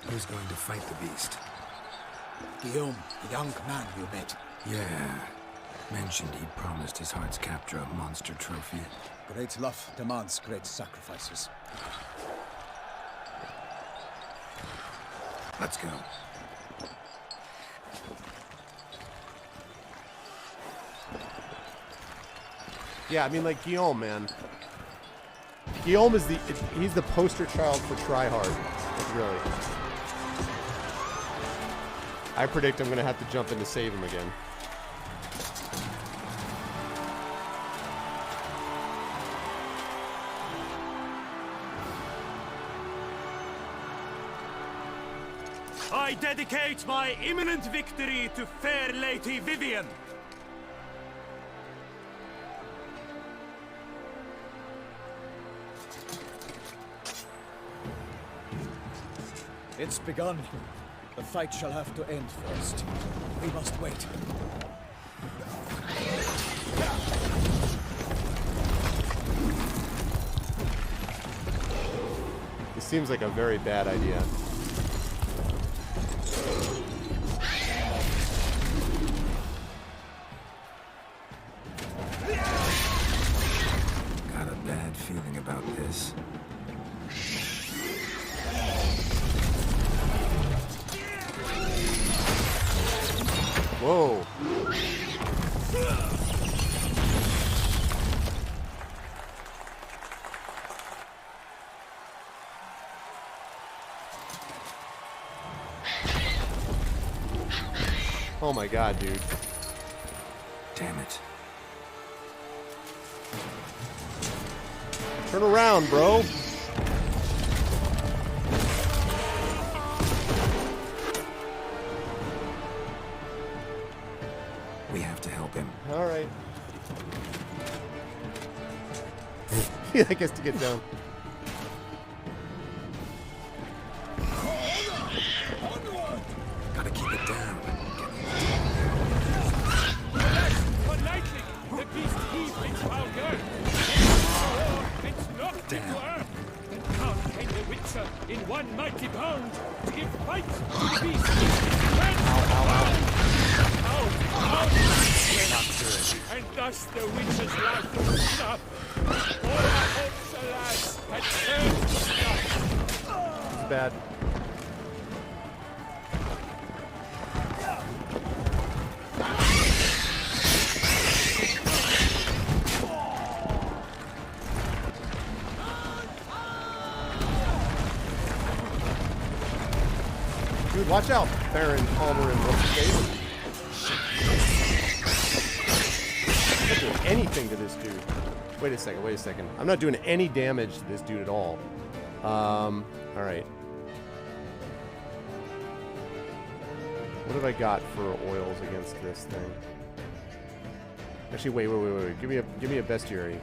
Who's going to fight the beast? Guillaume, the young man you met. Yeah. Mentioned he'd promised his heart's capture a monster trophy. Great love demands great sacrifices. Let's go. Yeah, I mean, like, Guillaume, man. Guillaume is he's the poster child for tryhard. Like, really. I predict I'm going to have to jump in to save him again. I dedicate my imminent victory to fair Lady Vivian. It's begun. The fight shall have to end first. We must wait. This seems like a very bad idea. Got a bad feeling about this. Whoa. Oh my god, dude. Damn it. Turn around, bro. We have to help him. All right. Yeah, I guess to get down. Gotta keep it down. But lightning, the beast heaved its powder. It's knocked into earth. And down came the Witcher in one mighty bound to give fight to the beast. And thus the Witcher's life was snuffed. All our hopes, alas, had turned to dust. It's bad. Dude, watch out, Baron Palmer and what's his face? I'm not doing anything to this dude. Wait a second. I'm not doing any damage to this dude at all. Alright. What have I got for oils against this thing? Actually, wait. Give me a bestiary.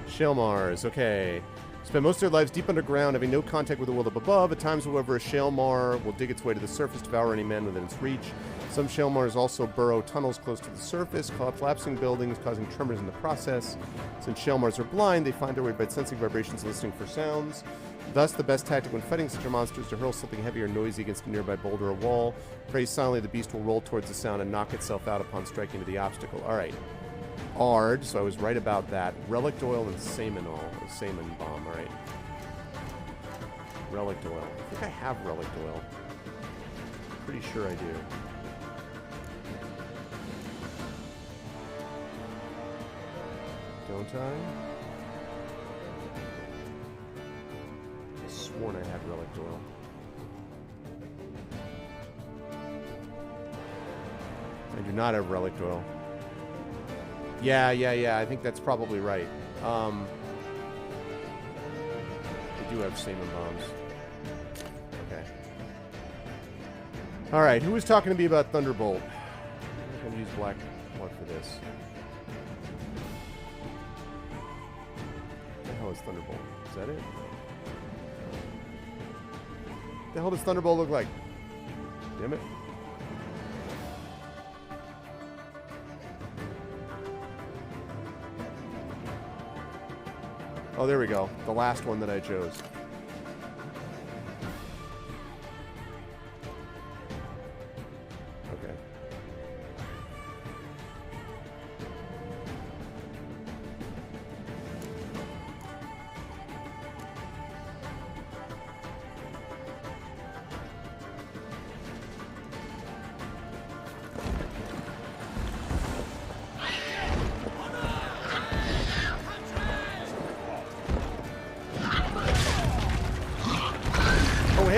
Shaelmars, okay. Spend most of their lives deep underground, having no contact with the world up above. At times, however, a Shaelmar will dig its way to the surface, devour any man within its reach. Some Shaelmars also burrow tunnels close to the surface, collapsing buildings, causing tremors in the process. Since Shaelmars are blind, they find their way by sensing vibrations and listening for sounds. Thus, the best tactic when fighting such a monster is to hurl something heavy or noisy against a nearby boulder or wall. Pray silently, the beast will roll towards the sound and knock itself out upon striking into the obstacle. Alright. Ard, so I was right about that. Relic oil and Saman bomb, alright. Relic oil. I think I have relic oil. Pretty sure I do. Don't I? I sworn I had relic oil. I do not have relic oil. Yeah, I think that's probably right. I do have Saman bombs. Okay. Alright, who was talking to me about Thunderbolt? I'm going to use black blood for this. What the hell is Thunderbolt? Is that it? What the hell does Thunderbolt look like? Damn it. Oh, there we go. The last one that I chose.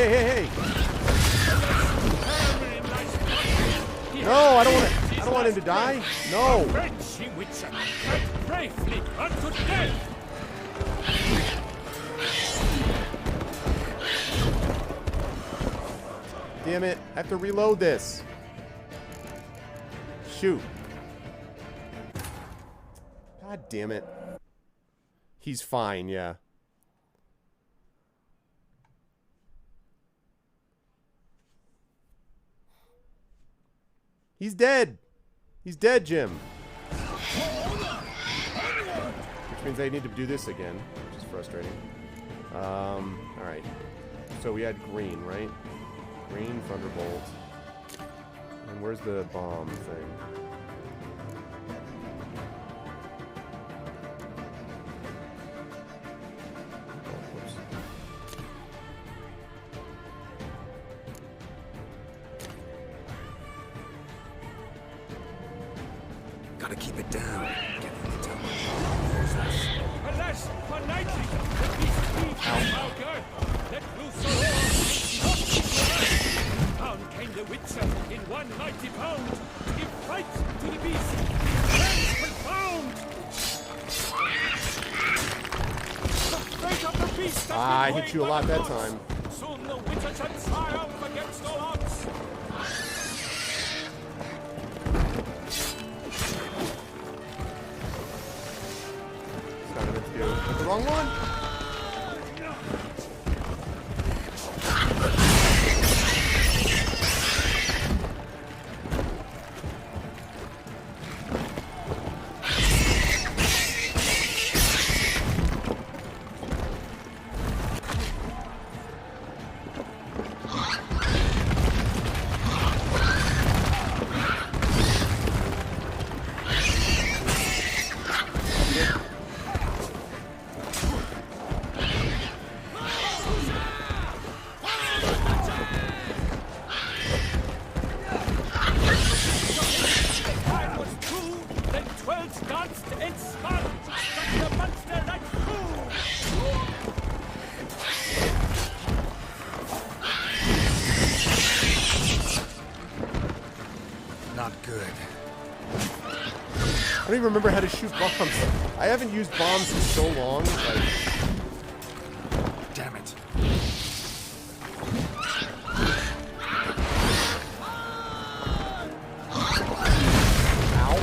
hey! No, I don't want him to die. No. Damn it! I have to reload this. Shoot. God damn it. He's fine, yeah. He's dead. He's dead, Jim. Which means I need to do this again, which is frustrating. Alright. So we had green, right? Green, thunderbolt. And where's the bomb thing? Gotta keep it down. Alas, for nightly, the beast feeds from our girth. Let loose all down came the Witcher in one mighty pound. Give fight to the beast. Hands confound. The fate of the beast. Ah, I hit you a lot that time. Soon the Witcher shall triumph against all odds. Wrong one? I don't even remember how to shoot bombs. I haven't used bombs in so long. Like... Damn it. Ow.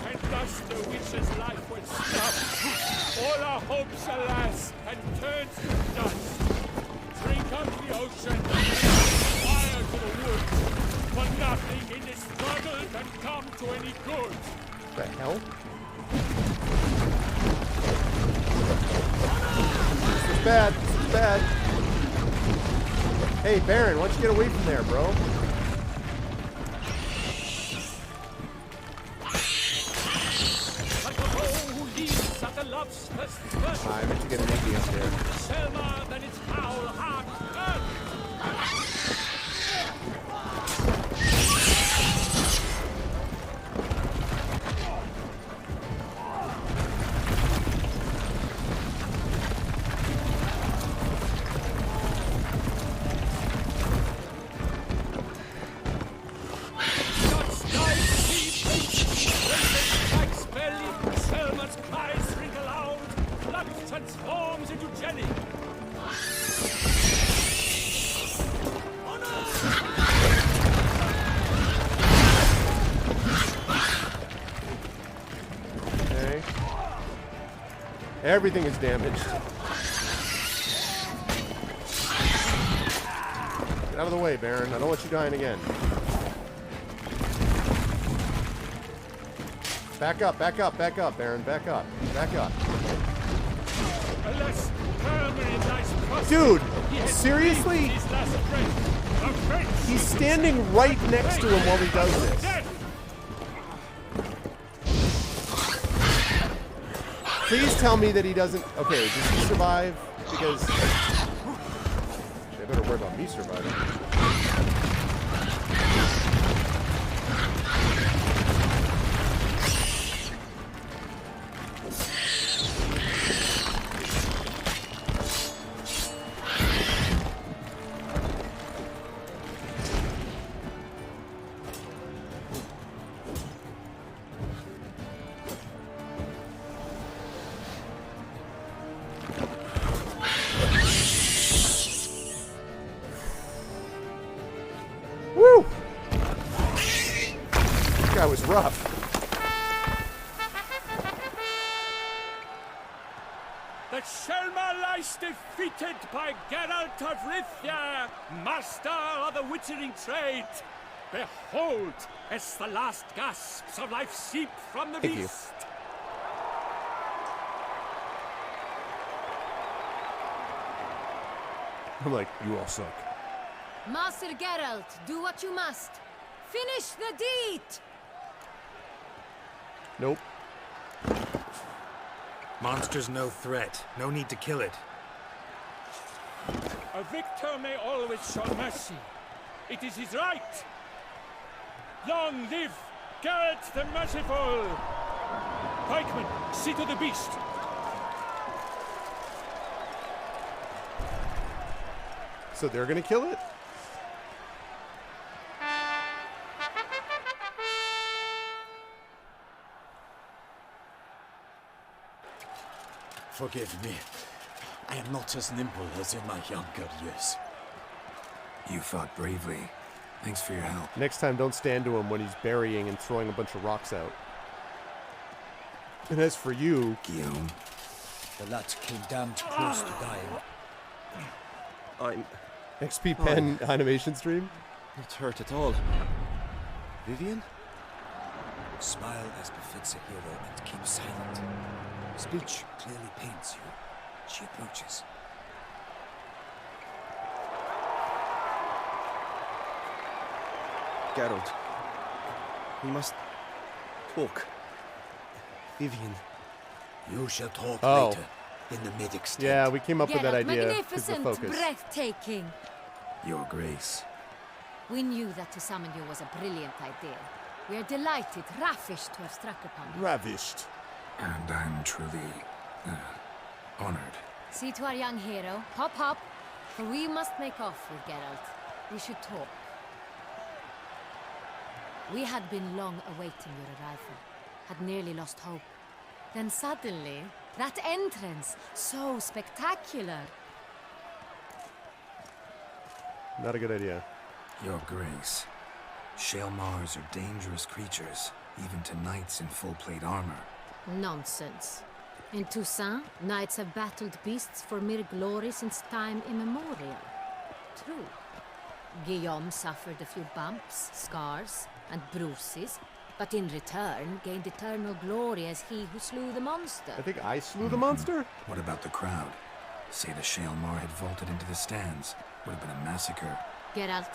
And thus the witch's life will stop. All our hopes, alas, and turns to dust. Drink up the ocean and fire to the woods. For nothing in this struggle can come to any good. The hell? This is bad. This is bad. Hey, Baron, why don't you get away from there, bro? I meant to get an Iggy up there. Selma, then it's foul, hard, transforms into jelly. Okay. Everything is damaged. Get out of the way, Baron. I don't want you dying again. Back up, back up, back up, Baron. Back up. Back up. Dude, seriously? He's standing right next to him while he does this. Please tell me that he doesn't... Okay, does he survive? Because... They better worry about me surviving. rough. The Shelma lies defeated by Geralt of Rivia, master of the witchering trade. Behold, as the last gasps of life seep from the Thank you. beast. I'm like, you all suck. Master Geralt, do what you must. Finish the deed! Nope. Monster's no threat. No need to kill it. A victor may always show mercy. It is his right. Long live Geralt the Merciful! Pikeman, see to the beast. So they're gonna kill it? Forgive me. I am not as nimble as in my younger years. You fought bravely. Thanks for your help. Next time, don't stand to him when he's burying and throwing a bunch of rocks out. And as for you, Guillaume, the lad came damned close to dying. I'm XP Pen animation stream? not hurt at all. Vivian? Smile as befits a hero and keep silent. Speech clearly pains you. She approaches. Geralt. We must talk. Vivian. You shall talk Oh. later in the medic stand. Yeah, we came up with that Geralt, idea because of magnificent, focus. breathtaking. Your Grace. We knew that to summon you was a brilliant idea. We are delighted, ravished to have struck upon you. Ravished. And I'm truly honored. See to our young hero. Hop, hop. For we must make off with Geralt. We should talk. We had been long awaiting your arrival. Had nearly lost hope. Then suddenly, that entrance, so spectacular. Not a good idea. Your Grace. Shaelmars are dangerous creatures, even to knights in full plate armor. Nonsense. In Toussaint, knights have battled beasts for mere glory since time immemorial. True. Guillaume suffered a few bumps, scars, and bruises, but in return gained eternal glory as he who slew the monster. I think I slew the monster? What about the crowd? Say the Shaelmar had vaulted into the stands. Would have been a massacre. Geralt,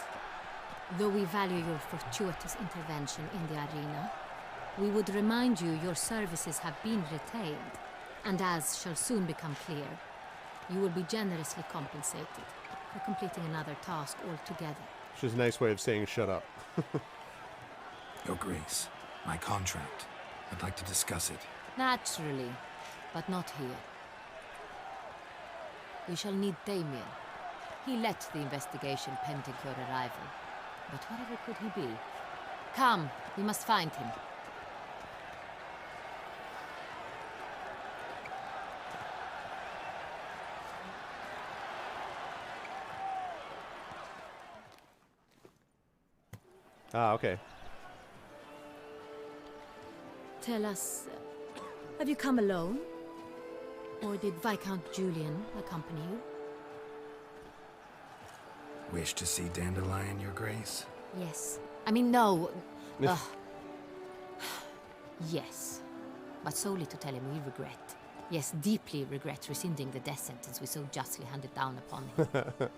though we value your fortuitous intervention in the arena, we would remind you your services have been retained, and as shall soon become clear, you will be generously compensated for completing another task altogether. Which is a nice way of saying shut up. Your Grace, my contract. I'd like to discuss it. Naturally, but not here. We shall need Damien. He led the investigation pending your arrival. But whatever could he be? Come, we must find him. Ah, okay. Tell us, have you come alone? Or did Viscount Julian accompany you? Wish to see Dandelion, Your Grace? Yes. I mean, no. Yes. But solely to tell him we regret. Yes, deeply regret rescinding the death sentence we so justly handed down upon him.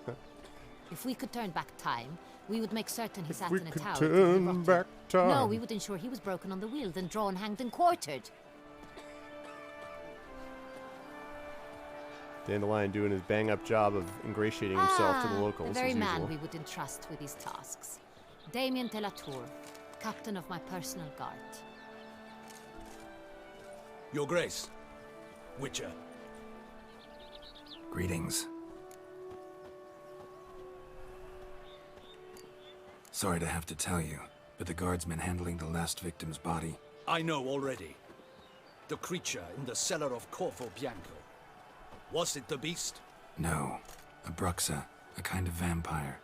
If we could turn back time, we would make certain he sat we in a could tower. turn back time. No, we would ensure he was broken on the wheel, then drawn, hanged, and quartered. Dandelion doing his bang-up job of ingratiating himself to the locals, The very as man usual. we would entrust with these tasks. Damien de la Tour, captain of my personal guard. Your Grace. Witcher. Greetings. Sorry to have to tell you, but the guardsman handling the last victim's body... I know already. The creature in the cellar of Corvo Bianco. Was it the beast? No. A Bruxa, a kind of vampire.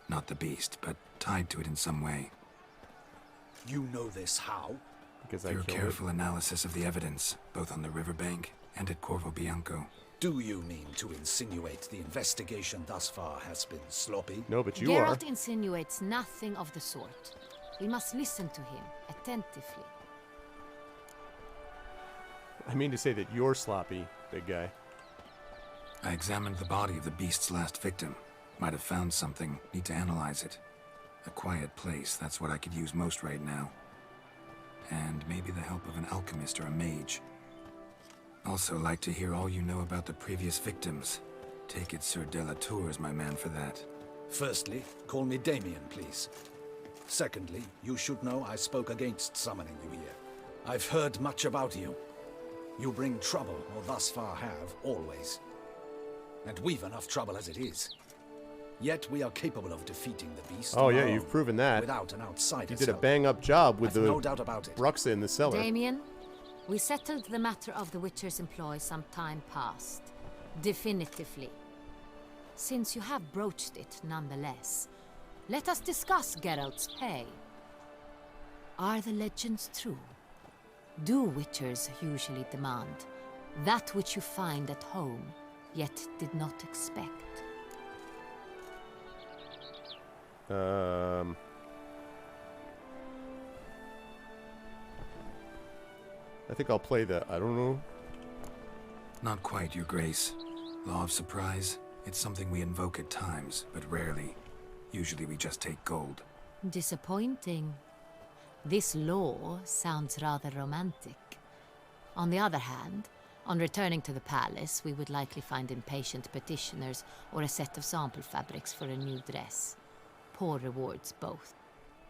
Not the beast, but tied to it in some way. You know this how? Because Through careful analysis of the evidence, both on the riverbank and at Corvo Bianco. Do you mean to insinuate the investigation thus far has been sloppy? No, but you Geralt insinuates nothing of the sort. We must listen to him attentively. I mean to say that you're sloppy, big guy. I examined the body of the beast's last victim. Might have found something. Need to analyze it. A quiet place, that's what I could use most right now. And maybe the help of an alchemist or a mage. Also like to hear all you know about the previous victims. Take it Sir Delatour is my man for that. Firstly, call me Damien, please. Secondly, you should know I spoke against summoning you here. I've heard much about you. You bring trouble, or thus far have, always. And we've enough trouble as it is. Yet we are capable of defeating the beast. Oh yeah, you've proven that. Without an outsider. You did a bang-up job with the no doubt about it. Bruxa in the cellar. Damien, we settled the matter of the Witcher's employ some time past. Definitively. Since you have broached it nonetheless, let us discuss Geralt's pay. Are the legends true? Do Witchers usually demand that which you find at home, yet did not expect? I think I'll play the, I don't know. Not quite, Your Grace. Law of surprise, it's something we invoke at times, but rarely. Usually we just take gold. Disappointing. This law sounds rather romantic. On the other hand, on returning to the palace, we would likely find impatient petitioners or a set of sample fabrics for a new dress. Poor rewards, both.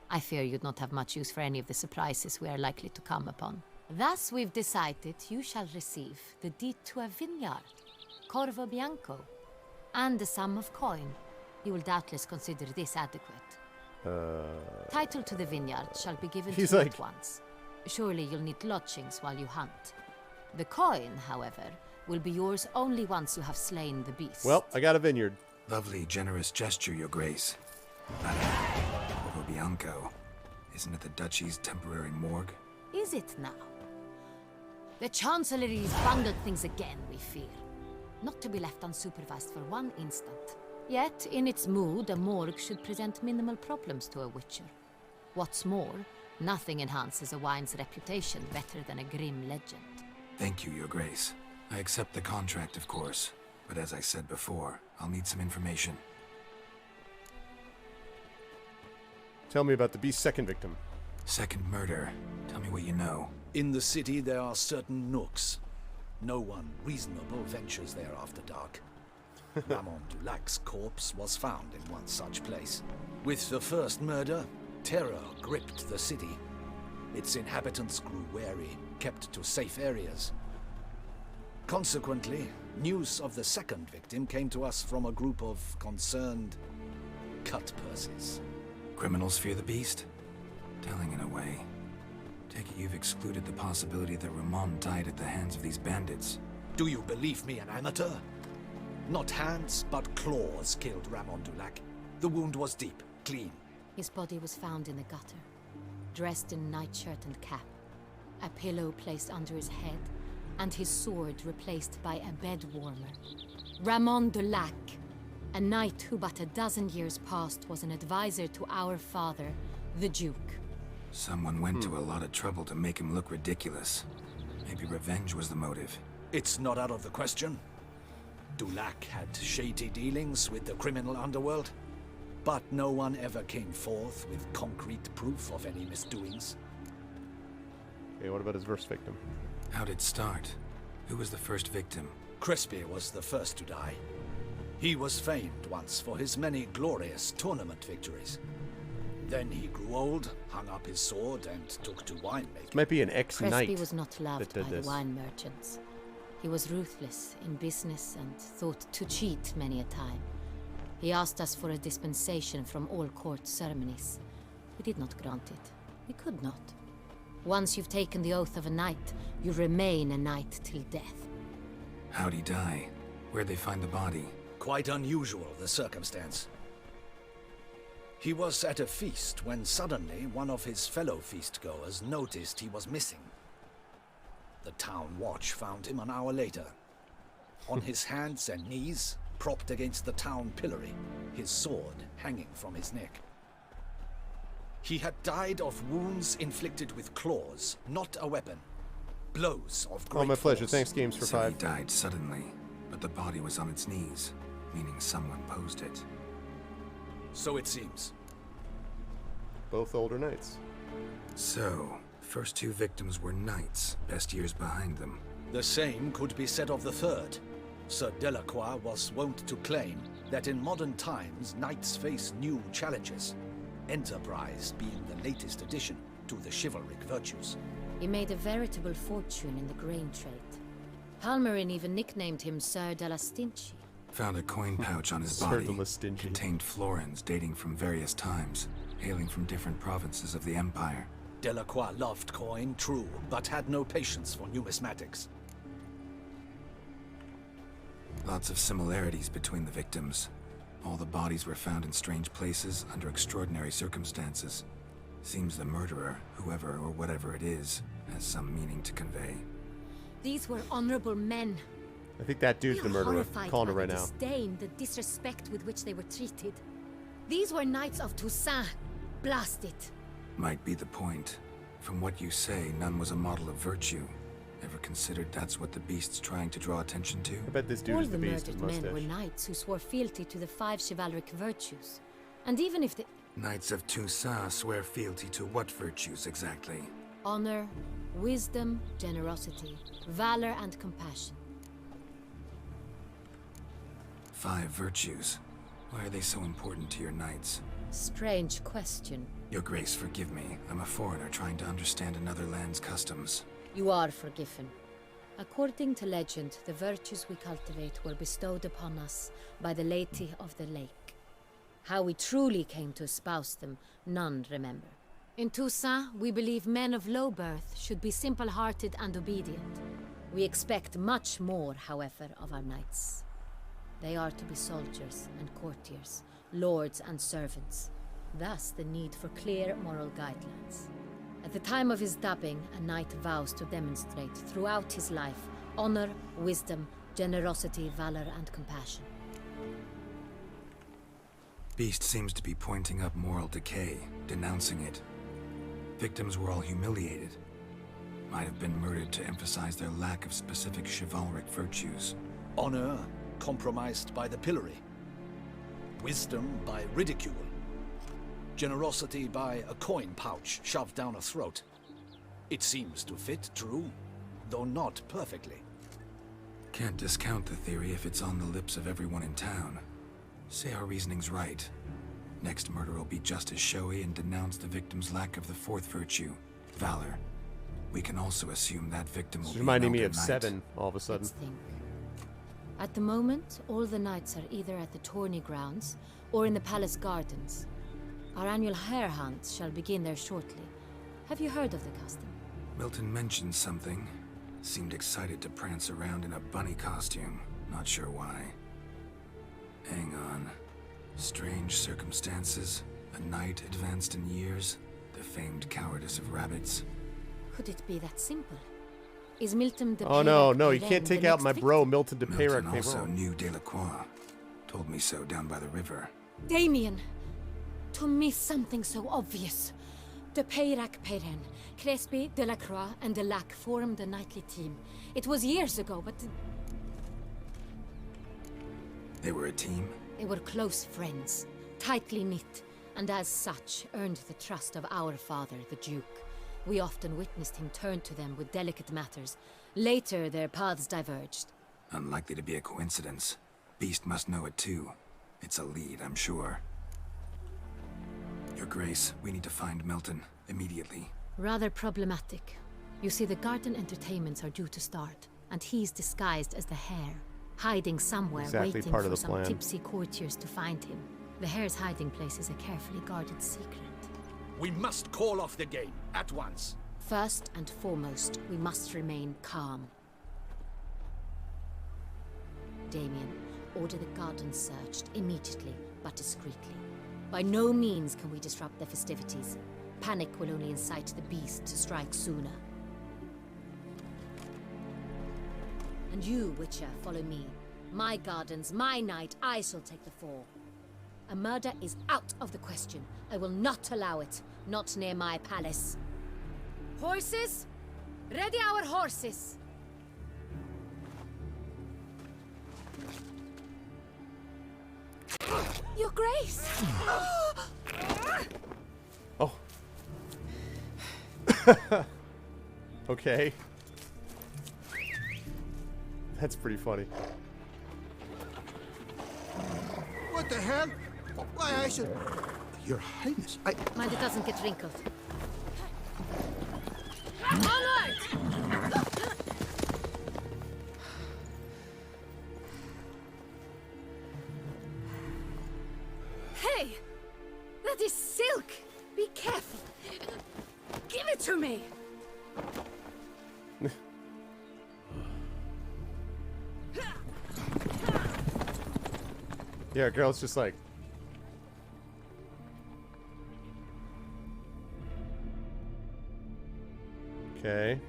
I fear you'd not have much use for any of the surprises we are likely to come upon. Thus, we've decided you shall receive the deed to a vineyard, Corvo Bianco, and a sum of coin. You will doubtless consider this adequate. Title to the vineyard shall be given to you at once. Surely you'll need lodgings while you hunt. The coin, however, will be yours only once you have slain the beast. Well, I got a vineyard. Lovely, generous gesture, Your Grace. Corvo Bianco. Isn't it the Duchy's temporary morgue? Is it now? The Chancellery's bungled things again, we fear. Not to be left unsupervised for one instant. Yet, in its mood, a morgue should present minimal problems to a Witcher. What's more, nothing enhances a wine's reputation better than a grim legend. Thank you, Your Grace. I accept the contract, of course. But as I said before, I'll need some information. Tell me about the beast's second victim. Second murder. Tell me what you know. In the city, there are certain nooks. No one reasonable ventures there after dark. Ramon Dulac's corpse was found in one such place. With the first murder, terror gripped the city. Its inhabitants grew wary, kept to safe areas. Consequently, news of the second victim came to us from a group of concerned cut-purses. Criminals fear the beast? Telling in a way. Take it you've excluded the possibility that Ramon died at the hands of these bandits. Do you believe me an amateur? Not hands, but claws killed Ramon Dulac. The wound was deep, clean. His body was found in the gutter, dressed in nightshirt and cap, a pillow placed under his head, and his sword replaced by a bed warmer. Ramon Dulac, a knight who but a dozen years past was an advisor to our father, the Duke. Someone went to a lot of trouble to make him look ridiculous. Maybe revenge was the motive. It's not out of the question. Dulac had shady dealings with the criminal underworld, but no one ever came forth with concrete proof of any misdoings. Okay, what about his first victim? How'd it start? Who was the first victim? Crespi was the first to die. He was famed once for his many glorious tournament victories. Then he grew old, hung up his sword, and took to winemaking. This might be an ex-knight. Crespi was not loved by that the did this. wine merchants. He was ruthless in business and thought to cheat many a time. He asked us for a dispensation from all court ceremonies. We did not grant it. We could not. Once you've taken the oath of a knight, you remain a knight till death. How'd he die? Where'd they find the body? Quite unusual, the circumstance. He was at a feast when suddenly one of his fellow feastgoers noticed he was missing. The town watch found him an hour later. On his hands and knees, propped against the town pillory, his sword hanging from his neck. He had died of wounds inflicted with claws, not a weapon. Blows of great Oh, my pleasure. force. Thanks, Games for So 5. he died suddenly, but the body was on its knees, meaning someone posed it. So it seems. Both older knights. So, first 2 victims were knights, best years behind them. The same could be said of the third. Sir Delacroix was wont to claim that in modern times knights face new challenges, enterprise being the latest addition to the chivalric virtues. He made a veritable fortune in the grain trade. Palmerin even nicknamed him Sir de la Stinchi. Found a coin pouch on his body. Contained florins dating from various times, hailing from different provinces of the Empire. Delacroix loved coin, true, but had no patience for numismatics. Lots of similarities between the victims. All the bodies were found in strange places under extraordinary circumstances. Seems the murderer, whoever or whatever it is, has some meaning to convey. These were honorable men. I think that dude's the murderer. Horrified Calling it by right the now. disdain, the disrespect with which they were treated. These were knights of Toussaint. Blast it. Might be the point. From what you say, none was a model of virtue. Ever considered that's what the beast's trying to draw attention to? I bet this dude All is the the beast with murdered men were mustache. knights who swore fealty to the 5 chivalric virtues. And even if the Knights of Toussaint swear fealty to what virtues exactly? honor, wisdom, generosity, valor, and compassion. 5 virtues. Why are they so important to your knights? Strange question. Your Grace, forgive me. I'm a foreigner trying to understand another land's customs. You are forgiven. According to legend, the virtues we cultivate were bestowed upon us by the Lady of the Lake. How we truly came to espouse them, none remember. In Toussaint, we believe men of low birth should be simple-hearted and obedient. We expect much more, however, of our knights. They are to be soldiers and courtiers, lords and servants. Thus, the need for clear moral guidelines. At the time of his dubbing, a knight vows to demonstrate throughout his life honor, wisdom, generosity, valor, and compassion. Beast seems to be pointing up moral decay, denouncing it. Victims were all humiliated. Might have been murdered to emphasize their lack of specific chivalric virtues. Honor compromised by the pillory. Wisdom by ridicule. Generosity by a coin pouch shoved down a throat. It seems to fit, true, though not perfectly. Can't discount the theory if it's on the lips of everyone in town. Say our reasoning's right. Next murder will be just as showy and denounce the victim's lack of the 4th virtue, valor. We can also assume that victim will It's be reminding me Melton of Knight. 7 all of a sudden. Let's think. At the moment, all the knights are either at the tourney grounds or in the palace gardens. Our annual hare hunt shall begin there shortly. Have you heard of the custom? Milton mentioned something. Seemed excited to prance around in a bunny costume. Not sure why. Hang on. Strange circumstances. A knight advanced in years. The famed cowardice of rabbits. Could it be that simple? Is Milton de Oh no, Peyrac no, you Peyrain can't take the out next my victim? bro, Milton de Milton Peyrac also Peyrain. knew Delacroix. Told me so down by the river. Damien! To miss something so obvious. De Peyrac Peyrain, Crespi, Delacroix, and Delac formed a knightly team. It was years ago, but They were a team? they were close friends, tightly knit, and as such earned the trust of our father, the Duke. We often witnessed him turn to them with delicate matters. Later, their paths diverged. Unlikely to be a coincidence. Beast must know it too. It's a lead, I'm sure. Your Grace, we need to find Melton immediately. Rather problematic. You see, the garden entertainments are due to start, and he's disguised as the Hare, hiding somewhere, Exactly waiting part of for the some plan. tipsy courtiers to find him. The Hare's hiding place is a carefully guarded secret. We must call off the game, at once. First and foremost, we must remain calm. Damien, order the garden searched immediately, but discreetly. By no means can we disrupt the festivities. Panic will only incite the beast to strike sooner. And you, Witcher, follow me. My gardens, my night, I shall take the fall. A murder is out of the question. I will not allow it. Not near my palace. Horses? Ready our horses! Your Grace! Oh. Okay. That's pretty funny. What the hell? Why, I should... Your Highness, I... Mind it doesn't get wrinkled. Onward! Hey! That is silk! Be careful! Give it to me! Yeah, girl's just like... Okay.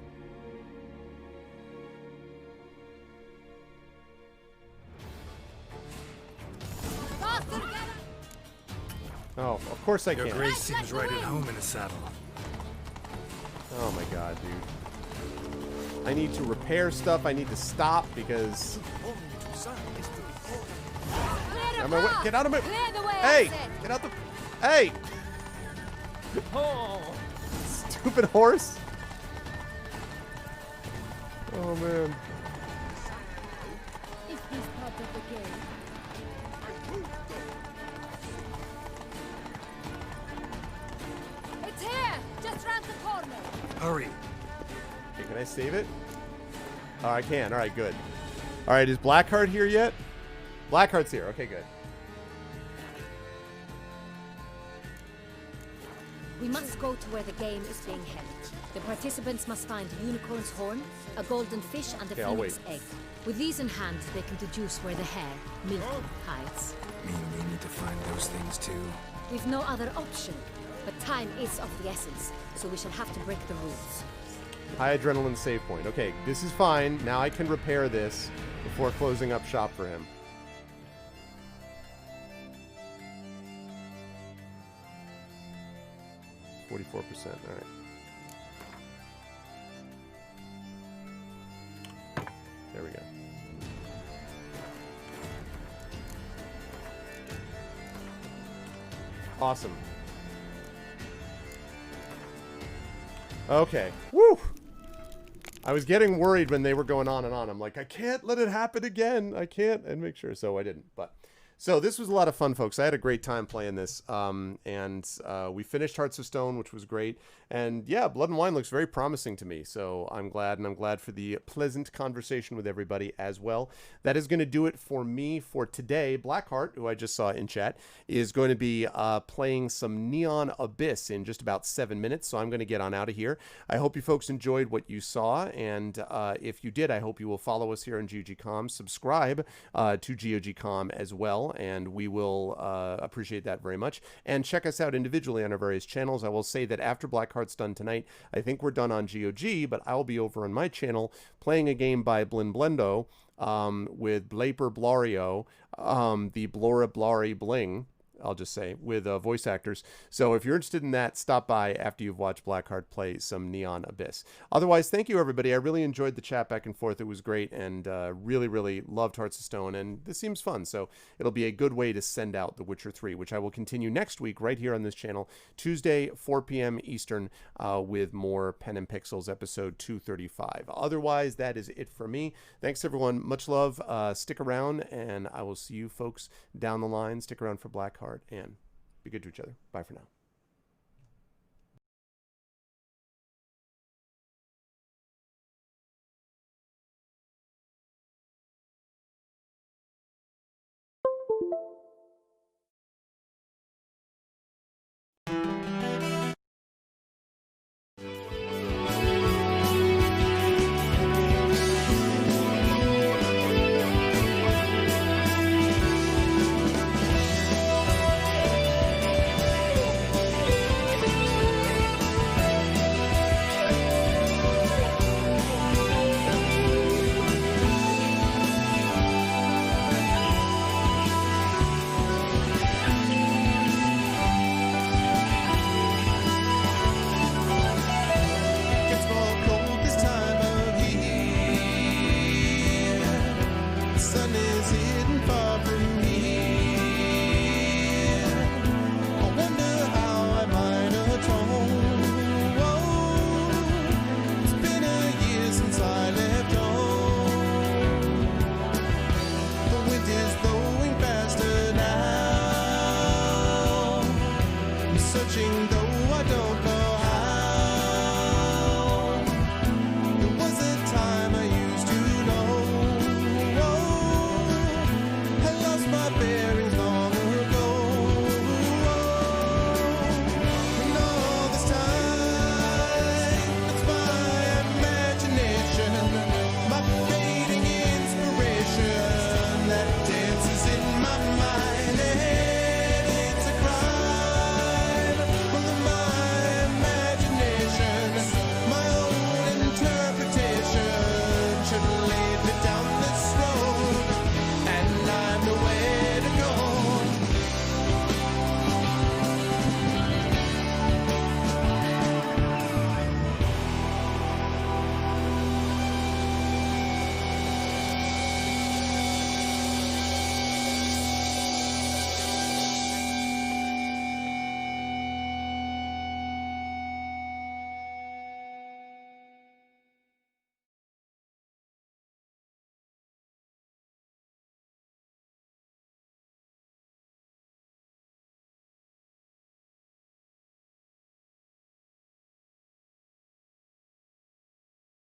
Oh, of course I can. Your Grace seems right at home in a saddle. Oh my god, dude. I need to repair stuff. I need to stop because... Get out of my... Hey! Get out the... Hey! Oh. Stupid horse. Oh, man. Is this part of the game? It's here! Just round the corner! Hurry. Okay, can I save it? Oh, I can. All right, good. All right, is Blackheart here yet? Blackheart's here. Okay, good. We must go to where the game is being held. The participants must find a unicorn's horn, a golden fish, and a phoenix egg. With these in hand, they can deduce where the Hare, Melton, hides. Mean we need to find those things too? We've no other option, but time is of the essence, so we shall have to break the rules. High adrenaline save point. Okay, this is fine. Now I can repair this before closing up shop for him. %. All right. There we go. Awesome. Okay. Woo! I was getting worried when they were going on and on. I'm like, I can't let it happen again. I can't, and make sure. So I didn't. But so this was a lot of fun, folks. I had a great time playing this. And we finished Hearts of Stone, which was great. And yeah, Blood and Wine looks very promising to me. So I'm glad, and I'm glad for the pleasant conversation with everybody as well. That is going to do it for me for today. Blackheart, who I just saw in chat, is going to be playing some Neon Abyss in just about 7 minutes. So I'm going to get on out of here. I hope you folks enjoyed what you saw. And if you did, I hope you will follow us here on GOG.com. Subscribe to GOG.com as well. And we will appreciate that very much. And check us out individually on our various channels. I will say that after Blackheart's done tonight, I think we're done on GOG, but I'll be over on my channel playing a game by Blin Blendo with Blaper Blario, the Blora Blari Bling, I'll just say, with voice actors. So if you're interested in that, stop by after you've watched Blackheart play some Neon Abyss. Otherwise, thank you, everybody. I really enjoyed the chat back and forth. It was great, and really, really loved Hearts of Stone, and this seems fun. So it'll be a good way to send out The Witcher 3, which I will continue next week right here on this channel, Tuesday, 4 p.m. Eastern, with more Pen and Pixels episode 235. Otherwise, that is it for me. Thanks, everyone. Much love. Stick around, and I will see you folks down the line. Stick around for Blackheart. And be good to each other. Bye for now. sun is hidden far